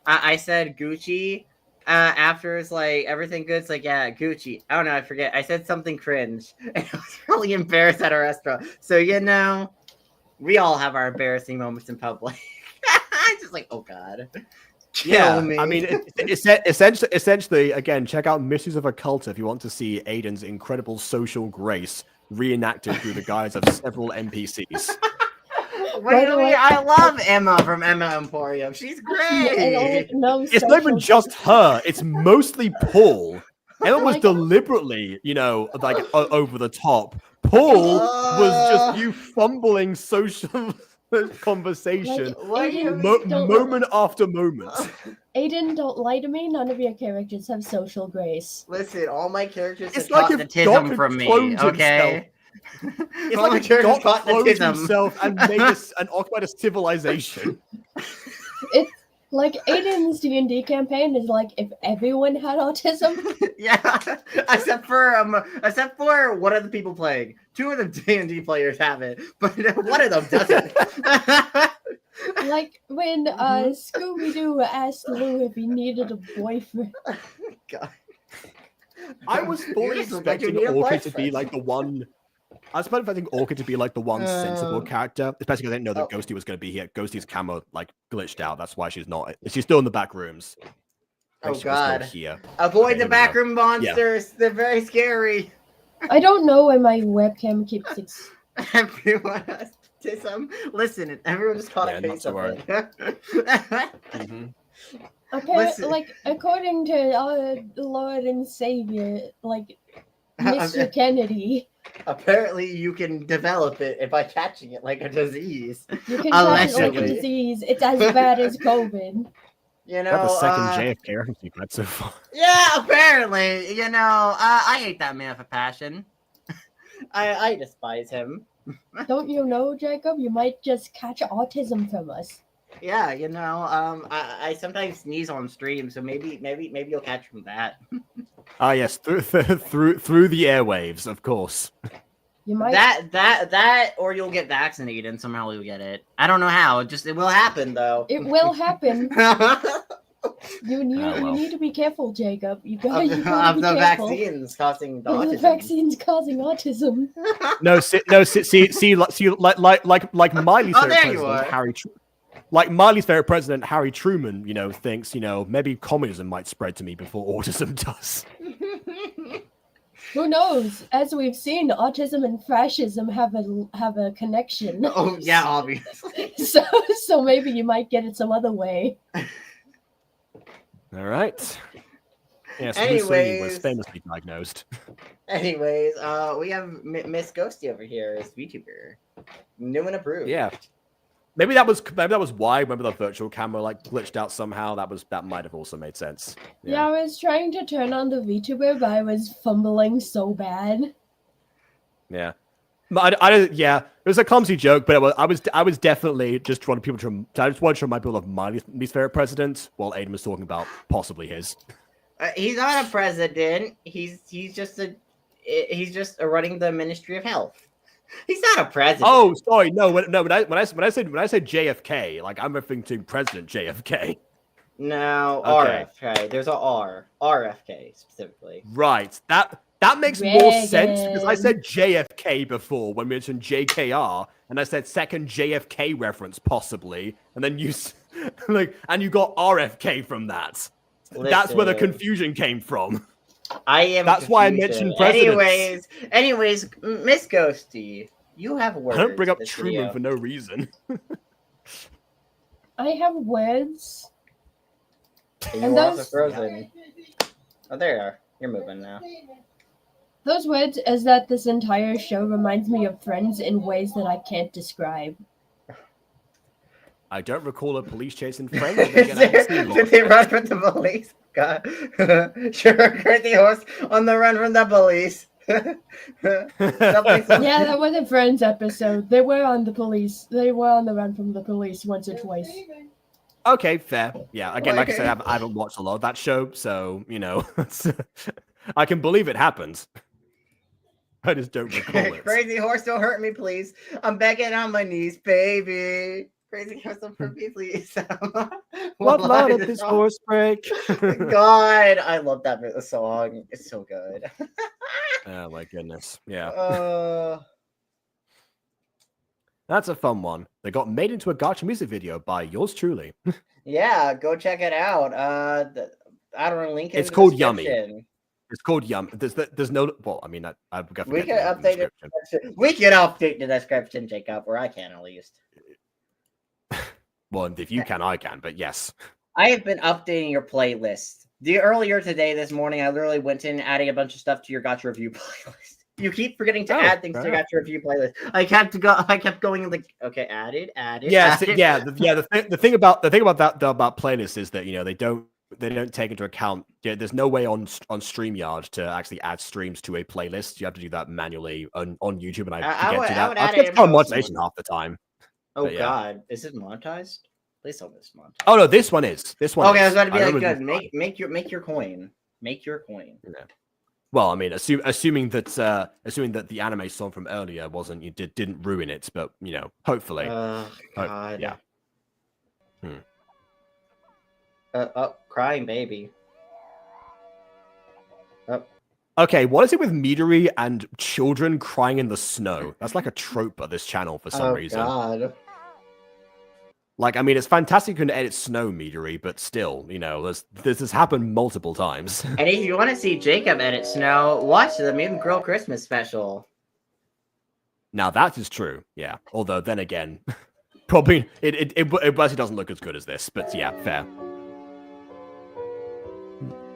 I said Gucci. After it's like everything good, it's like, yeah, Gucci. I don't know, I forget. I said something cringe, and I was really embarrassed at a restaurant. So we all have our embarrassing moments in public. I'm just like, oh god. Kill me. I mean, essentially, again, check out Mysteries of a Cult if you want to see Aiden's incredible social grace reenacted through the guise of several NPCs. What do you mean? I love Emma from Emma Emporium. She's great. It's not even just her. It's mostly Paul. Emma was deliberately, over the top. Paul was just you fumbling social conversation moment after moment. Aiden, don't lie to me. None of your characters have social grace. Listen, all my characters it's have like if Doc had from me, cloned okay? himself. It's Only like a character's god caught closed autism. himself and made us and occupied a civilization. It's like Aiden's D&D campaign is like if everyone had autism. Yeah, except for one of the people playing. 2 of the D&D players have it, but one of them doesn't. Like when Scooby-Doo asked Lou if he needed a boyfriend. God. I was fully just look like you expecting need a Orchid to be boyfriend. like the one. I was expecting Orchid to be like the one sensible character, especially because I didn't know that Ghosty was going to be here. Ghosty's camera like glitched out. That's why she's not. She's still in the back rooms. Oh She was still God! here. Avoid Okay, the here we backroom monsters. They're very scary. I don't know why my webcam keeps Everyone has autism. Listen, everyone just caught Yeah, a not case to of worry. it. Listen. like according to our Lord and Savior, like Mr. Kennedy, Apparently, you can develop it by catching it like a disease. you can catch it like a Allegedly. disease. It's as bad as COVID. You know, That's the second JFK reference we've had so far. Yeah, apparently. You know, I hate that man for passion. I despise him. Don't you know, Jacob? You might just catch autism from us. Yeah, you know, I sometimes sneeze on stream, so maybe you'll catch from that. Ah, yes, through the airwaves, of course. You might. That, or you'll get vaccinated and somehow you'll get it. I don't know how. It will happen though. It will happen. You well. need to be careful, Jacob. You of gotta be the careful. vaccines causing the Of the autism. vaccines causing autism. See, like Miley's Oh, favorite there you president, are. like Miley's favorite president, Harry Truman, you know, thinks, you know, maybe communism might spread to me before autism does. Who knows? As we've seen, autism and fascism have a connection. Oh yeah, obviously. So maybe you might get it some other way. All right. Yes, Anyways. Mussolini was famously diagnosed. Anyways, we have Miss Ghosty over here as VTuber, new and approved. Yeah. Maybe that was why. Remember the virtual camera like glitched out somehow. That might have also made sense. Yeah, I was trying to turn on the VTuber, but I was fumbling so bad. Yeah. But yeah, it was a clumsy joke, but I was definitely just trying people to. I just wanted to remind people of Miley's favorite president, while Aiden was talking about possibly his. He's not a president. He's just running the Ministry of Health. He's not a president. Oh, sorry, no. When I said JFK, like I'm referring to President JFK. No, Okay. RFK. There's a R. RFK specifically. Right. That makes more sense because I Reagan. said JFK before when we mentioned JKR, and I said second JFK reference possibly, and then you and you got RFK from that. That's where the Listen. confusion came from. I am. That's why I confusion. mentioned presidents. Anyways, Miss Ghosty, you have words. I don't bring up in this Truman video. for no reason. I have words. You And were also those- frozen. Oh, there you are. You're moving now. Those words is that this entire show reminds me of Friends in ways that I can't describe. I don't recall a police chase in Friends. but then again, I haven't seen a lot Did of they Friends. run from the police? God. Sure, crazy horse on the run from the police. Something- Yeah, that was a Friends episode. They were on the police. They were on the run from the police once or twice. Okay, fair. Yeah, again, like I said, Okay. I haven't watched a lot of that show, so, you know, I can believe it happened. I just don't recall it. Crazy horse, don't hurt me, please. I'm begging on my knees, baby. Crazy horse, don't hurt me, please. What line lot is of this song? horse break? God, I love that song. It's so good. Oh my goodness. Yeah. Uh, That's a fun one. They got made into a Gacha music video by yours truly. yeah, go check it out. I don't know, link in It's the called Yummy. description. It's called Yum. There's no. Well, I mean, I've got. We can update it. We can update the description, Jacob, or I can at least. Well, if you can, I can. But yes. I have been updating your playlist. Earlier today, this morning, I literally went in adding a bunch of stuff to your Gacha review playlist. You keep forgetting to Oh, add things to your fair Gacha review playlist. I kept going like, okay, added. Yeah. added. The thing about that about playlists is that, you know, they don't take into account. Yeah, there's no way on StreamYard to actually add streams to a playlist. You have to do that manually on YouTube, and I forget to do that. I forget to turn monetization half the time. Oh yeah. God, is it monetized? Please tell me it's monetized. Oh no, this one is. This one. Okay, is. I was about to be I like, remember good. Make your coin. Make your coin. Yeah. Well, I mean, assuming that the anime song from earlier didn't ruin it, but hopefully. God. Yeah. Crying baby. Okay, what is it with Midori and children crying in the snow? That's like a trope of this channel for some reason. God. Like, I mean, it's fantastic you can edit snow, Midori, but still, this has happened multiple times. And if you want to see Jacob edit snow, watch the Mutant Girl Christmas special. Now that is true, yeah. Although then again, probably it actually doesn't look as good as this, but yeah, fair.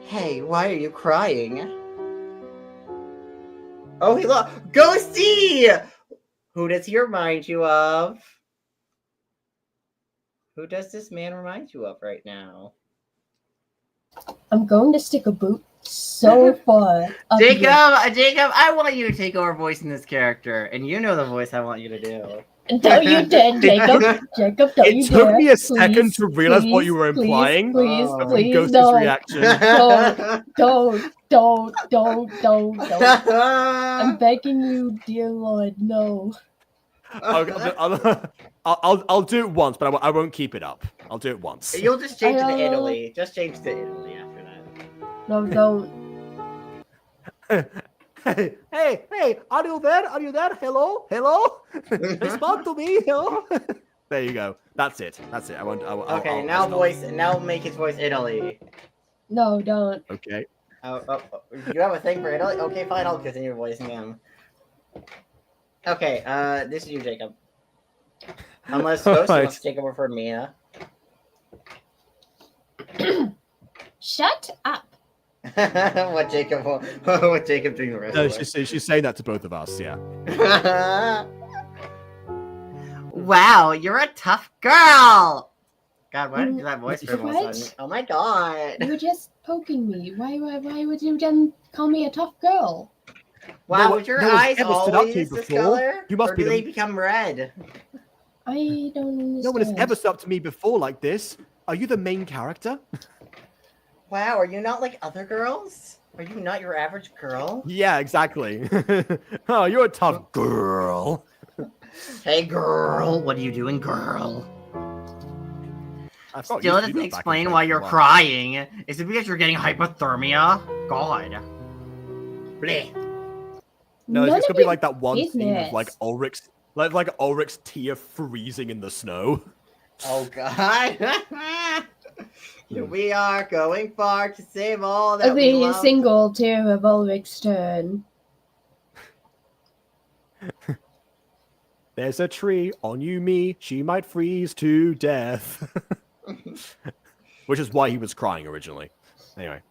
Hey, why are you crying? Oh, go see! Who does he remind you of? Who does this man remind you of right now? I'm going to stick a boot so far. Jacob, I want you to take over voicing this character, and you know the voice I want you to do. Don't you dare, Jacob. Jacob, don't you dare. It took me a second to realize what you were implying. Please, Ghost's no. reaction. Don't. I'm begging you, dear Lord, no. I'll do it once, but I won't keep it up. I'll do it once. You'll just change it to Italy. Just change to Italy after that. No, don't. Hey, are you there? Are you there? Hello? Respond to me, hello? There you go. That's it. I won't. Now make his voice Italy. No, don't. Okay. You have a thing for Italy? Okay, fine. I'll continue voicing him. Okay. This is you, Jacob. Unless Ghost wants to take over for Mia. Shut up. What Jacob doing the rest No, of it. she's saying that to both of us, yeah. Wow, you're a tough girl. God, why did you do that voice for all of a sudden? Oh my God. You were just poking me. Why would you then call me a tough girl? Wow, was your eyes always this color? You must or be do they become red? I don't understand. No one has ever stood up to me before like this. Are you the main character? Wow, are you not like other girls? Are you not your average girl? Yeah, exactly. Oh, you're a tough girl. Hey, girl, what are you doing, girl? Still doesn't explain why you're crying. Is it because you're getting hypothermia? God. Bleh. No, it's gonna be like that one scene of like Ulrich's, like Ulrich's tear freezing in the snow. Oh God. Here we are going far to save all that we love. The single tear of Ulrich's turn. There's a tree on Yumi. She might freeze to death. Which is why he was crying originally. Anyway.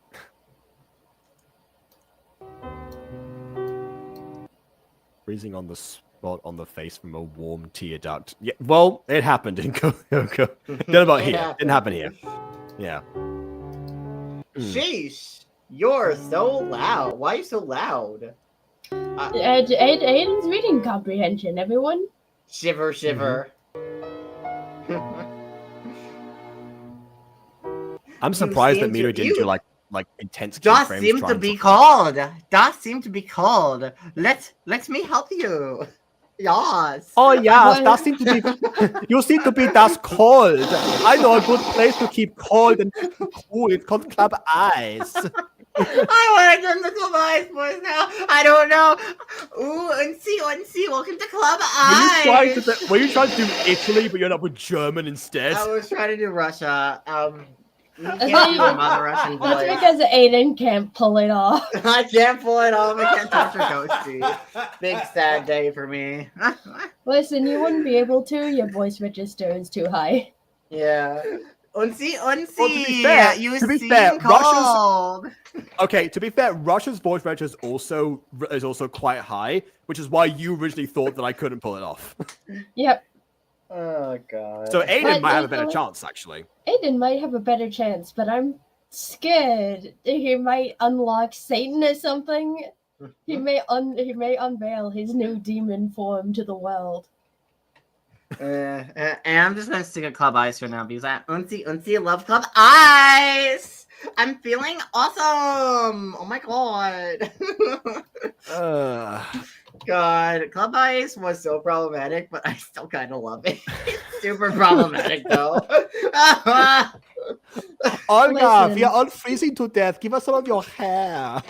Freezing on the spot on the face from a warm tear duct. Yeah, well, it happened in Kyoko. Didn't about here. Didn't happen here. Yeah. Sheesh. You're so loud. Why are you so loud? Aiden's reading comprehension, everyone. Shiver, shiver. I'm surprised that Mito didn't do like intense Does keyframes. seem to be cold. Does seem to be cold. Let me help you. Yes. Oh yes, that seems to be. You seem to be that's cold. I know a good place to keep cold and cool. It's called Club Ice. I want to come to Club Ice, boys. Now I don't know. Ooh, unsee. Welcome to Club Ice. Were you trying to do Italy, but you ended up with German instead? I was trying to do Russia. You can't That's do another Russian voice. That's because Aiden can't pull it off. I can't pull it off. I can't touch your ghosty. Big sad day for me. Listen, you wouldn't be able to. Your voice register is too high. Yeah. Unsee. Well, to be fair, cold. Okay, to be fair, Russia's voice register is also quite high, which is why you originally thought that I couldn't pull it off. Yep. Oh God. So Aiden might have a better chance, actually. Aiden might have a better chance, but I'm scared he might unlock Satan or something. He may unveil his new demon form to the world. And I'm just gonna stick at Club Ice for now because Uncy love Club Ice. I'm feeling awesome. Oh my god. God, Club Ice was so problematic, but I still kind of love it. It's super problematic though. Olga, if you're unfreezing to death, give us some of your hair.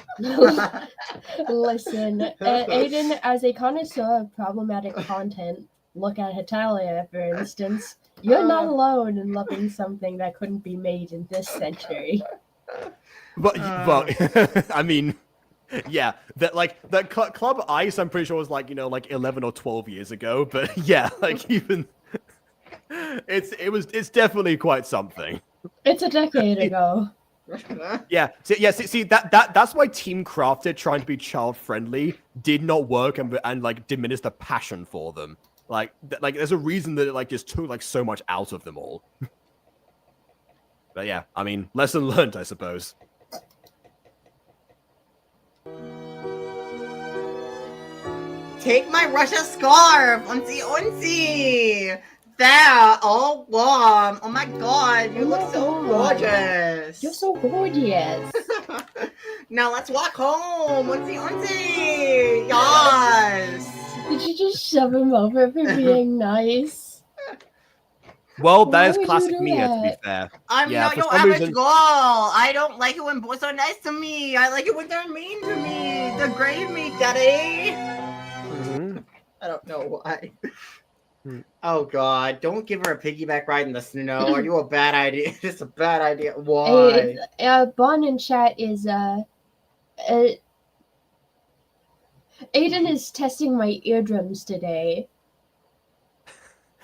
Listen, Aiden, as a connoisseur of problematic content, look at Hetalia, for instance. You're not alone in loving something that couldn't be made in this century. But I mean, yeah, that Club Ice, I'm pretty sure was like 11 or 12 years ago. But yeah, like even it's definitely quite something. It's a decade ago. Yeah, see that's why Team Crafted trying to be child friendly did not work and like diminished the passion for them. Like there's a reason that it like just took like so much out of them all. But yeah, I mean, lesson learned, I suppose. Take my Russia scarf, Uncy. There, all warm. Oh my god, you look so gorgeous. You're so gorgeous. Now let's walk home, Uncy. Yes. Did you just shove him over for being nice? Well, Why that is would you classic do Mia, to be that? fair. I'm Yeah, not for your some average reason- girl. I don't like it when boys are nice to me. I like it when they're mean to me. Degrade me, daddy. Mhm. I don't know why. Oh god, don't give her a piggyback ride in the snow. Are you a bad idea? It's a bad idea. Why? Bon in chat is Aiden is testing my eardrums today.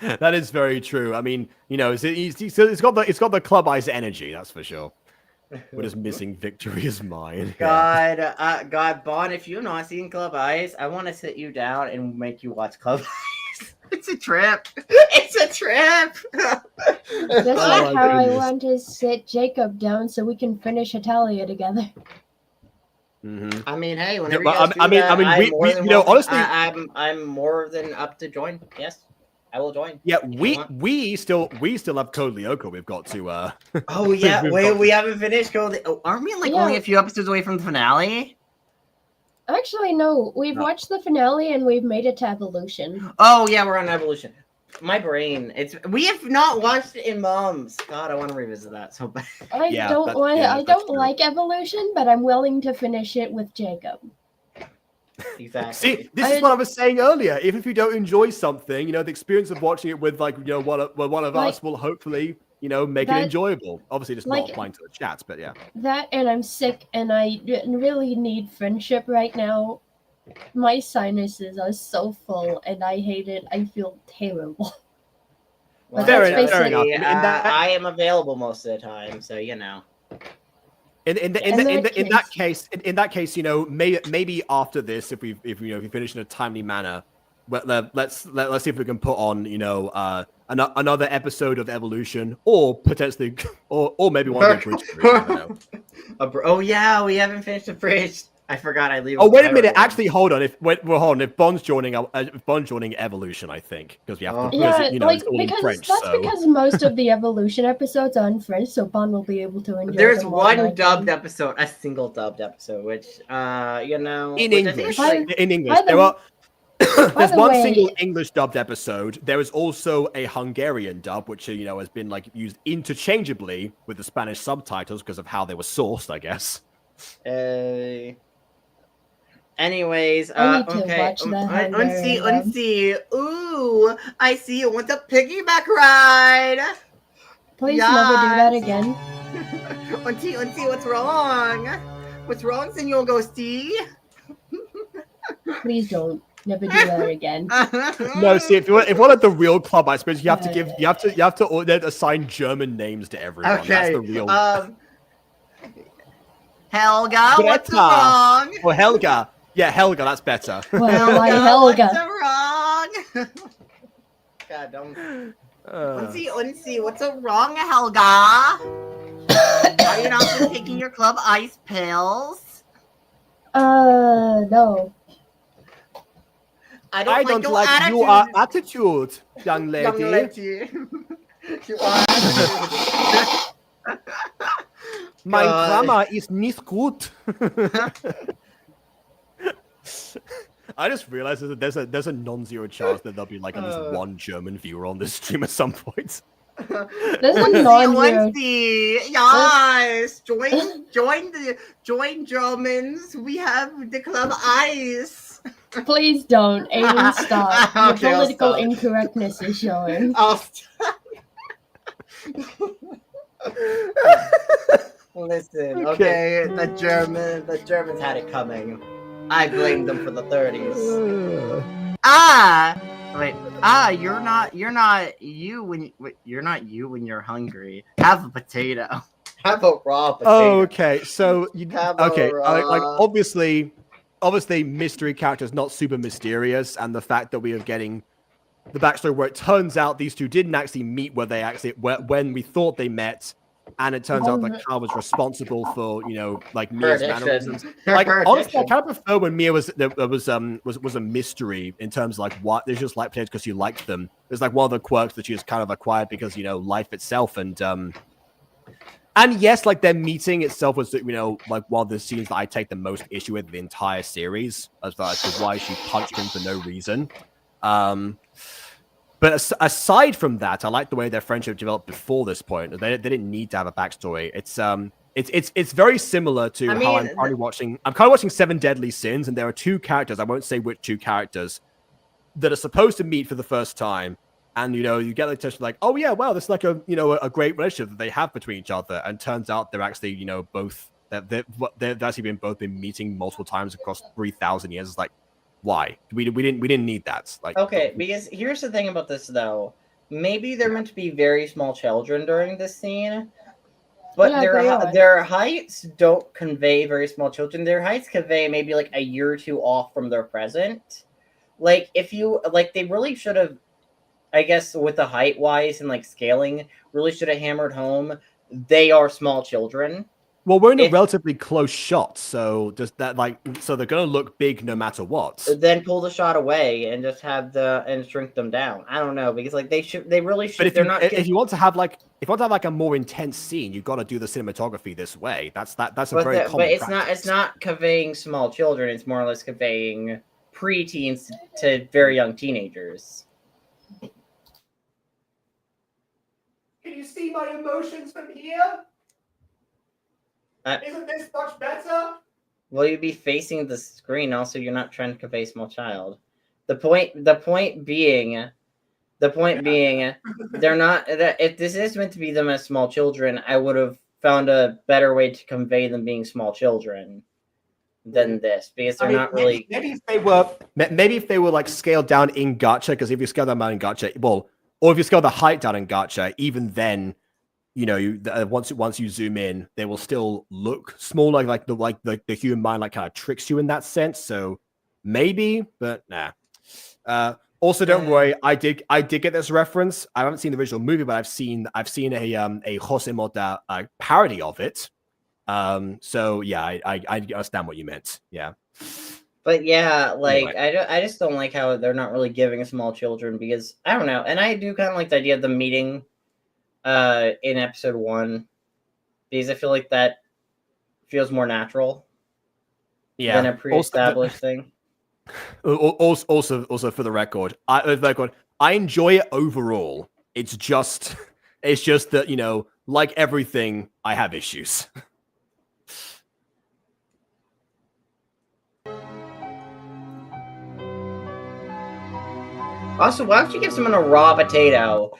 That is very true. I mean, it's got the Club Ice energy, that's for sure. We're just missing Victory is mine. Yeah. God, Bon, if you're not seeing Club Ice, I want to sit you down and make you watch Club Ice. It's a trip. It's a trip. Just Oh, like my how I goodness. want to sit Jacob down so we can finish Italia together. Mhm. I mean, hey, whenever Yeah, you but guys do that, I'm more than welcome. honestly, I'm more than up to join. Yes, I will join. yeah, if you want. we still have Code Lyoko. We've got to. Oh yeah, we've wait, got we to- haven't finished. Aren't we like Yeah. only a few episodes away from the finale? Actually, no. We've No. watched the finale and we've made it to Evolution. Oh yeah, we're on Evolution. My brain. We have not watched it in months. God, I want to revisit that so bad. I don't that's true. like Evolution, but I'm willing to finish it with Jacob. Exactly. See, this is what I was saying earlier. Even if you don't enjoy something, the experience of watching it with one of us will hopefully, make it that- enjoyable. Obviously, just like- not applying to the chats, but yeah. That and I'm sick and I really need friendship right now. My sinuses are so full and I hate it. I feel terrible. Well, Fair enough, fair enough. I am available most of the time, so you know. In that case, maybe after this, if we finish in a timely manner, let's see if we can put on another episode of Evolution, or potentially, or maybe one of the bridge. I don't know. Oh yeah, we haven't finished the bridge. I forgot I leave. Oh wait a minute! Actually, hold on. If Bond's joining Evolution, I think because we have to. Yeah, it's all in French, so. because most of the Evolution episodes are in French, so Bon will be able to enjoy. There's them more than I one can. dubbed episode, a single dubbed episode, which In which I think English, is like- in English, by the- there are. There's the one way- single English dubbed episode. There is also a Hungarian dub, which has been like used interchangeably with the Spanish subtitles because of how they were sourced, I guess. Anyways, I need to okay. watch the Hungarian dub. Unsee. Ooh, I see you want the piggyback ride. Please never do that Yes. again. Unsee, what's wrong? What's wrong, Senor Ghosty? Please don't. Never do that again. No, see, if you want the real Club Ice Bridge, you have to assign German names to everyone. Okay. That's the real. Helga, what's Greta. wrong? Or Helga. Yeah, Helga. That's better. Well, like Helga. What's wrong? God, don't. Uh, Unsee, what's wrong, Helga? Are you not taking your club ice pills? No. I don't like your attitude, young lady. Young lady. You are. Mein grammar is nicht gut. I just realized that there's a non-zero chance that there'll be like at least one German viewer on this stream at some point. There's a non-zero. Yes, join Germans. We have the club ice. Please don't. Aiden, stop. Your Okay, I'll political stop. incorrectness is showing. I'll stop. Listen, okay, the Germans had it coming. I blame them for the 30s. You're not you when you're hungry. Have a potato. Have a raw potato. Oh, okay. So Have like obviously mystery characters not super mysterious, and the fact that we are getting the backstory where it turns out these two didn't actually meet when we thought they met, and it turns out that Carl was responsible for like Mia's mannerisms. Like honestly, I kind of prefer when Mia was a mystery in terms of like what they just like potatoes because you liked them. It's like one of the quirks that she has kind of acquired because life itself and yes, like their meeting itself was like one of the scenes that I take the most issue with the entire series as far as why she punched him for no reason. But aside from that, I like the way their friendship developed before this point. They didn't need to have a backstory. It's very similar to how I'm currently watching. I'm kind of watching Seven Deadly Sins, and there are two characters. I won't say which two characters that are supposed to meet for the first time, and you get the touch like, oh yeah, wow, this is like a a great relationship that they have between each other, and turns out they're actually both they've actually both been meeting multiple times across 3,000 years. It's like, why? We didn't need that. Like, okay, because here's the thing about this though. Maybe they're meant to be very small children during this scene, but their heights don't convey very small children. Their heights convey maybe like a year or two off from their present. Like if you they really should have, I guess, with the height wise and like scaling, really should have hammered home they are small children. Well, we're in a relatively close shot, so does that so they're gonna look big no matter what. Then pull the shot away and just have and shrink them down. I don't know, because they really should. But if you want to have a more intense scene, you've got to do the cinematography this way. That's a very common But practice. it's not conveying small children. It's more or less conveying preteens to very young teenagers. Can you see my emotions from here? Isn't this much better? Well, you'd be facing the screen. Also, you're not trying to convey small child. The point being, they're not. If this is meant to be them as small children, I would have found a better way to convey them being small children than this, because they're not really. Maybe if they were like scaled down in Gacha, because if you scale them down in Gacha, or if you scale the height down in Gacha, even then. Once you zoom in, they will still look small, like the human mind kind of tricks you in that sense. So maybe, but nah. Also, don't worry, I did get this reference. I haven't seen the original movie, but I've seen a Jose Mota parody of it. So yeah, I understand what you meant. Yeah. But yeah, Anyway. I just don't like how they're not really giving small children, because I don't know, and I do kind of like the idea of the meeting in episode 1, because I feel like that feels more natural than a pre-established thing. Also for the record, I enjoy it overall. It's just that like everything, I have issues. Also, why would you give someone a raw potato?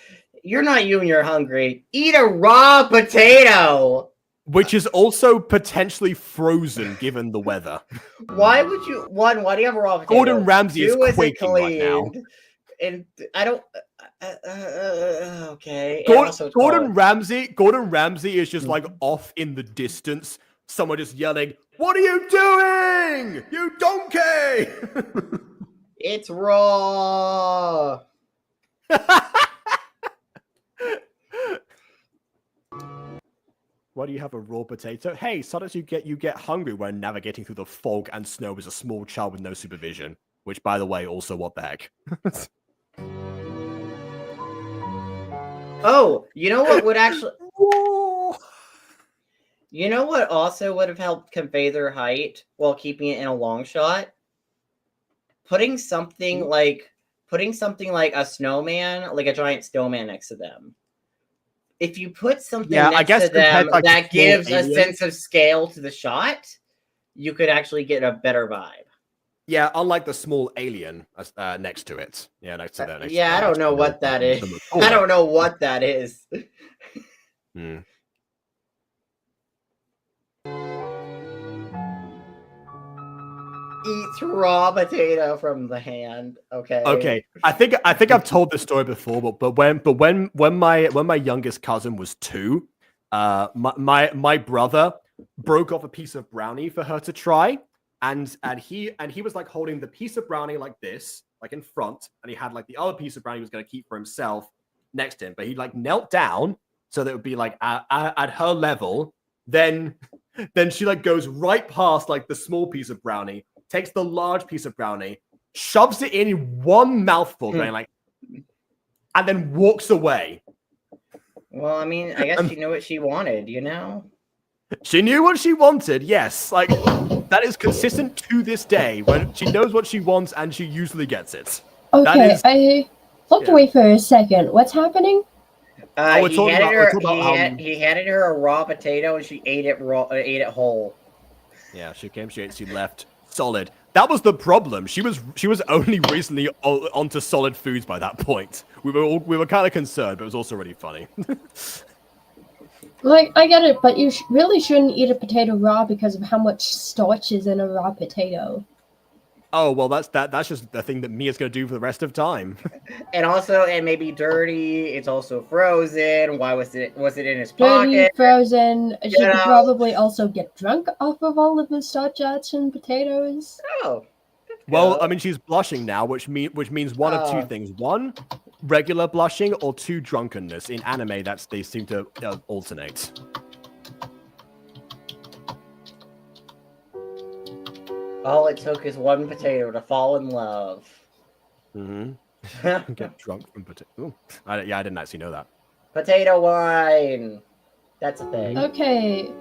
You're not you and you're hungry. Eat a raw potato! Which is also potentially frozen given the weather. Why would you... One, why do you have a raw potato? Gordon Ramsay is it quaking right now. And I don't... okay. Gordon Ramsay is just like off in the distance. Someone just yelling, "What are you doing? You donkey!" It's raw! Why do you have a raw potato? Hey, sometimes you get hungry when navigating through the fog and snow as a small child with no supervision. Which, by the way, also what the heck? Oh, you know what would actually... You know what also would have helped convey their height while keeping it in a long shot? Putting something like a snowman, like a giant snowman next to them. If you put something next to them like, that gives alien, a sense of scale to the shot, you could actually get a better vibe. Yeah, unlike the small alien next to it. Yeah, next to that. I don't know what that is. I don't know what that is. Eats raw potato from the hand. Okay. Okay. I think I've told this story before, but when my youngest cousin was 2, my brother broke off a piece of brownie for her to try, and he was like holding the piece of brownie like this, like in front, and he had like the other piece of brownie he was going to keep for himself next to him, but he like knelt down so that it would be like at her level. Then she like goes right past like the small piece of brownie, takes the large piece of brownie, shoves it in one mouthful, going like, and then walks away. Well, I mean, I guess she knew what she wanted, you know? She knew what she wanted, yes. Like, that is consistent to this day, when she knows what she wants and she usually gets it. Okay, I looked away for a second. What's happening? He handed her a raw potato and she ate it raw, ate it whole. Yeah, she left solid. That was the problem. She was only recently onto solid foods by that point. We were kind of concerned, but it was also really funny. Like, I get it, but you really shouldn't eat a potato raw because of how much starch is in a raw potato. Oh, well, that's just the thing that Mia's going to do for the rest of time. And also, it may be dirty. It's also frozen. Why was it in his pocket? Dirty, frozen. She could probably also get drunk off of all of the starch and potatoes. Oh. Well, I mean, she's blushing now, which means one of two things. One, regular blushing, or 2, drunkenness. In anime, they seem to alternate. All it took is one potato to fall in love. Mm-hmm. Get drunk from potato. I didn't actually know that. Potato wine. That's a thing. Okay.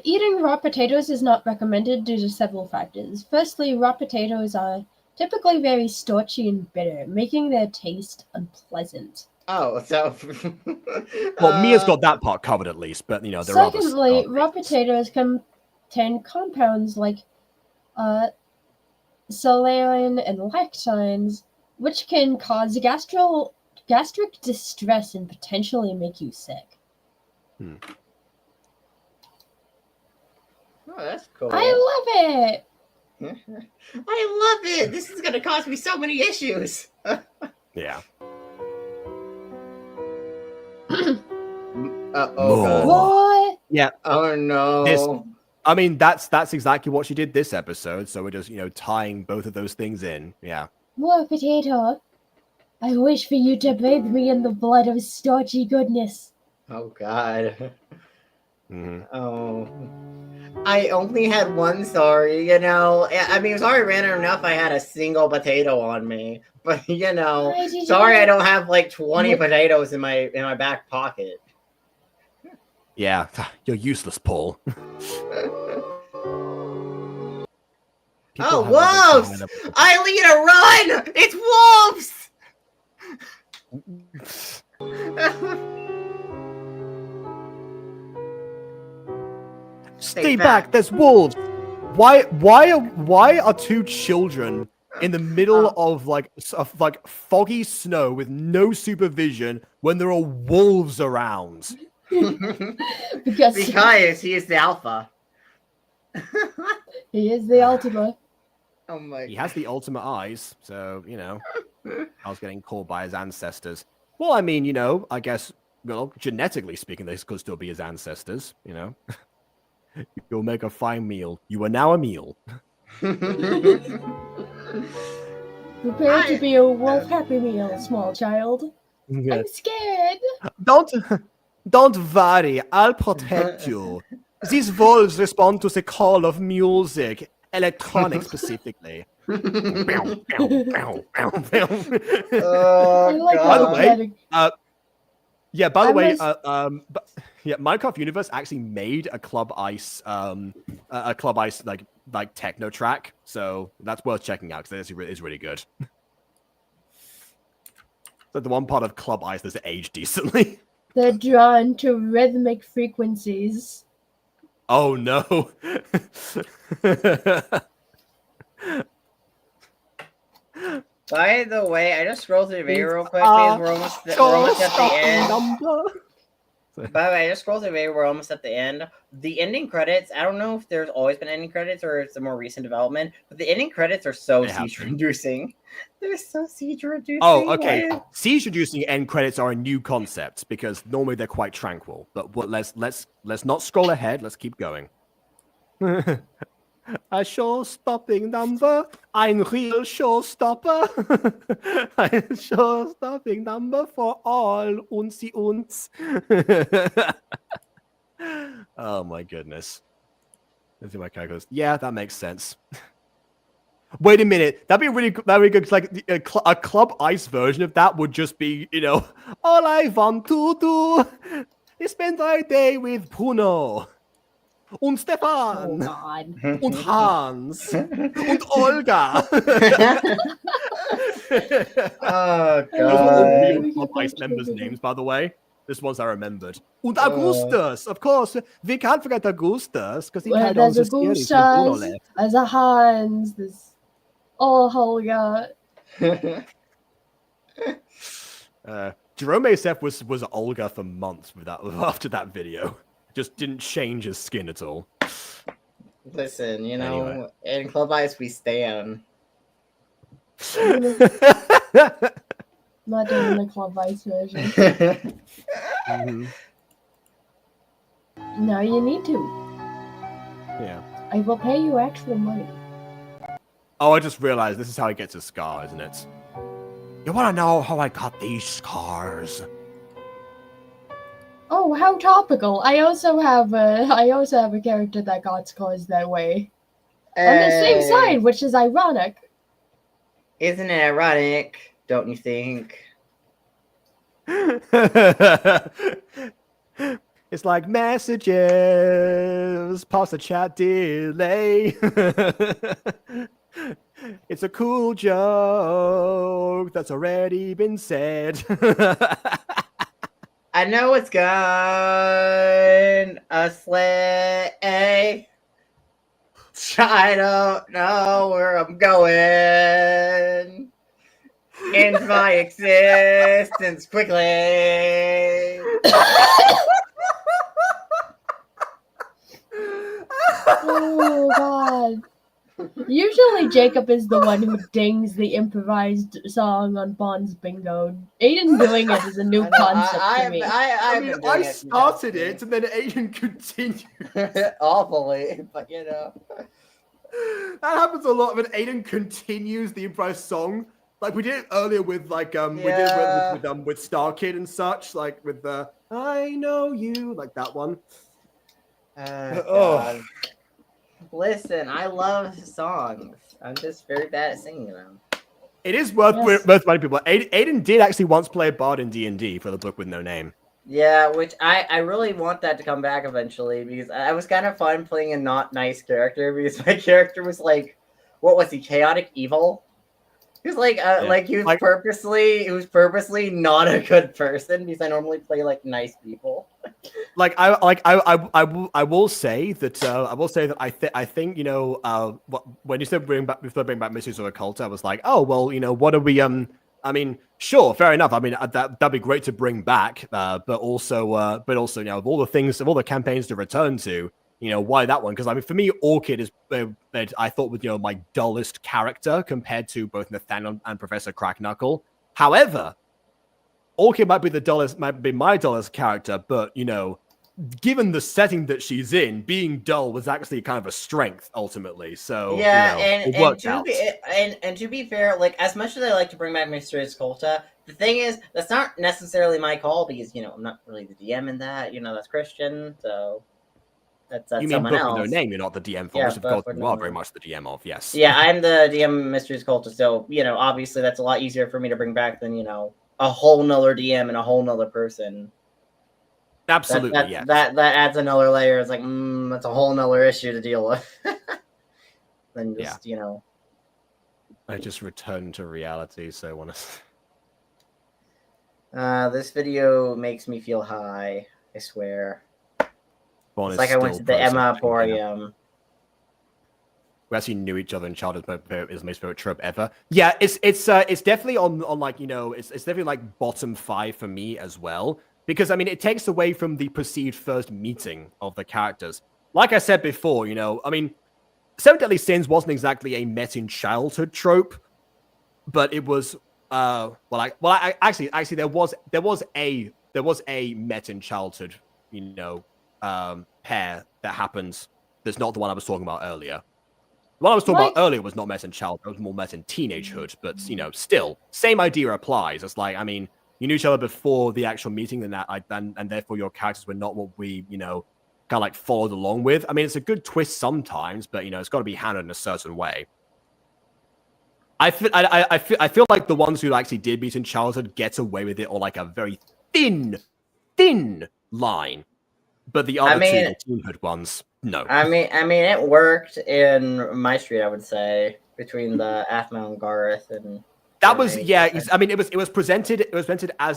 Eating raw potatoes is not recommended due to several factors. Firstly, raw potatoes are typically very starchy and bitter, making their taste unpleasant. Oh, so... Well, Mia's got that part covered at least, but, you know, there are Secondly, raw potatoes contain compounds like solanine and lectines, which can cause gastric distress and potentially make you sick. Oh, that's cool. I love it! I love it! This is gonna cause me so many issues! Yeah. God. What? Yeah. Oh no. I mean, that's exactly what she did this episode, so we're just, tying both of those things in. Yeah. More potato. I wish for you to bathe me in the blood of starchy goodness. Oh God. Mm-hmm. Oh. I only had one, sorry, I mean, sorry, random enough I had a single potato on me. But, sorry I don't have, like, 20 potatoes in my back pocket. Yeah, you're useless, Paul. Oh, wolves! Eileen, run! It's wolves! Stay back! There's wolves! Why are 2 children in the middle of foggy snow with no supervision when there are wolves around? Because he is the alpha. He is the ultimate. Oh my! He has the ultimate eyes, so I was getting called by his ancestors. Well, I mean, I guess, genetically speaking, they could still be his ancestors. You'll make a fine meal. You are now a meal. Prepare to be a wolf happy meal, small child. Yeah. I'm scared. Don't worry, I'll protect you. These wolves respond to the call of music, electronic specifically. Oh, I like By the God. way, yeah. By the I way, was- yeah, Minecraft Universe actually made a Club Ice, like techno track. So that's worth checking out because it is really good. So the one part of Club Ice that's aged decently. They're drawn to rhythmic frequencies. Oh no. By the way, I just scrolled through the video real quick because we're almost at the end. By the way, I just scrolled through the video. We're almost at the end. The ending credits. I don't know if there's always been ending credits or it's a more recent development, but the ending credits are so siege-reducing. They're so siege-reducing. Oh, okay. Siege-reducing end credits are a new concept because normally they're quite tranquil. But let's not scroll ahead. Let's keep going. A show-stopping number. Ein real showstopper. Ein show-stopping number for all unsi uns. Oh my goodness. Let's see my characters. Yeah, that makes sense. Wait a minute. That'd be really good. Like a Club Ice version of that would just be, all I want to do is spend my day with Bruno. Und Stefan. Oh God. Und Hans. Und Olga. Oh Those were all God. real Club Ice members' names, by the way. This one's I remembered. Und Augustus, of course. We can't forget Augustus because he Well, had all there's the a series when Bruno Gustas, left. there's a Hans, there's Holga. Jerome Seth was Olga for months after that video. Just didn't change his skin at all. Listen, Anyway. in Club Ice we stand. Not doing the Club Ice version. Mhm. No, you need to. Yeah. I will pay you actual money. Oh, I just realized this is how he gets his scar, isn't it? You want to know how I got these scars? Oh, how topical! I also have a character that got scars that way on the same Hey, side, which is ironic. Isn't it ironic? Don't you think? It's like messages, past the chat delay. It's a cool joke that's already been said. I know it's gone a sleigh. I don't know where I'm going. End my existence quickly. Oh God! Usually Jacob is the one who dings the improvised song on Bond's bingo. Aiden doing it is a new concept to me. I started it and then Aiden continued. Awfully, but That happens a lot when Aiden continues the improvised song. Like we did it earlier with we did it with Star Kid and such, like with the I know you, like that one. God. Listen, I love songs. I'm just very bad at singing them. It is worth Yes. reminding people. Aiden did actually once play a bard in D&D for the book with no name. Yeah, which I really want that to come back eventually because I was kind of fun playing a not nice character because my character was like, what was he? Chaotic evil. He was like, he was purposely not a good person because I normally play like nice people. I will say that I think when you said bring back Mysteries of Occult, I was like, oh well, what are we I mean, sure, fair enough. I mean, that'd be great to bring back, but also, of all the campaigns to return to, why that one? Because I mean, for me, Orchid is I thought was my dullest character compared to both Nathaniel and Professor Crackknuckle. However, Orchid might be my dullest character, but given the setting that she's in, being dull was actually kind of a strength ultimately. So yeah, it worked out. And to be fair, like as much as I like to bring back Mysterious Culta, the thing is that's not necessarily my call because I'm not really the DM in that. That's Christian, so that's you mean someone Book else. With No Name? You're not the DM for, Yeah, which of course you are very much the DM of. Yes. Yeah, I'm the DM of Mysteries Culta, so obviously that's a lot easier for me to bring back than a whole nother DM and a whole nother person. Absolutely, yeah. That adds another layer. It's like, that's a whole nother issue to deal with. Than just, I just returned to reality, so I want to. This video makes me feel high. I swear. Bon it's like I went to the Emma Emporium. Yeah. We actually knew each other in childhood. Is my favorite trope ever. Yeah, it's definitely on like it's definitely like bottom 5 for me as well. Because, I mean, it takes away from the perceived first meeting of the characters. Like I said before, I mean, Seven Deadly Sins wasn't exactly a met in childhood trope, but it was, actually, there was a met in childhood, pair that happened. That's not the one I was talking about earlier. The one I was talking about earlier was not met in childhood, it was more met in teenagehood, but, still, same idea applies. It's like, I mean, you knew each other before the actual meeting, and therefore your characters were not what we, kind of like followed along with. I mean, it's a good twist sometimes, but it's got to be handled in a certain way. I feel like the ones who actually did meet in childhood get away with it on like a very thin line, but the other two, the teenhood ones, no. I mean, it worked in my street, I would say, between the Aphmau and Gareth and. That was I mean, it was presented as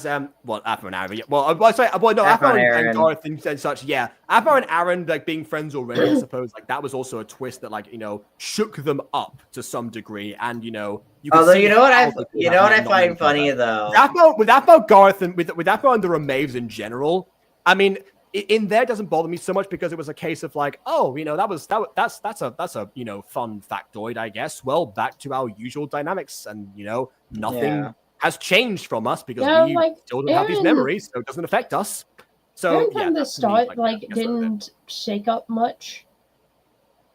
Aphmau and Aaron. Aphmau and Gareth and such. Yeah, Aphmau and Aaron like being friends already. I suppose like that was also a twist that like shook them up to some degree, and Although you know what I find funny though. With Aphmau, Gareth, and with Aphmau and the Remaves in general, I mean. In there, it doesn't bother me so much because it was a case of like, oh, that's a fun factoid, I guess. Well, back to our usual dynamics, and nothing has changed from us because we still don't have these memories, so it doesn't affect us. So from the start, didn't shake up much.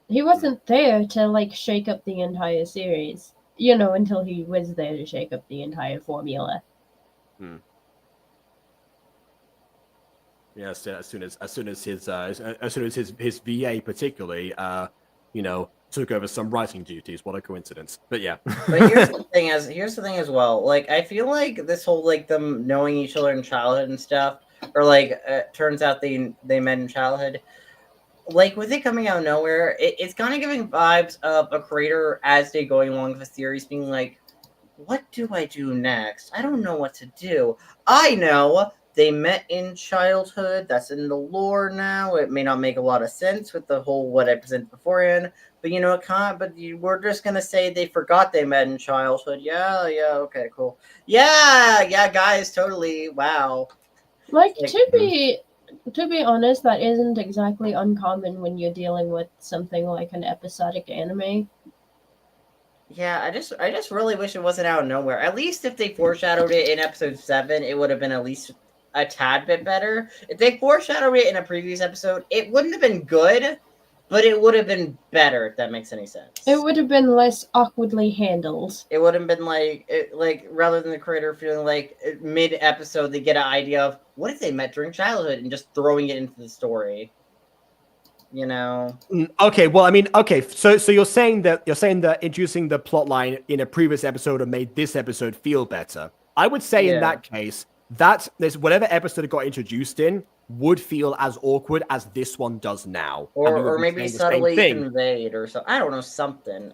He wasn't there to shake up the entire series, until he was there to shake up the entire formula. Yes, as soon as his VA particularly, took over some writing duties. What a coincidence! But yeah. But here's the thing as well. Like, I feel like this whole them knowing each other in childhood and stuff, or turns out they met in childhood. Like, with it coming out of nowhere, it's kind of giving vibes of a creator as they going along with the series, being like, "What do I do next? I don't know what to do. I know." They met in childhood. That's in the lore now. It may not make a lot of sense with the whole what I presented beforehand, but it can't. But we're just gonna say they forgot they met in childhood. Yeah, okay, cool. Yeah, guys, totally. Wow. To be honest, that isn't exactly uncommon when you're dealing with something like an episodic anime. Yeah, I just really wish it wasn't out of nowhere. At least if they foreshadowed it in episode 7, it would have been at least a tad bit better. If they foreshadowed it in a previous episode, it wouldn't have been good, but it would have been better, if that makes any sense. It would have been less awkwardly handled. It would have been rather than the creator feeling like mid-episode they get an idea of what if they met during childhood and just throwing it into the story. Okay, well, I mean, okay, so you're saying that introducing the plot line in a previous episode have made this episode feel better. I would say in that case that there's whatever episode it got introduced in would feel as awkward as this one does now, or maybe subtly conveyed, or something. I don't know, something.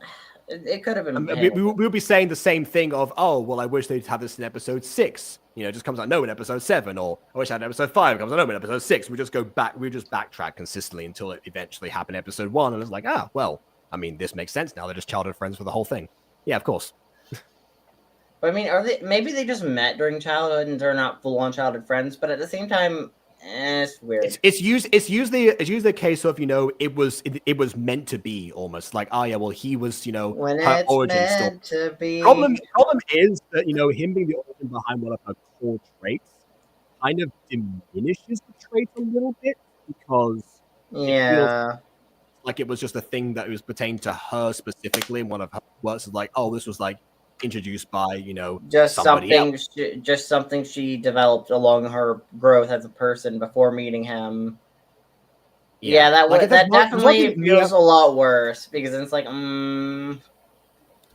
It could have been. We'll be saying the same thing of, oh, well, I wish they'd have this in episode 6. It just comes out no in episode 7, or I wish I had episode 5. It comes out no in episode 6. We just go back. We just backtrack consistently until it eventually happened in episode 1, and it's like, well, I mean, this makes sense now. They're just childhood friends for the whole thing. Yeah, of course. But I mean, maybe they just met during childhood and they're not full-on childhood friends. But at the same time, it's weird. It's usually a case of it was meant to be almost like, oh yeah, well, he was when her it's origin meant story. to be. Problem is that him being the origin behind one of her core traits kind of diminishes the trait a little bit. because Yeah. like it was just a thing that was pertained to her specifically, and one of her works is like, oh, this was like introduced by Just somebody something. else. Just something she developed along her growth as a person before meeting him. Yeah, that like, that definitely that feels a lot worse because it's like,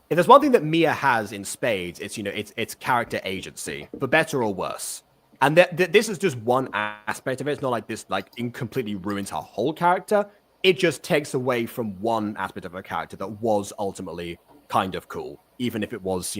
If there's one thing that Mia has in spades, it's it's character agency, for better or worse. And this is just one aspect of it. It's not like this completely ruins her whole character. It just takes away from one aspect of her character that was ultimately kind of cool, even if it was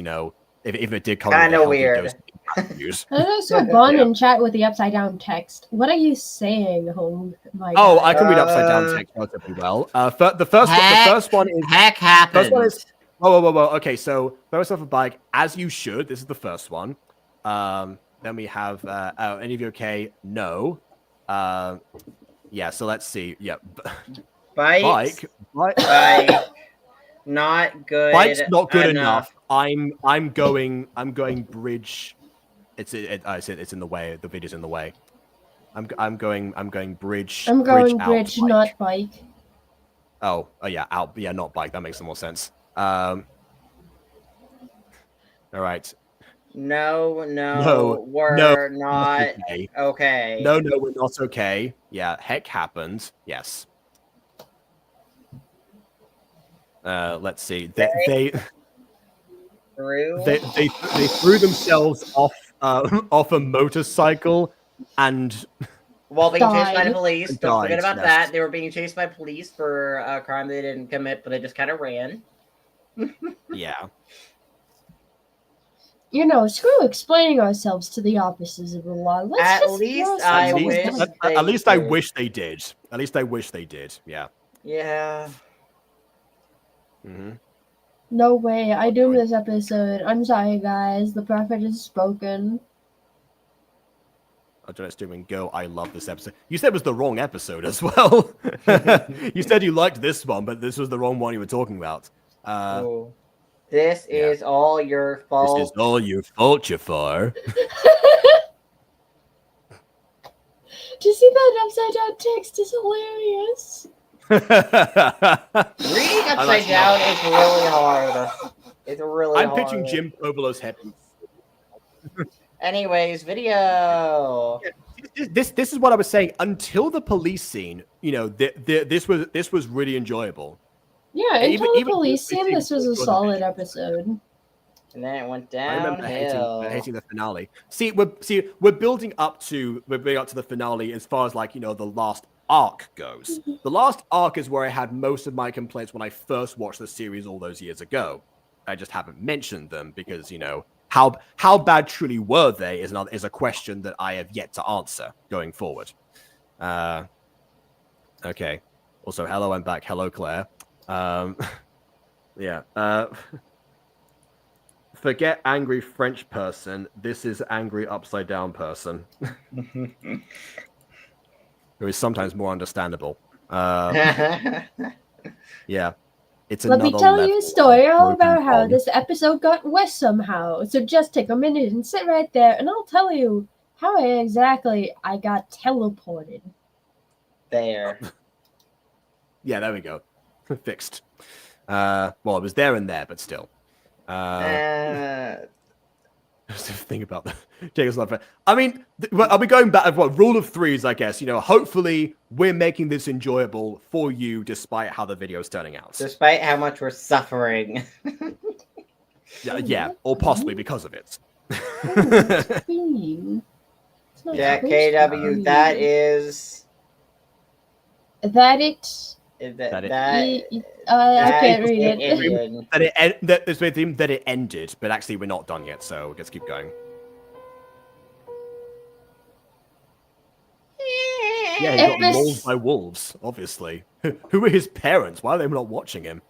if it did come kind with a of healthy weird. dose of news. I also Bon in chat with the upside down text. What are you saying, home? My Oh, guy? I can read upside down text relatively well. The first one is Heck happens. First one is whoa. Okay, so first off a bike, as you should. This is the first one. Then we have any of you okay? No. Yeah. So let's see. Yeah. Bike. Not good. Bike's not good enough. I'm going bridge. It's in the way. The video's in the way. I'm going bridge. I'm going bridge, bridge, not bike. Oh yeah, out. Yeah, not bike. That makes some more sense. All right. No, we're not okay. No, we're not okay. Yeah, heck happened. Yes. Let's see. They threw themselves off off a motorcycle and while being chased by the Died. police. Don't forget about Yes. that. They were being chased by police for a crime they didn't commit, but they just kind of ran. yeah. Screw explaining ourselves to the officers of the law. Let's At just least throw I some wish things. At least I did. wish they did. At least I wish they did. Yeah. Yeah. Mm-hmm. No way, I doomed this episode. I'm sorry, guys. The prophet has spoken. Let's doing go. I love this episode. You said it was the wrong episode as well. You said you liked this one, but this was the wrong one you were talking about. Oh. This is all your fault. This is all your fault, Jafar. Do you see that upside down text is hilarious? Reading upside down is really hard. It's really hard. I'm pitching Jim Pobolo's head. Anyways, video. This is what I was saying. Until the police scene, this was really enjoyable. Yeah, until the even police the scene, this was a was solid episode. And then it went I remember downhill. hating the finale. We're building up to the finale as far as the last arc goes. The last arc is where I had most of my complaints when I first watched the series all those years ago. I just haven't mentioned them because how bad truly were they is a question that I have yet to answer going forward. Okay. Also, hello, I'm back. Hello, Claire. Yeah. Forget angry French person. This is angry upside down person. Who is sometimes more understandable. Yeah. It's Let me another tell you level a story of all about broken how bond. this episode got west somehow. So just take a minute and sit right there, and I'll tell you how exactly I got teleported. There. Yeah, there we go. Fixed. Well, it was there and there, but still. Think about that. Jacob's not fair. I mean, I'll be going back. What rule of threes? I guess hopefully we're making this enjoyable for you, despite how the video's turning out. Despite how much we're suffering. Yeah, or possibly because of it. Yeah, KW. That is. That it. I can't read it. That it ended, but actually we're not done yet, so let's keep going. Yeah, he got mauled by wolves, obviously. Who are his parents? Why are they not watching him?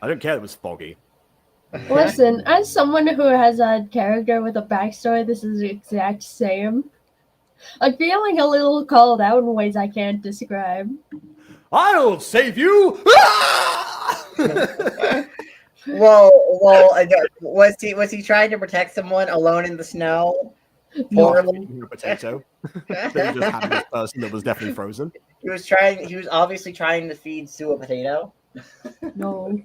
I don't care, it was foggy. Listen, as someone who has a character with a backstory, this is the exact same. I'm feeling a little called out in ways I can't describe. I'll save you! Well, was he trying to protect someone alone in the snow? Poor- a potato. Then you just had this person that was definitely frozen. He was obviously trying to feed Sue a potato. No.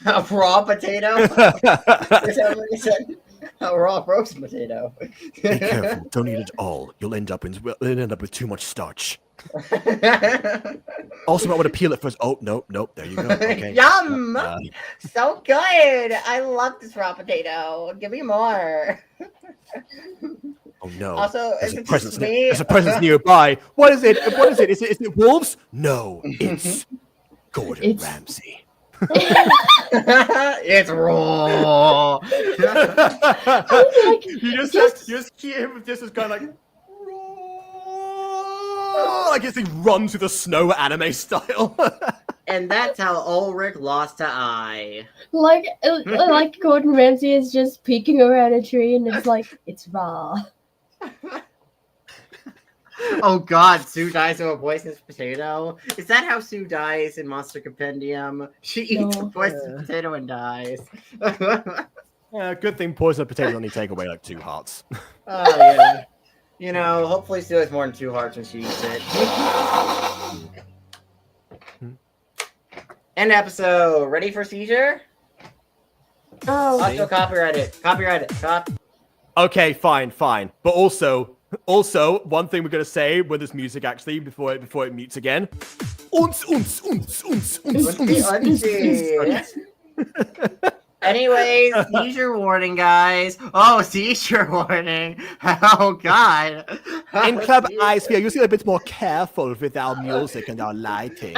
A raw potato? For some reason. A raw roast potato. Be careful! Don't eat it all. You'll end up with too much starch. Also, I want to peel it first. Oh, nope. There you go. Okay. Yum! So good! I love this raw potato. Give me more. Oh no! Also, there's if a it's presence. just me- There's a presence nearby. What is it? Is it wolves? No, it's Gordon It's- Ramsay. It's raw. Like, you just hear him with this as kind of like. I guess he runs through the snow anime style. And that's how Ulrich lost to I. like Gordon Ramsay is just peeking around a tree, and it's raw. Oh god, Sue dies of a poisonous potato. Is that how Sue dies in Monster Compendium? She eats a No. poisonous potato and dies. Yeah, good thing poison potatoes only take away like 2 hearts. Oh yeah. You know, hopefully Sue has more than 2 hearts when she eats it. End episode. Ready for seizure? Oh, Also copyright it. Copyright it. Okay, fine. But also, one thing we're gonna say with this music actually before it mutes again. Anyways, seizure warning, guys. Oh, seizure warning. Oh, God. In Club Icesphere, you see a bit more careful with our music and our lighting.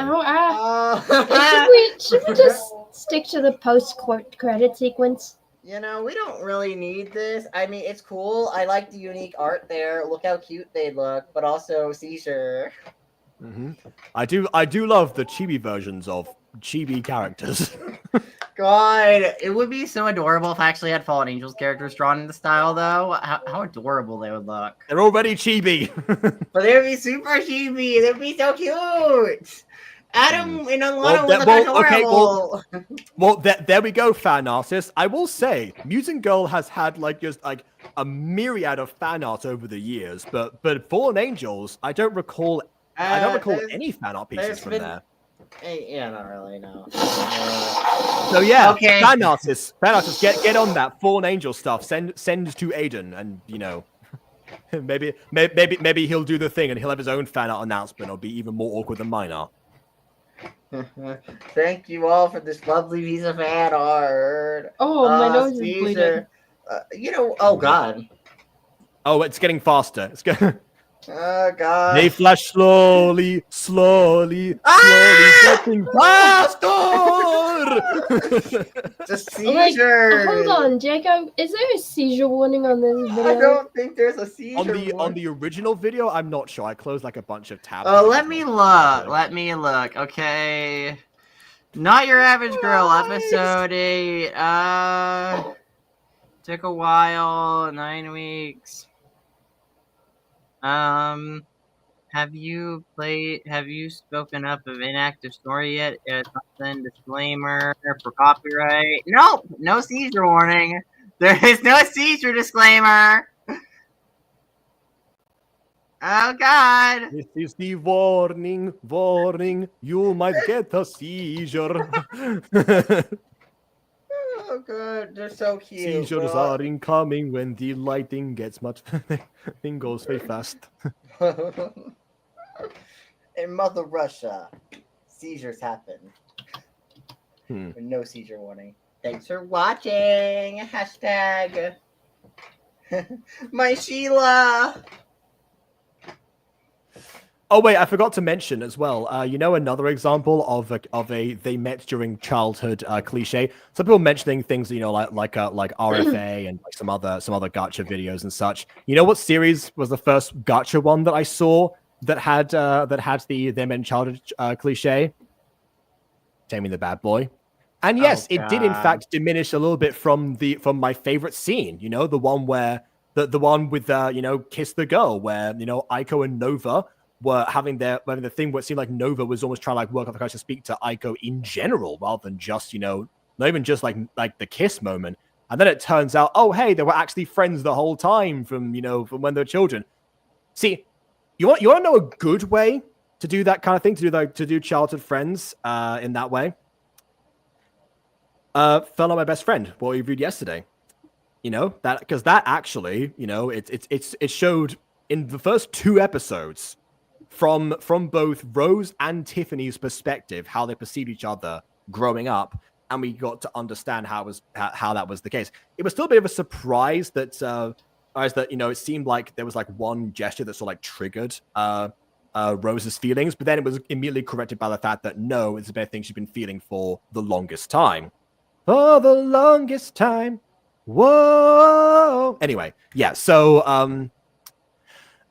should we just stick to the post-credit sequence? You know, we don't really need this. I mean, it's cool. I like the unique art there. Look how cute they look, but also seizure. Mm-hmm. I do love the chibi versions of chibi characters. God, It would be so adorable if I actually had Fallen Angels characters drawn in the style, though. How adorable they would look. They're already chibi. but they would be super chibi. They'd be so cute. Adam in Unlocked would look adorable. Well, there we go, fan artists. I will say, Mutant Girl has had just a myriad of fan art over the years, but Fallen Angels, I don't recall any fan art pieces from there. Yeah, not really, no. So yeah, Okay. fan artists, get on that Fallen Angel stuff. Send to Aiden, and maybe he'll do the thing, and he'll have his own fan art announcement. It'll be even more awkward than mine are. Thank you all for this lovely piece of fan art. Oh, my nose is bleeding. Caesar. Oh god. Oh, it's getting faster. It's getting. Oh god. They flash slowly, getting faster. The seizure. Hold on, Jacob. Is there a seizure warning on this video? I don't think there's a seizure. On the original video, I'm not sure. I closed a bunch of tabs. Let me look. Okay. Not Your Average Girl, episode 8. Took a while, 9 weeks. Have you spoken up of inactive story yet? Something disclaimer for copyright. Nope, no seizure warning. There is no seizure disclaimer. Oh god. This is the warning. You might get a seizure. Oh god, they're so cute. Seizures are incoming when the lighting gets much. Thing goes very fast. In Mother Russia, seizures happen. Hmm. With no seizure warning. Thanks for watching. Hashtag my Sheila. Oh wait, I forgot to mention as well. Another example of a they met during childhood cliche. Some people mentioning things, like RFA and like some other gacha videos and such. You know what series was the first gacha one that I saw that had the they met in childhood cliche? Taming the Bad Boy. And yes, it did in fact diminish a little bit from my favorite scene. The one where the one with Kiss the Girl, where Aiko and Nova were having the thing where it seemed like Nova was almost trying to work out how to speak to Aiko in general, rather than just not even just like the kiss moment. And then it turns out, oh, hey, they were actually friends the whole time from when they were children. See, you want to know a good way to do that kind of thing, to do childhood friends in that way? Fell on My Best Friend, what we reviewed yesterday. That because that actually, it showed in the first 2 episodes from both Rose and Tiffany's perspective how they perceived each other growing up, and we got to understand how that was the case. It was still a bit of a surprise that it seemed like there was like one gesture that sort of like triggered Rose's feelings, but then it was immediately corrected by the fact that no, it's a bad thing she's been feeling for the longest time. For the longest time. Whoa. Anyway, yeah. So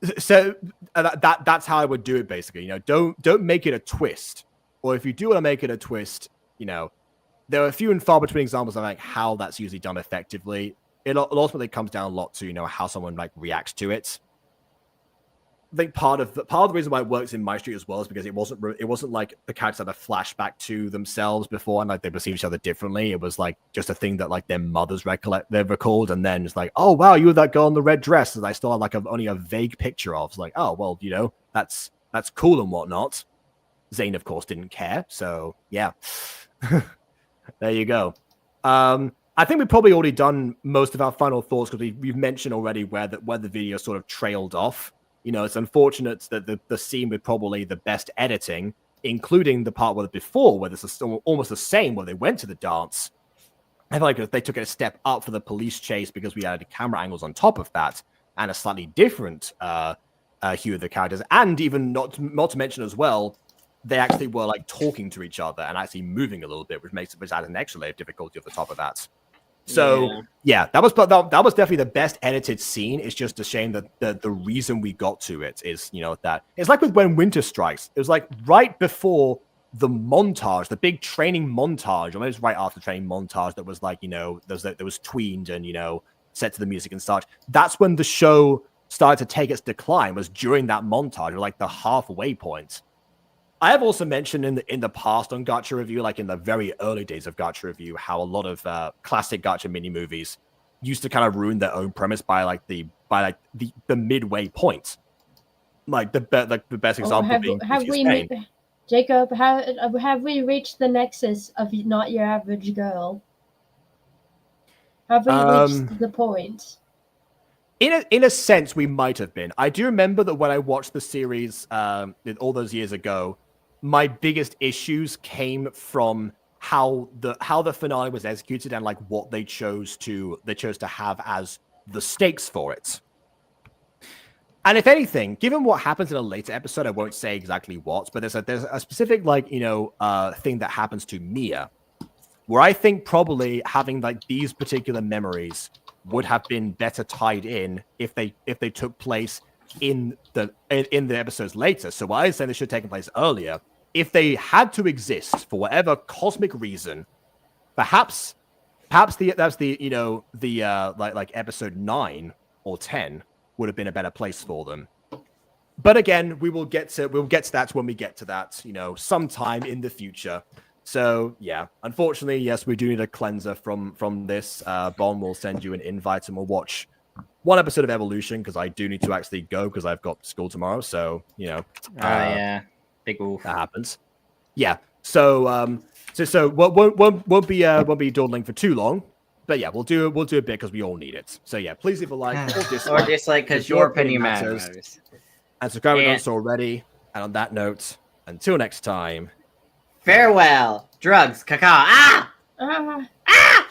that's how I would do it basically. Don't make it a twist, or if you do want to make it a twist, there are few and far between examples of like how that's usually done effectively. It ultimately comes down a lot to how someone like reacts to it. I think part of the reason why it works in My Street as well is because it wasn't like the characters had a flashback to themselves before and like they perceived each other differently. It was like just a thing that like their mothers recalled, and then it's like, oh wow, you were that girl in the red dress that I still had like only a vague picture of. It's like, oh well, that's cool and whatnot. Zane of course didn't care, so yeah. There you go. I think we've probably already done most of our final thoughts because we've mentioned already where the video sort of trailed off. It's unfortunate that the scene with probably the best editing, including the part where this is almost the same where they went to the dance. I feel like if they took it a step up for the police chase because we added camera angles on top of that and a slightly different hue of the characters, and even not to mention as well, they actually were like talking to each other and actually moving a little bit, which adds an extra layer of difficulty off the top of that. So yeah, that was definitely the best edited scene. It's just a shame that the reason we got to it is that it's like with When Winter Strikes. It was like right before the montage, the big training montage, or maybe it was right after the training montage that was like there was tweened and set to the music and such. That's when the show started to take its decline. Was during that montage, or like the halfway point. I have also mentioned in the past on Gacha Review, like in the very early days of Gacha Review, how a lot of classic Gacha mini movies used to kind of ruin their own premise by the midway point. Like the best example being Jacob, have we reached the nexus of Not Your Average Girl? Have we reached the point? In a sense, we might have been. I do remember that when I watched the series all those years ago, my biggest issues came from how the finale was executed and like what they chose to have as the stakes for it. And if anything, given what happens in a later episode, I won't say exactly what, but there's a specific thing that happens to Mia, where I think probably having like these particular memories would have been better tied in if they took place in the episodes later. So I was saying they should have taken place earlier. If they had to exist for whatever cosmic reason, perhaps the episode 9 or 10 would have been a better place for them. But again, we'll get to that when we get to that, sometime in the future. So yeah, unfortunately, yes, we do need a cleanser from this. Bon will send you an invite and we'll watch one episode of Evolution because I do need to actually go because I've got school tomorrow. So yeah, big oof. That happens. Yeah. So won't be dawdling for too long. But yeah, we'll do a bit because we all need it. So yeah, please leave a like or dislike because your opinion matters. And subscribe if not already. And on that note, until next time. Farewell, drugs, caca. Ah! Ah! Ah!